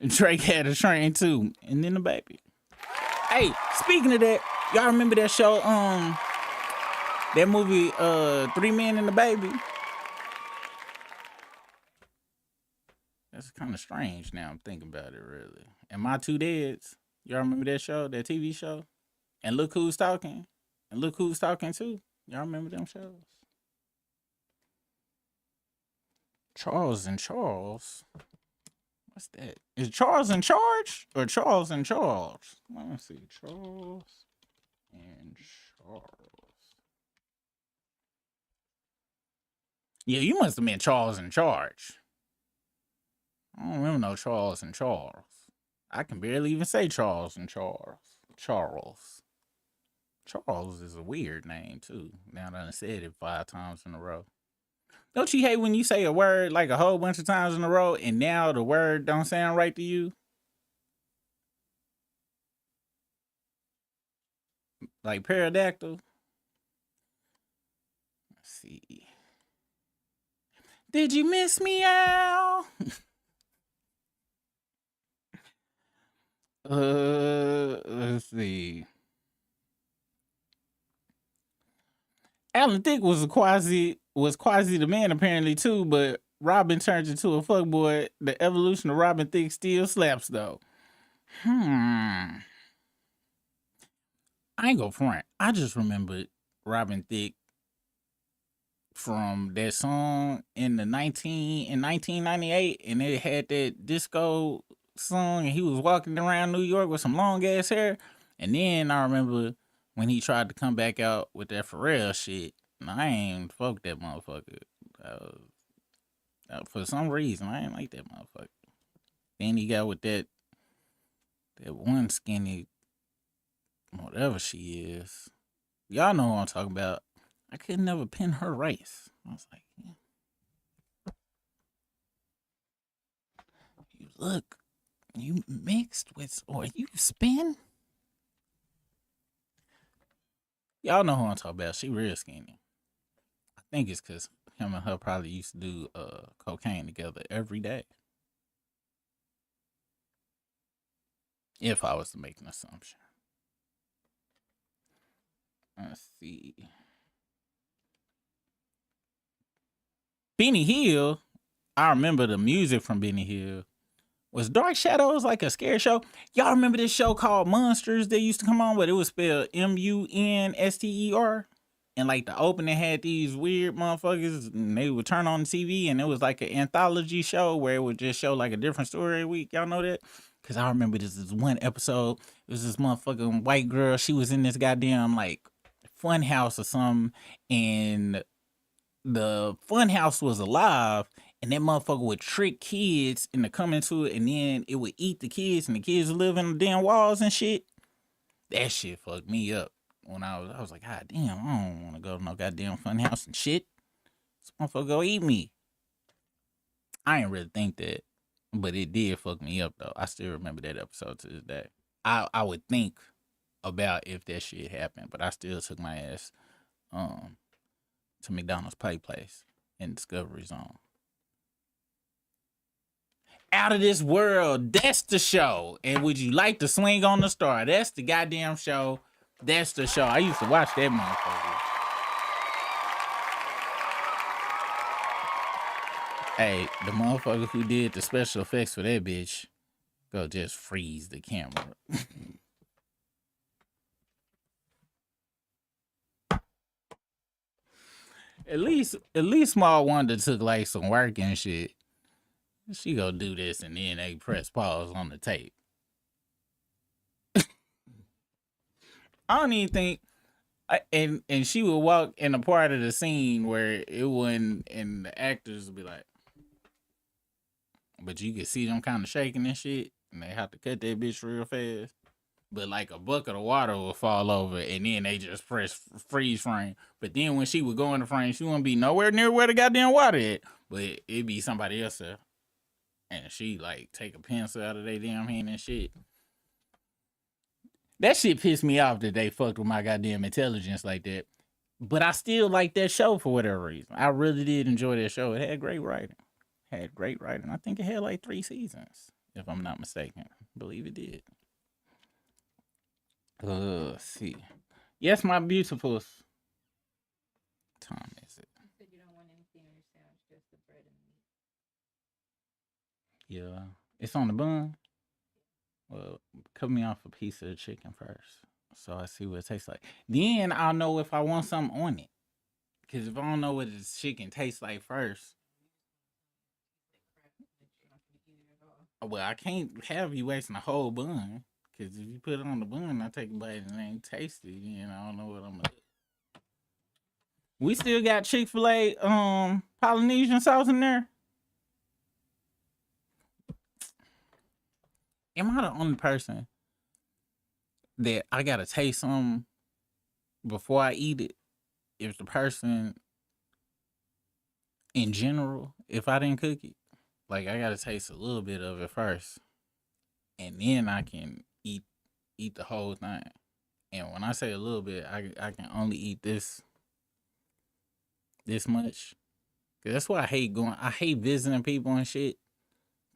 Drake had a train too, and then the baby. Hey, speaking of that, y'all remember that show? That movie, 3 Men and the Baby. That's kind of strange now. I'm thinking about it. Really, and My Two Dads. Y'all remember that show? That TV show? And Look Who's Talking. And Look Who's Talking too. Y'all remember them shows? Charles and Charles. What's that? Is Charles in Charge or Charles and Charles? Let me see. Charles and Charles. Yeah, you must have meant Charles in Charge. I don't remember no Charles and Charles. I can barely even say Charles and Charles. Charles. Charles is a weird name, too. Now that I said it 5 times in a row. Don't you hate when you say a word like a whole bunch of times in a row and now the word don't sound right to you? Like pterodactyl? Let's see. Did you miss me, Al? Let's see. Alan Thicke was quasi the man apparently too, but Robin turned into a fuckboy. The evolution of Robin Thicke still slaps though. I ain't go front. I just remembered Robin Thicke from that song in 1998, and it had that disco song, and he was walking around New York with some long ass hair. And then I remember when he tried to come back out with that Pharrell shit, and I ain't fuck that motherfucker. For some reason, I ain't like that motherfucker. Then he got with that one skinny, whatever she is. Y'all know who I'm talking about. I could never pin her race. I was like, yeah. You look, you mixed with, or you spin? Y'all know who I'm talking about. She real skinny. I think it's because him and her probably used to do cocaine together every day. If I was to make an assumption. Let's see. Benny Hill, I remember the music from Benny Hill. Was Dark Shadows like a scare show? Y'all remember this show called Monsters that used to come on, but it was spelled Munster? And like the opening had these weird motherfuckers, and they would turn on the TV, and it was like an anthology show where it would just show like a different story every week. Y'all know that? Because I remember this one episode. It was this motherfucking white girl. She was in this goddamn like fun house or something, and the fun house was alive, and that motherfucker would trick kids into coming to it, and then it would eat the kids, and the kids would live in the damn walls and shit. That shit fucked me up. When I was like, God damn, I don't want to go to no goddamn fun house and shit. This motherfucker go eat me. I ain't really think that, but it did fuck me up though. I still remember that episode to this day. I would think about if that shit happened, but I still took my ass to McDonald's Pike Place in Discovery Zone. Out of This World. That's the show. And Would You Like to Swing on the Star? That's the goddamn show. That's the show. I used to watch that motherfucker. Hey, the motherfucker who did the special effects for that bitch, go just freeze the camera. At least Small Wonder took like some work and shit. She go do this and then they press pause on the tape. I don't even think, and she would walk in a part of the scene where it wouldn't, and the actors would be like, but you could see them kind of shaking and shit, and they have to cut that bitch real fast. But like a bucket of water will fall over, and then they just press freeze frame. But then when she would go in the frame, she wouldn't be nowhere near where the goddamn water at. But it'd be somebody else there. And she like take a pencil out of their damn hand and shit. That shit pissed me off that they fucked with my goddamn intelligence like that. But I still like that show for whatever reason. I really did enjoy that show. It had great writing. I think it had like 3 seasons, if I'm not mistaken. I believe it did. Let's see. Yes, my beautifuls. What time is it? You said you don't want anything on your sandwich, just the bread and meat. Yeah. It's on the bun. Well, cut me off a piece of the chicken first, so I see what it tastes like. Then I'll know if I want something on it. Because if I don't know what the chicken tastes like first, well, I can't have you wasting a whole bun. Because if you put it on the bun, I take a bite and it ain't tasty, then I don't know what I'm going to do. We still got Chick-fil-A Polynesian sauce in there. Am I the only person that I got to taste something before I eat it? If the person, in general, if I didn't cook it, like I got to taste a little bit of it first. And then I can eat the whole thing. And when I say a little bit, I can only eat this much. Cause that's why I hate visiting people and shit.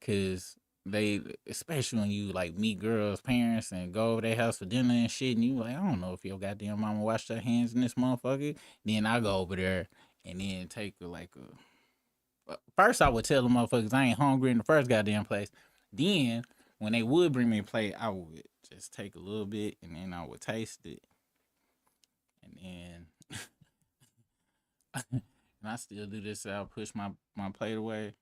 Cause they, especially when you like meet girls' parents and go over their house for dinner and shit, and you like, I don't know if your goddamn mama washed her hands in this motherfucker. Then I go over there and then take first I would tell the motherfuckers I ain't hungry in the first goddamn place. Then when they would bring me a plate, I would just take a little bit and then I would taste it. And then and I still do this, I'll push my plate away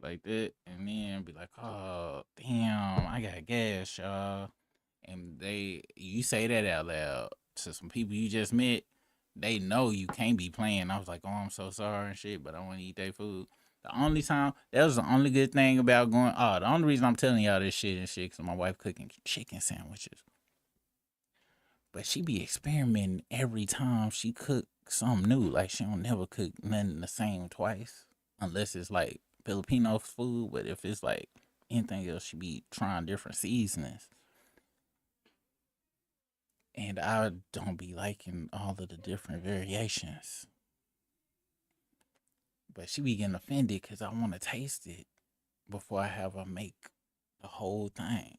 like that and then be like, oh damn, I got gas, y'all. And you say that out loud to some people you just met, they know you can't be playing. I was like, oh, I'm so sorry and shit, but I want to eat their food. That was the only good thing about the only reason I'm telling y'all this shit and shit, because my wife cooking chicken sandwiches. But she be experimenting every time she cook something new. Like, she don't never cook nothing the same twice, unless it's like Filipino food. But if it's like anything else, she be trying different seasonings. And I don't be liking all of the different variations. But she be getting offended because I want to taste it before I have her make the whole thing.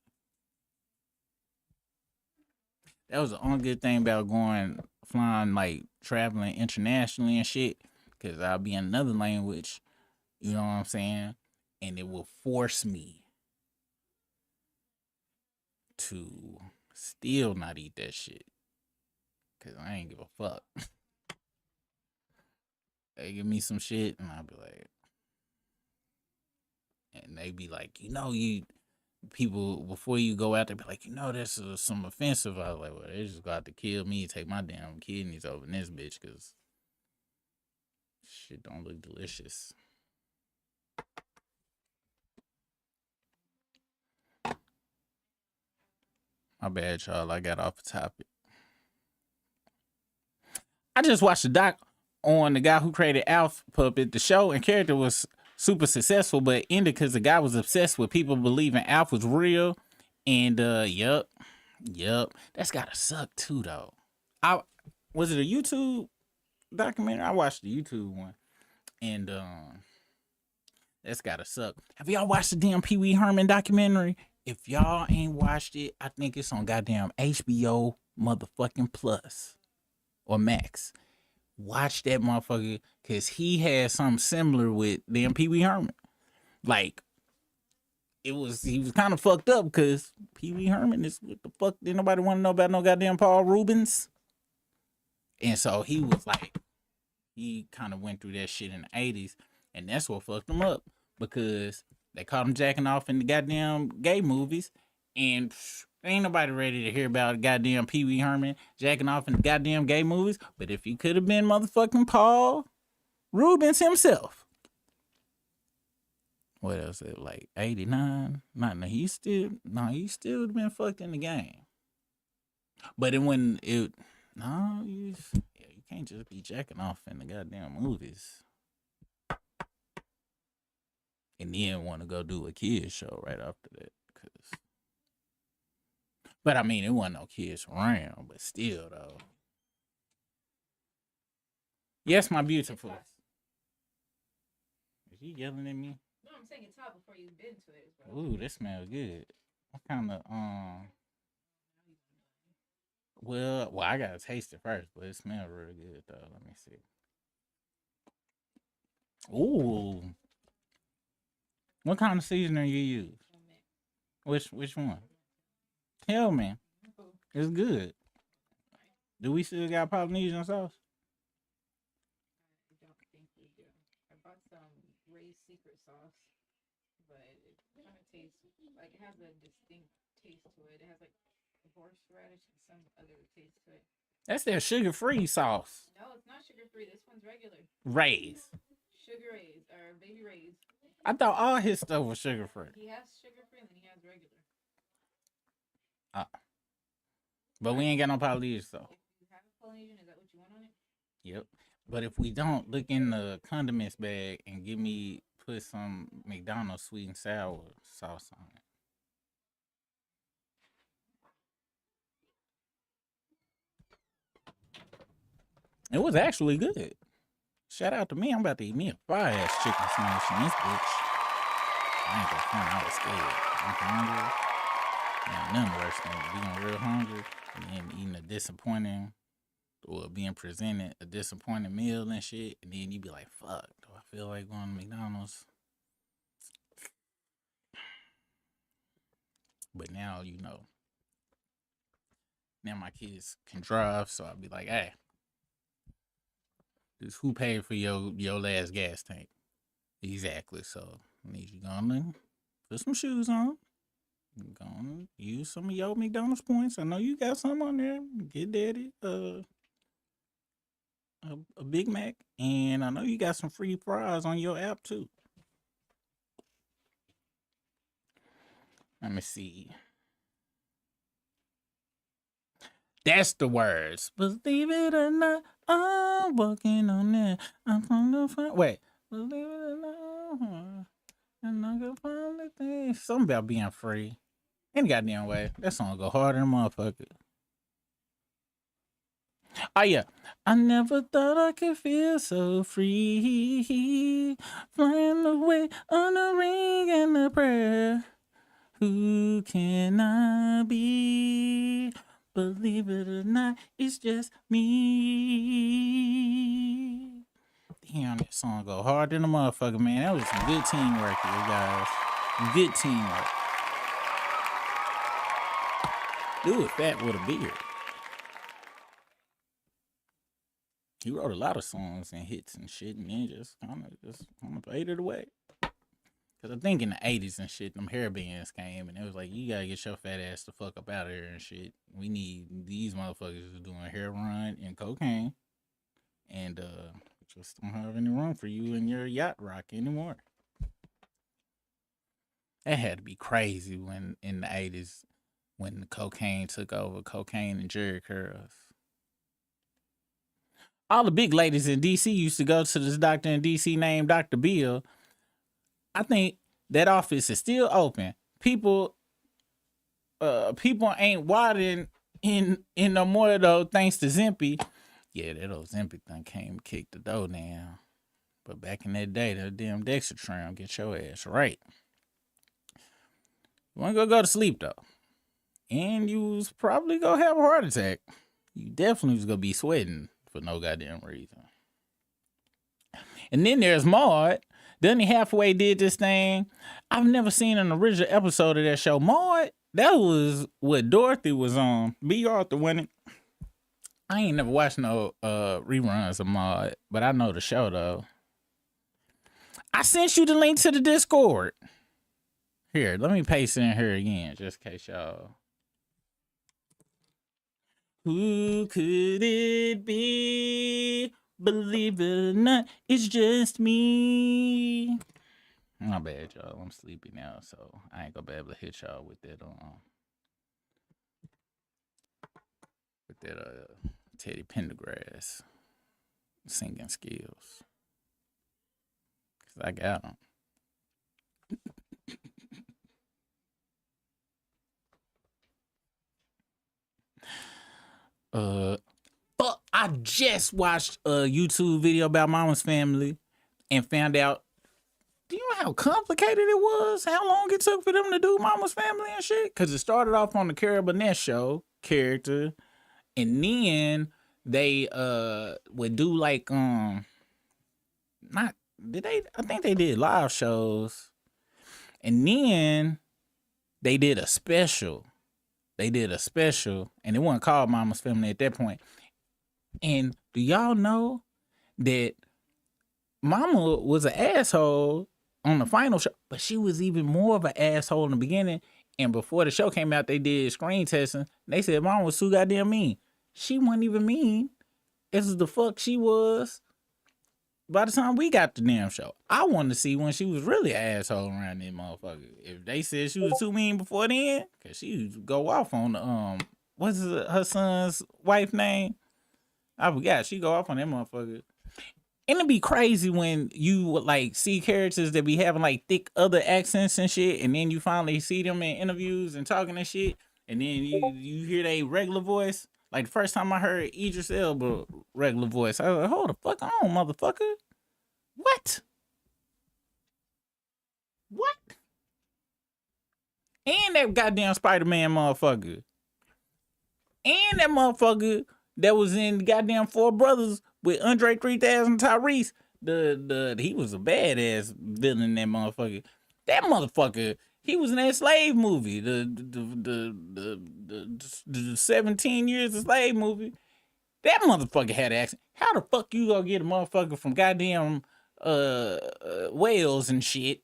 That was the only good thing about flying, like, traveling internationally and shit. Because I'll be in another language, you know what I'm saying? And it will force me to still not eat that shit. Because I ain't give a fuck. They give me some shit, and I'll be like, and they be like, people, before you go out, they be like, this is some offensive. I was like, well, they just got to kill me and take my damn kidneys over in this bitch, because shit don't look delicious. My bad, y'all. I got off the topic. I just watched the doc on the guy who created Alf Puppet. The show and character was super successful, but ended because the guy was obsessed with people believing Alf was real. And yep, that's gotta suck too, though. Was it a YouTube documentary? I watched the YouTube one, and That's gotta suck. Have y'all watched the damn Pee Wee Herman documentary? If y'all ain't watched it, I think it's on goddamn HBO motherfucking Plus or Max. Watch that motherfucker, cause he had something similar with damn Pee Wee Herman. Like, he was kind of fucked up because Pee Wee Herman is what the fuck? Did nobody want to know about no goddamn Paul Rubens? And so he was like, he kind of went through that shit in the 80s, and that's what fucked him up because they caught him jacking off in the goddamn gay movies, and ain't nobody ready to hear about goddamn Pee Wee Herman jacking off in the goddamn gay movies. But if he could have been motherfucking Paul Rubens himself, what else? Like 89? He still been fucked in the game. But you can't just be jacking off in the goddamn movies and then want to go do a kids show right after that. But I mean, it wasn't no kids around, but still though. Yes, my beautiful. Is he yelling at me? No, I'm saying it's hot before you've been to it. Ooh, this smells good. What kind of Well, I gotta taste it first, but it smells really good though. Let me see. Ooh, what kind of seasoning you use? Which one? Tell me. It's good. Do we still got Polynesian sauce? I don't think we do. I bought some Ray's Secret sauce, but it kind of tastes like it has a distinct taste to it. It has like horseradish and some other taste to it. That's their sugar-free sauce. No, it's not sugar-free. This one's regular. Ray's. Sugar Ray's or Baby Ray's. I thought all his stuff was sugar-free. He has sugar-free and then he has regular. But we ain't got no Polynesian sauce. If you have Polynesian, is that what you want on it? Yep. But if we don't, look in the condiments bag and put some McDonald's sweet and sour sauce on it. It was actually good. Shout out to me. I'm about to eat me a fire-ass chicken sandwich in this bitch. I ain't gonna front, I was scared. I'm hungry. Ain't nothing worse than being real hungry and then eating a disappointing or being presented a disappointing meal and shit, and then you be like, fuck, do I feel like going to McDonald's? But now, now my kids can drive, so I'll be like, hey, this who paid for your last gas tank? Exactly, so I need you to put some shoes on. Gonna use some of your McDonald's points. I know you got some on there. Get daddy a Big Mac, and I know you got some free fries on your app too. Let me see. That's the words. Believe it or not, I'm walking on it. I'm from the front. Wait. Believe it or not, and I can find the thing. Something about being free. Any goddamn way. That song go harder than motherfucker. Oh yeah. I never thought I could feel so free. Flying away on a ring and a prayer. Who can I be? Believe it or not, it's just me. Damn, that song go harder than a motherfucker, man. That was some good teamwork here, guys. Good teamwork. Dude was fat with a beard. He wrote a lot of songs and hits and shit, and then just kind of faded away. Cause I think in the 80s and shit, them hair bands came, and it was like, you gotta get your fat ass the fuck up out of here and shit. We need these motherfuckers doing hair run and cocaine, and just don't have any room for you in your yacht rock anymore. That had to be crazy when in the 80s. When the cocaine took over, cocaine and Jerry curls. All the big ladies in D.C. used to go to this doctor in D.C. named Dr. Bill. I think that office is still open. People ain't wilding in no more though, thanks to Zimpy. Yeah, that old Zimpy thing came and kicked the door down. But back in that day, that damn Dexatron get your ass right. You want to go to sleep, though. And you was probably going to have a heart attack. You definitely was going to be sweating for no goddamn reason. And then there's Maud. Then he halfway did this thing. I've never seen an original episode of that show. Maud, that was what Dorothy was on. B. Arthur, wasn't it? I ain't never watched no reruns of Maud, but I know the show, though. I sent you the link to the Discord. Here, let me paste it in here again, just in case y'all. Who could it be? Believe it or not, it's just me. My bad, y'all. I'm sleepy now, so I ain't gonna be able to hit y'all with that Teddy Pendergrass singing skills. 'Cause I got them. But I just watched a YouTube video about Mama's Family and found out, do you know how complicated it was? How long it took for them to do Mama's Family and shit? Because it started off on the Carol Burnett show character, and then they would do like I think they did live shows, and then they did a special. And it wasn't called Mama's Family at that point. And do y'all know that Mama was an asshole on the final show, but she was even more of an asshole in the beginning. And before the show came out, they did screen testing. They said Mama was too goddamn mean. She wasn't even mean. It's the fuck she was by the time we got the damn show. I wanted to see when she was really an asshole around this motherfucker. If they said she was too mean before then, cause she would go off on the what's her son's wife name? I forgot. She go off on that motherfucker. And it'd be crazy when you would like see characters that be having like thick other accents and shit, and then you finally see them in interviews and talking and shit, and then you hear their regular voice. Like the first time I heard Idris Elba regular voice, I was like, hold the fuck on, motherfucker. What? And that goddamn Spider-Man motherfucker. And that motherfucker that was in goddamn Four Brothers with Andre 3000 Tyrese. He was a badass villain in that motherfucker. That motherfucker, he was in that slave movie, the 17 Years a Slave movie. That motherfucker had an accent. How the fuck you gonna get a motherfucker from goddamn Wales and shit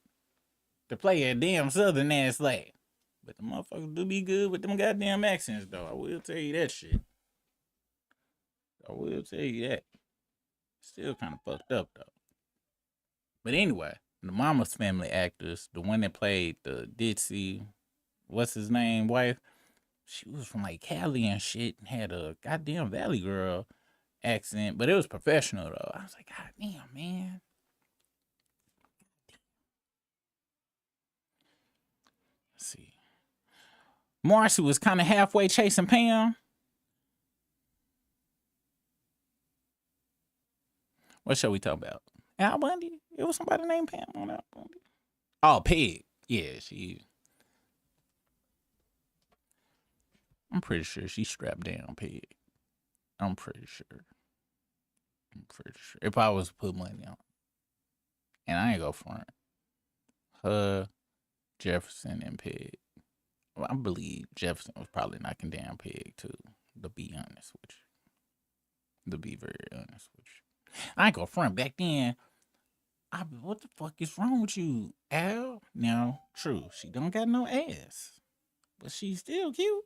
to play a damn southern ass slave? But the motherfuckers do be good with them goddamn accents, though. I will tell you that shit. I will tell you that. Still kind of fucked up, though. But anyway, the Mama's Family actors, the one that played the Ditsy, what's his name, wife, she was from like Cali and shit and had a goddamn Valley Girl accent, but it was professional, though. I was like, God damn, man. Let's see. Marcy was kind of halfway chasing Pam. What show we talk about? Al Bundy? It was somebody named Pam on Al Bundy. Oh, Peg. Yeah, I'm pretty sure she strapped down Peg. I'm pretty sure. If I was to put money on it. And I ain't go front. Her, Jefferson, and Peg. Well, I believe Jefferson was probably knocking down Peg too, to be honest with you. To be very honest with you. I ain't go front. Back then, what the fuck is wrong with you, Al? Now, true, she don't got no ass. But she's still cute.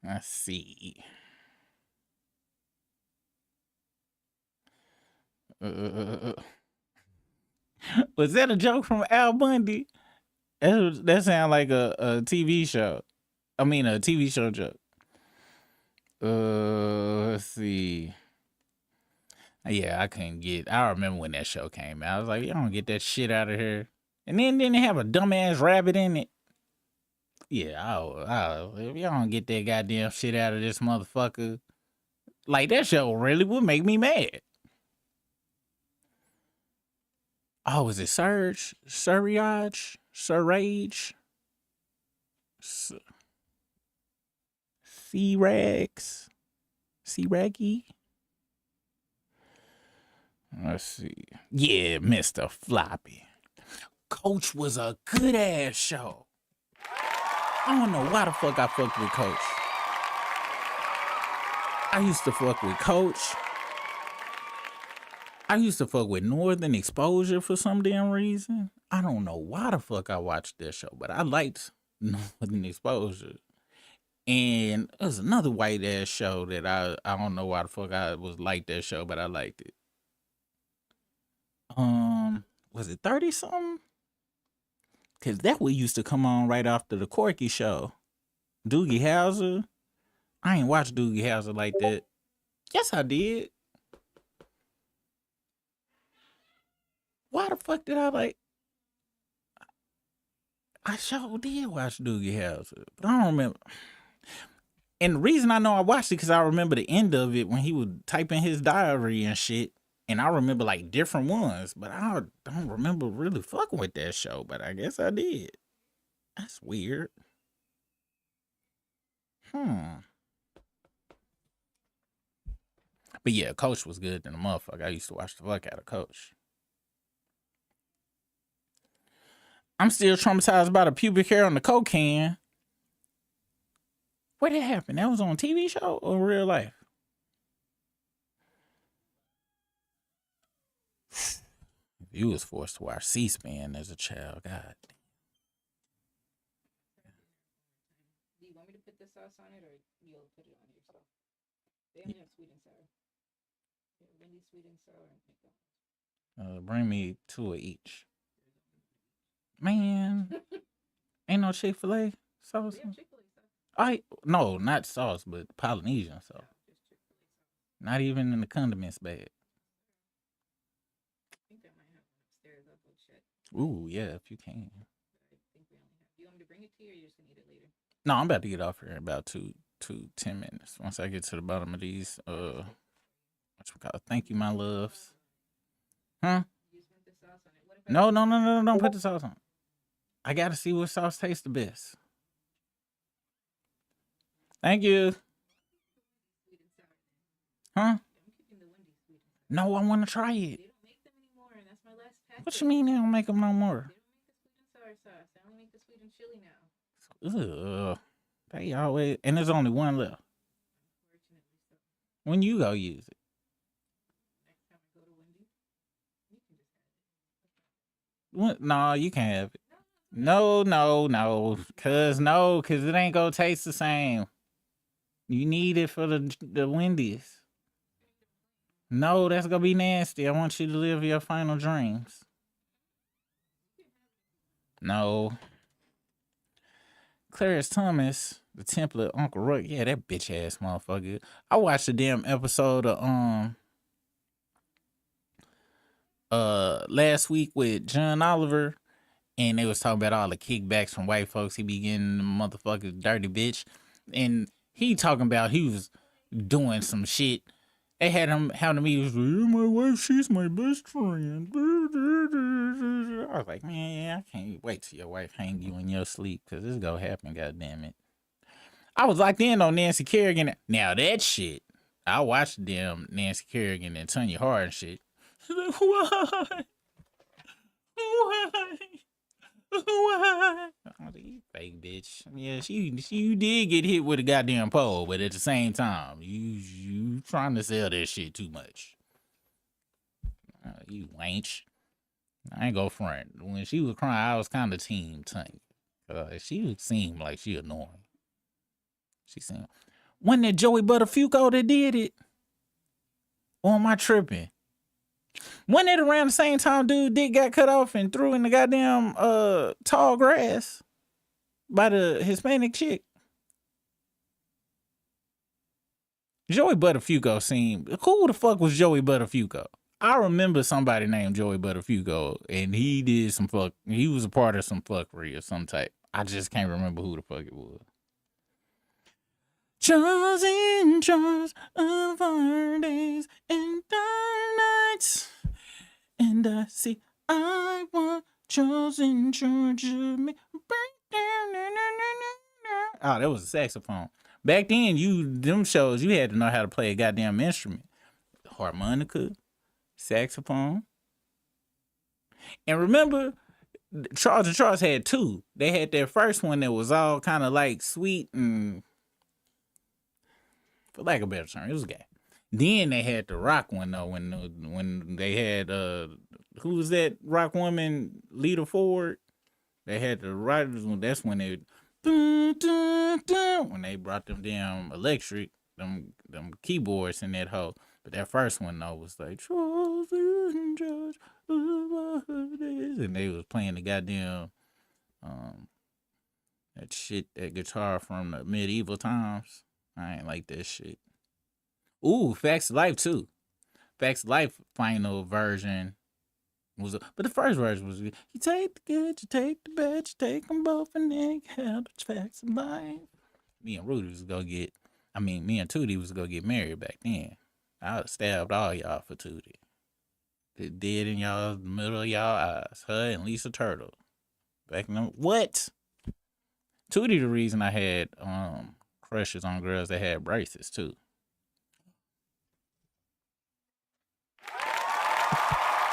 Let's see. Was that a joke from Al Bundy? That sound like a TV show. I mean, a TV show joke. Let's see. Yeah, I remember when that show came out. I was like, y'all don't get that shit out of here. And then didn't they have a dumbass rabbit in it? Yeah, if y'all don't get that goddamn shit out of this motherfucker, Like, that show really would make me mad. Oh, is it Surge? Surage? C-Rex? C-Reggy? Let's see. Yeah, Mr. Floppy. Coach was a good-ass show. I don't know why the fuck I fucked with Coach. I used to fuck with Coach. I used to fuck with Northern Exposure for some damn reason. I don't know why the fuck I watched that show, but I liked Northern Exposure. And there's another white ass show that I don't know why the fuck I was like that show, but I liked it. Was it 30 something? Cause that one used to come on right after the Corky show. Doogie Howser. I ain't watched Doogie Howser like that. Yes, I did. Why the fuck did I like? I sure did watch Doogie Howser, but I don't remember. And the reason I know I watched it because I remember the end of it when he would type in his diary and shit. And I remember like different ones, but I don't remember really fucking with that show, but I guess I did. That's weird. But yeah, Coach was good than a motherfucker. I used to watch the fuck out of Coach. I'm still traumatized by the pubic hair on the cocaine. Where did it happen? That was on a TV show or real life? You was forced to watch C-SPAN as a child. God. Do you want me to put the sauce on it, or you'll put it on yourself? They only have sweet and sour. Yeah, Wendy's sweet and sour and McDonald's. Bring me 2 of each. Man, ain't no Chick-fil-A sauce. No, not sauce, but Polynesian sauce. Not even in the condiments bag. Ooh, yeah, if you can. Do you want me to bring it to you, or you're just gonna eat it later? No, I'm about to get off here in about 10 minutes. Once I get to the bottom of these, what you call it? Thank you, my loves. Huh? No, don't put the sauce on. I gotta see what sauce tastes the best. Thank you. Huh? No, I want to try it. What you mean they don't make them no more? They only make the sweet and chili now. Ugh. They always, and there's only one left. When you go use it. What? No, you can't have it. No. Cause it ain't gonna taste the same. You need it for the Wendy's. No, that's gonna be nasty. I want you to live your final dreams. No. Clarence Thomas, the template, Uncle Rook. Yeah, that bitch ass motherfucker. I watched a damn episode of last week with John Oliver, and they was talking about all the kickbacks from white folks. He be getting the motherfuckers dirty bitch, and he talking about he was doing some shit. They had him having a meeting. He was like, "Yeah, my wife, she's my best friend." I was like, man, I can't wait till your wife hang you in your sleep, because this is gonna happen, goddammit. I was locked in on Nancy Kerrigan. Now that shit, I watched damn Nancy Kerrigan and Tonya Hart and shit. She's like, why? I was like, you fake bitch. Yeah, she did get hit with a goddamn pole, but at the same time, you trying to sell that shit too much. You wench. I ain't go front. When she was crying, I was kind of team Tonya. She seemed like she annoying. She seemed. Wasn't that Joey Buttafuoco that did it? Or am I tripping? Wasn't it around the same time dude dick got cut off and threw in the goddamn tall grass by the Hispanic chick? Joey Buttafuoco seemed... Who the fuck was Joey Buttafuoco? I remember somebody named Joey Buttafuoco, and he did some fuck... He was a part of some fuckery or some type. I just can't remember who the fuck it was. Charles in charge of our days and our nights. And I see I want Charles in charge of me. Oh, that was a saxophone. Back then, them shows, you had to know how to play a goddamn instrument. Harmonica, saxophone. And remember, Charles and Charles had two. They had their first one that was all kind of like sweet and, for lack of a better term, it was gay. Then they had the rock one though, when they had who was that rock woman, Lita Ford? They had the writers one. That's when they when they brought them damn electric, them keyboards in that hoe. But that first one though was like Charles in charge of our days, and they was playing the goddamn that shit, that guitar from the medieval times. I ain't like that shit. Ooh, Facts of Life too. Facts of Life final version was, but the first version was, you take the good, you take the bad, you take them both, and then you have the facts of life. Me and Rudy was gonna get, me and Tootie was gonna get married back then. I would have stabbed all y'all for Tootie. It dead in y'all, the middle of y'all eyes. Her and Lisa Turtle. Back in them, what? Tootie the reason I had crushes on girls that had braces too.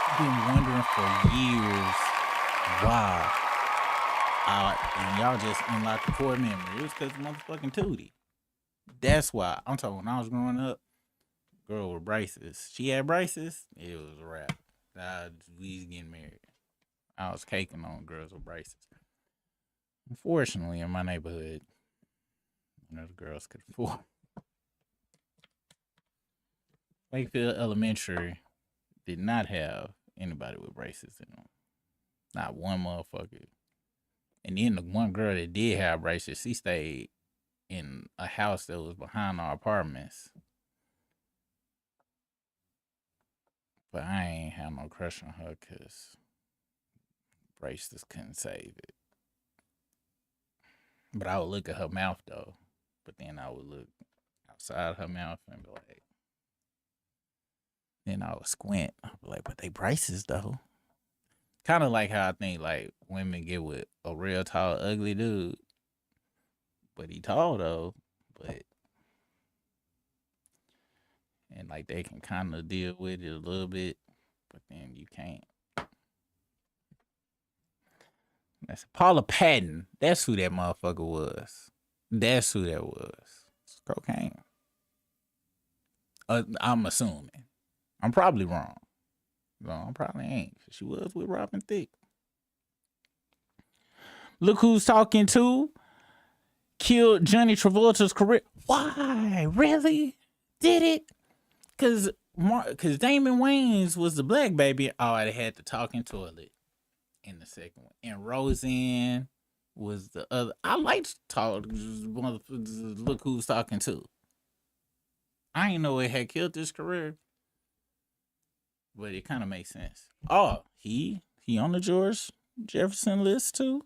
I've been wondering for years why. And y'all just unlocked the core memory. It was because of motherfucking Tootie. That's why. I'm talking when I was growing up, girl with braces. She had braces, it was a wrap. We was getting married. I was caking on girls with braces. Unfortunately, in my neighborhood, the girls could afford. Wakefield Elementary did not have anybody with braces in them. Not one motherfucker. And then the one girl that did have braces, she stayed in a house that was behind our apartments. But I ain't have no crush on her because braces couldn't save it. But I would look at her mouth though. But then I would look outside her mouth and be like, then I would squint. I'd be like, but they braces though. Kind of like how I think like women get with a real tall, ugly dude. But he tall though. And like they can kind of deal with it a little bit. But then you can't. That's Paula Patton. That's who that motherfucker was. That's who that was. It's cocaine. I'm assuming. I'm probably wrong. No, I probably ain't. She was with Robin Thicke. Look Who's Talking To killed Johnny Travolta's career. Why? Really? Did it? Because Damon Wayans was the black baby. Oh, they had the talking toilet in the second one. And Roseanne was the other. I liked Look Who's Talking To. I didn't know it had killed his career. But it kind of makes sense. Oh, he on the George Jefferson list too?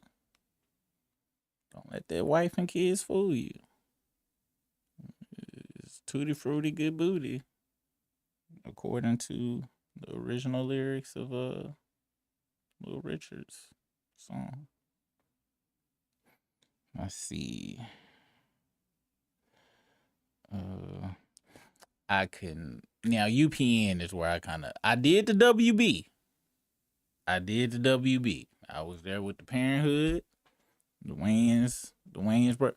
Don't let that wife and kids fool you. It's tutti frutti good booty. According to the original lyrics of Little Richard's song. Let's see. I couldn't. Now UPN is where I did the WB. I was there with the Parenthood, the Wayans, but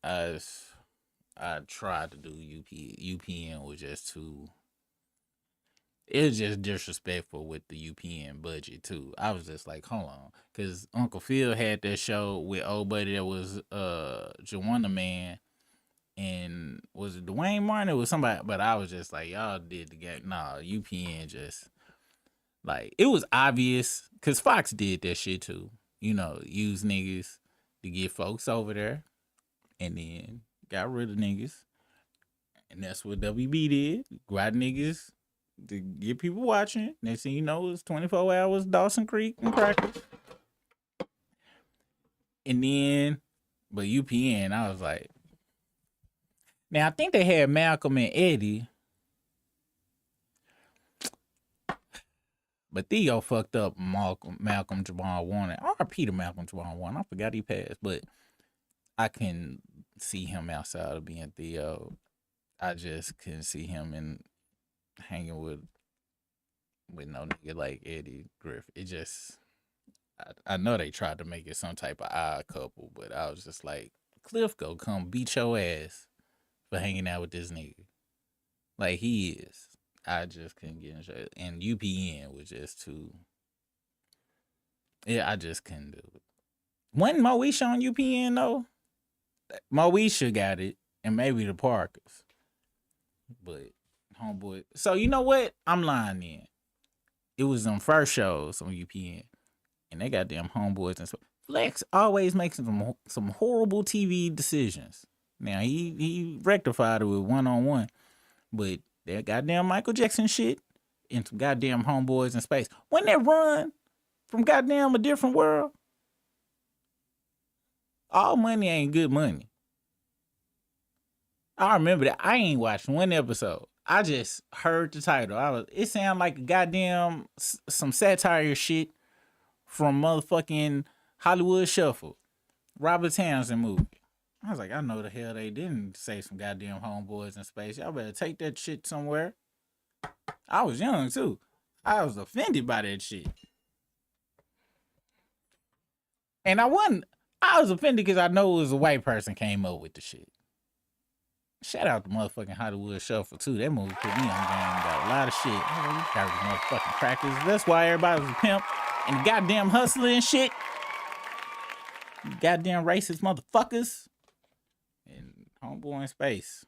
I tried to do UPN was just too. It was just disrespectful with the UPN budget too. I was just like, hold on, because Uncle Phil had that show with old buddy that was Joanna Man. And was it Dwayne Martin? It was somebody, but I was just like, y'all did the game. Nah, UPN just, like, it was obvious, because Fox did that shit too. You know, use niggas to get folks over there, and then got rid of niggas. And that's what WB did. Got niggas to get people watching. Next thing you know, it's 24 hours Dawson Creek and crackers. And then, but UPN, I was like, Now, I think they had Malcolm and Eddie. But Theo fucked up Malcolm Jamal Warner. Or Peter Malcolm Jamal Warner. I forgot he passed. But I can see him outside of being Theo. I just couldn't see him in hanging with no nigga like Eddie Griffin. It just, I know they tried to make it some type of odd couple, but I was just like, Cliff go come beat your ass for hanging out with this nigga. Like he is. I just couldn't get in shape. And UPN was just too. Yeah, I just couldn't do it. Wasn't Moesha on UPN though? Moesha got it, and maybe the Parkers. But homeboy. So you know what? I'm lying then. It was on first shows on UPN, and they got them homeboys and stuff. Flex always makes some horrible TV decisions. Now he rectified it with one-on-one, but that goddamn Michael Jackson shit and some goddamn homeboys in space. When they run from goddamn A Different World, all money ain't good money. I remember that. I ain't watched one episode. I just heard the title. It sounded like a goddamn some satire shit from motherfucking Hollywood Shuffle, Robert Townsend movie. I was like, I know the hell they didn't say some goddamn homeboys in space. Y'all better take that shit somewhere. I was young too. I was offended by that shit. And I was offended because I know it was a white person came up with the shit. Shout out to motherfucking Hollywood Shuffle too. That movie put me on game about a lot of shit. Got motherfucking crackers. That's why everybody was a pimp and goddamn hustling and shit. Goddamn racist motherfuckers. And Homeboy in Space.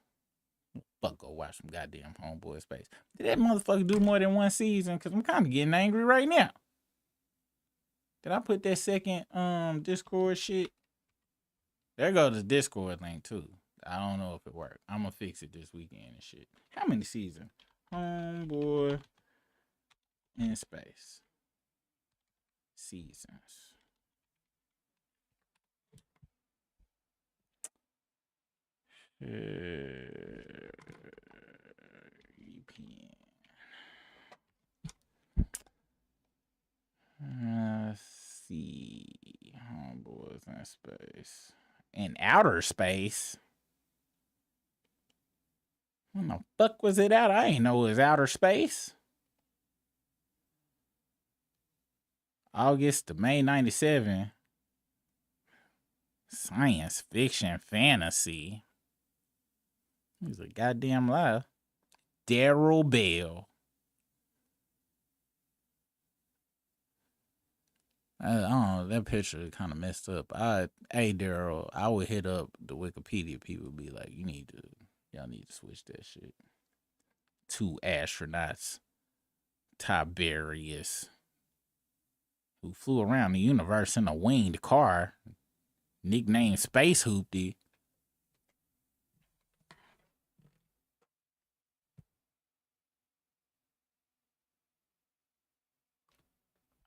Fuck, go watch some goddamn Homeboy in Space. Did that motherfucker do more than one season? Because I'm kind of getting angry right now. Did I put that second Discord shit? There goes the Discord link too. I don't know if it worked. I'm gonna fix it this weekend and shit. How many seasons? Homeboy in Space. Seasons. Let's see. Homeboys in Space. In outer space? When the fuck was it out? I ain't know it was outer space. August to May 97. Science fiction fantasy. He's a goddamn lie. Daryl Bell. I don't know, that picture kind of messed up. Hey Daryl, I would hit up the Wikipedia people, be like, y'all need to switch that shit. 2 astronauts, Tiberius, who flew around the universe in a winged car, nicknamed Space Hoopty.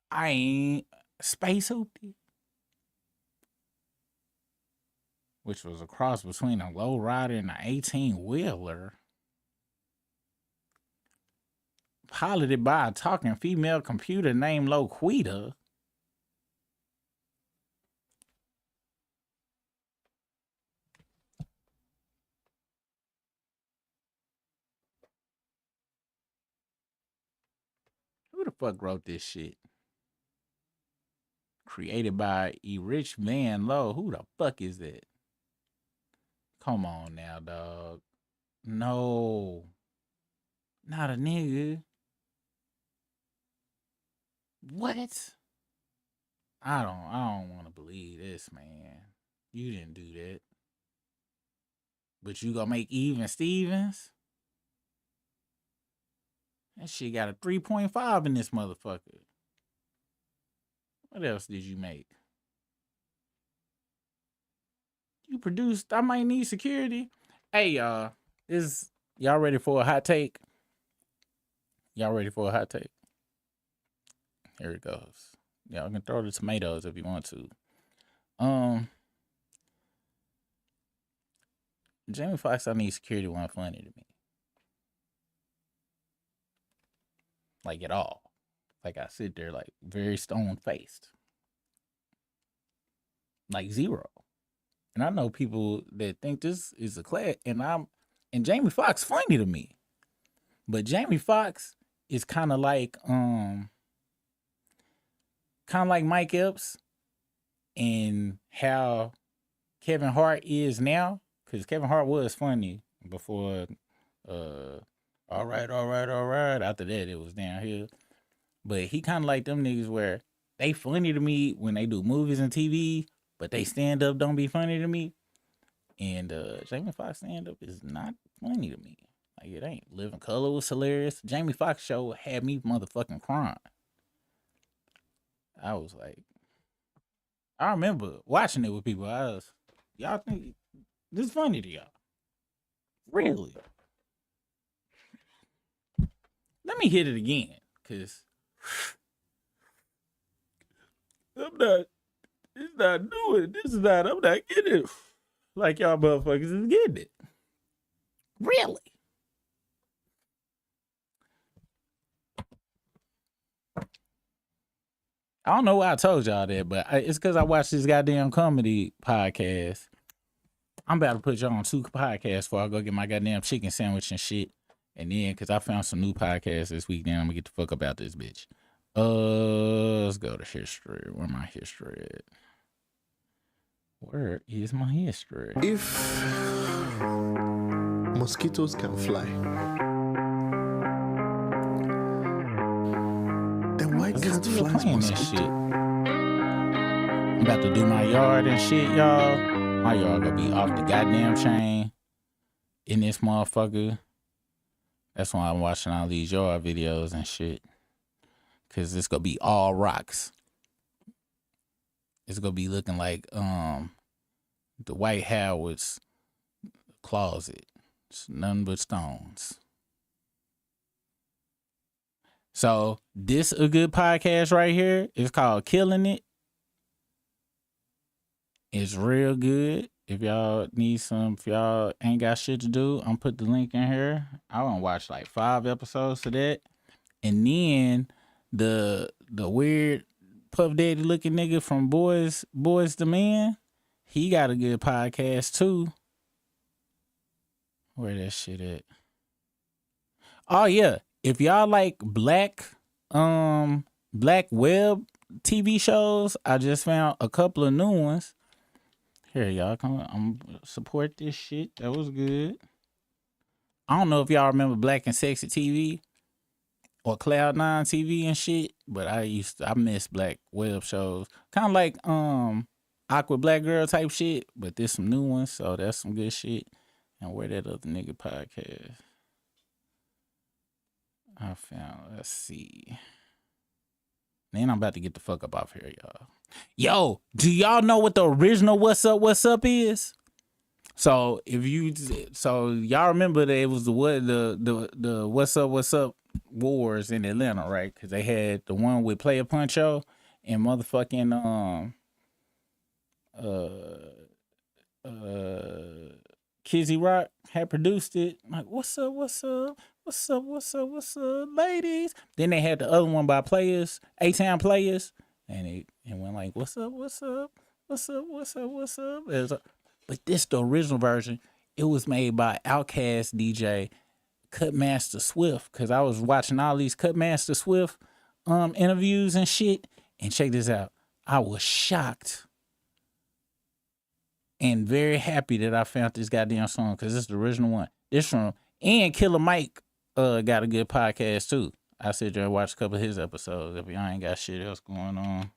I ain't Space Hoopty. Which was a cross between a lowrider and an 18-wheeler. Piloted by a talking female computer named Loquita. Who the fuck wrote this shit? Created by Erich Van Lowe. Who the fuck is that? Come on now, dog. No. Not a nigga. What? I don't want to believe this, man. You didn't do that. But you gonna make Even Stevens? That shit got a 3.5 in this motherfucker. What else did you make? You produced I Might Need Security. Hey, y'all. Y'all ready for a hot take? Y'all ready for a hot take? Here it goes. Y'all can throw the tomatoes if you want to. Jamie Foxx, I Need Security wasn't funny to me. Like at all. Like I sit there like very stone faced. Like zero. And I know people that think this is a class, and Jamie Foxx funny to me. But Jamie Foxx is kind of like Mike Epps and how Kevin Hart is now, because Kevin Hart was funny before all right. After that, it was downhill. But he kind of like them niggas where they funny to me when they do movies and TV, but they stand up don't be funny to me. And Jamie Foxx stand up is not funny to me. Like it ain't. Living Color was hilarious. Jamie Foxx show had me motherfucking crying. I was like, I remember watching it with people. Y'all think this is funny to y'all? Really? Let me hit it again, cause I'm not getting it like y'all motherfuckers is getting it. Really? I don't know why I told y'all that, but it's because I watched this goddamn comedy podcast. I'm about to put y'all on 2 podcasts before I go get my goddamn chicken sandwich and shit. And then, because I found some new podcasts this week, then I'm going to get the fuck about this bitch. Let's go to history. Where my history at? Where is my history? If mosquitoes can fly, then why can't flies mosquito? I'm about to do my yard and shit, y'all. My yard gonna be off the goddamn chain in this motherfucker. That's why I'm watching all these yard videos and shit. Cause it's gonna be all rocks. It's gonna be looking like the White Howard's closet. It's nothing but stones. So this a good podcast right here. It's called Killing It. It's real good. If y'all need if y'all ain't got shit to do, I'm put the link in here. I want to watch like 5 episodes of that. And then the weird Puff Daddy looking nigga from Boys the Man, he got a good podcast too. Where that shit at? Oh yeah. If y'all like black web TV shows, I just found a couple of new ones. Here, y'all come. I'm support this shit. That was good. I don't know if y'all remember Black and Sexy TV or Cloud9 TV and shit, but I miss black web shows. Kind of like Awkward Black Girl type shit, but there's some new ones, so that's some good shit. And where that other nigga podcast? I found, let's see. Then I'm about to get the fuck up off here, y'all. Yo, do y'all know what the original What's Up is? So y'all remember that it was the What's Up wars in Atlanta, right? Because they had the one with Player Puncho and motherfucking Kizzy Rock had produced it. Like, what's up, ladies? Then they had the other one by Players, A-Town Players, and it went like, what's up? But this the original version. It was made by Outkast DJ Cutmaster Swift, because I was watching all these Cutmaster Swift interviews and shit. And check this out. I was shocked and very happy that I found this goddamn song, because it's the original one. This from, and Killer Mike got a good podcast too. I sit there and watch a couple of his episodes if y'all ain't got shit else going on.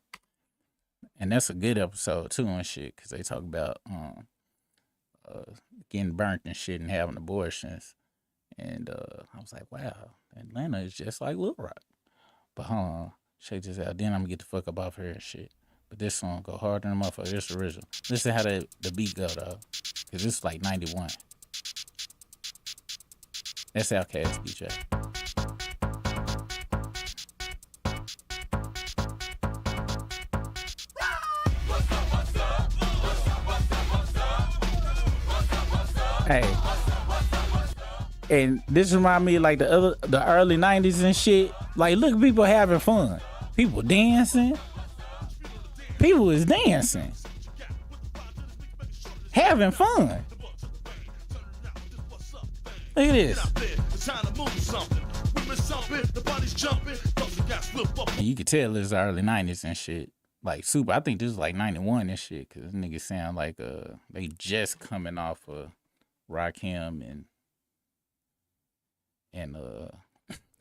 And that's a good episode too and shit, because they talk about getting burnt and shit and having abortions. And I was like, wow, Atlanta is just like Little Rock. But hold on, check this out. Then I'm gonna get the fuck up off here and shit. But this song go harder than a motherfucker. This original. Listen how the beat go though, because this is like 91. That's Outkast DJ. Hey. And this remind me of like the early 90s and shit. Like, look at people having fun. People dancing. People is dancing. Having fun. Look at this. And you could tell it's the early 90s and shit. Like super, I think this is like 91 and shit, cause niggas sound like they just coming off of Rakim and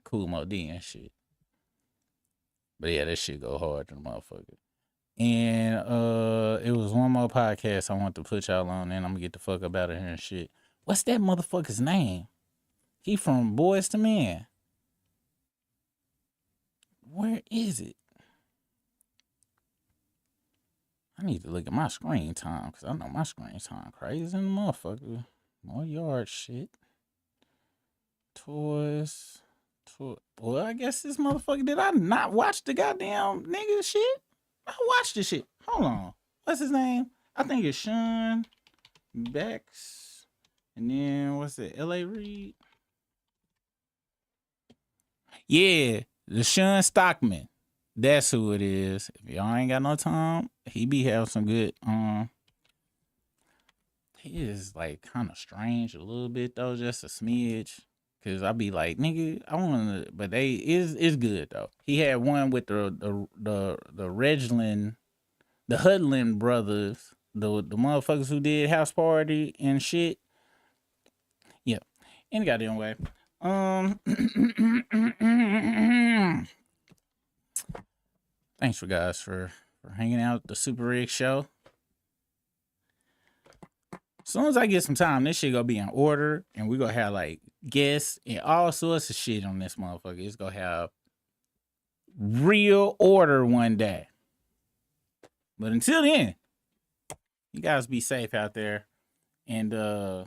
Cool Mo D and shit. But yeah, that shit go hard to the motherfucker. And it was one more podcast I want to put y'all on, and I'm gonna get the fuck up out of here and shit. What's that motherfucker's name? He from Boys to Men. Where is it? I need to look at my screen time, because I know my screen time crazy in the motherfucker. More yard shit. Toys. Well, I guess this motherfucker, did I not watch the goddamn nigga shit? I watched this shit. Hold on. What's his name? I think it's Sean Bex. And then, what's it? L.A. Reid? Yeah, the Sean Stockman. That's who it is. If y'all ain't got no time, he be having some good, he is like kind of strange a little bit though, just a smidge. Cause I be like, nigga, I want to, but it's good though. He had one with the Regland, the Hudlin brothers, the motherfuckers who did House Party and shit. Yeah, any goddamn way. Thanks for guys for hanging out at the Suparig show. As soon as I get some time, this shit gonna be in order, and we gonna have like guests and all sorts of shit on this motherfucker. It's gonna have real order one day. But until then, you guys be safe out there. And I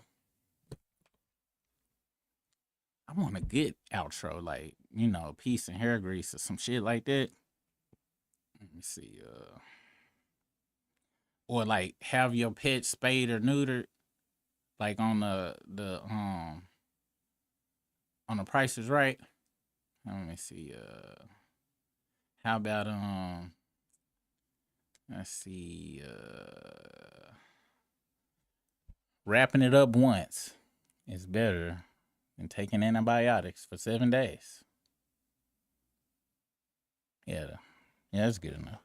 want a good outro, like, you know, peace and hair grease or some shit like that. Let me see. Or like have your pet spayed or neutered, like on the Price is Right. Let me see. How about let's see. Wrapping it up once is better than taking antibiotics for 7 days. Yeah, that's good enough.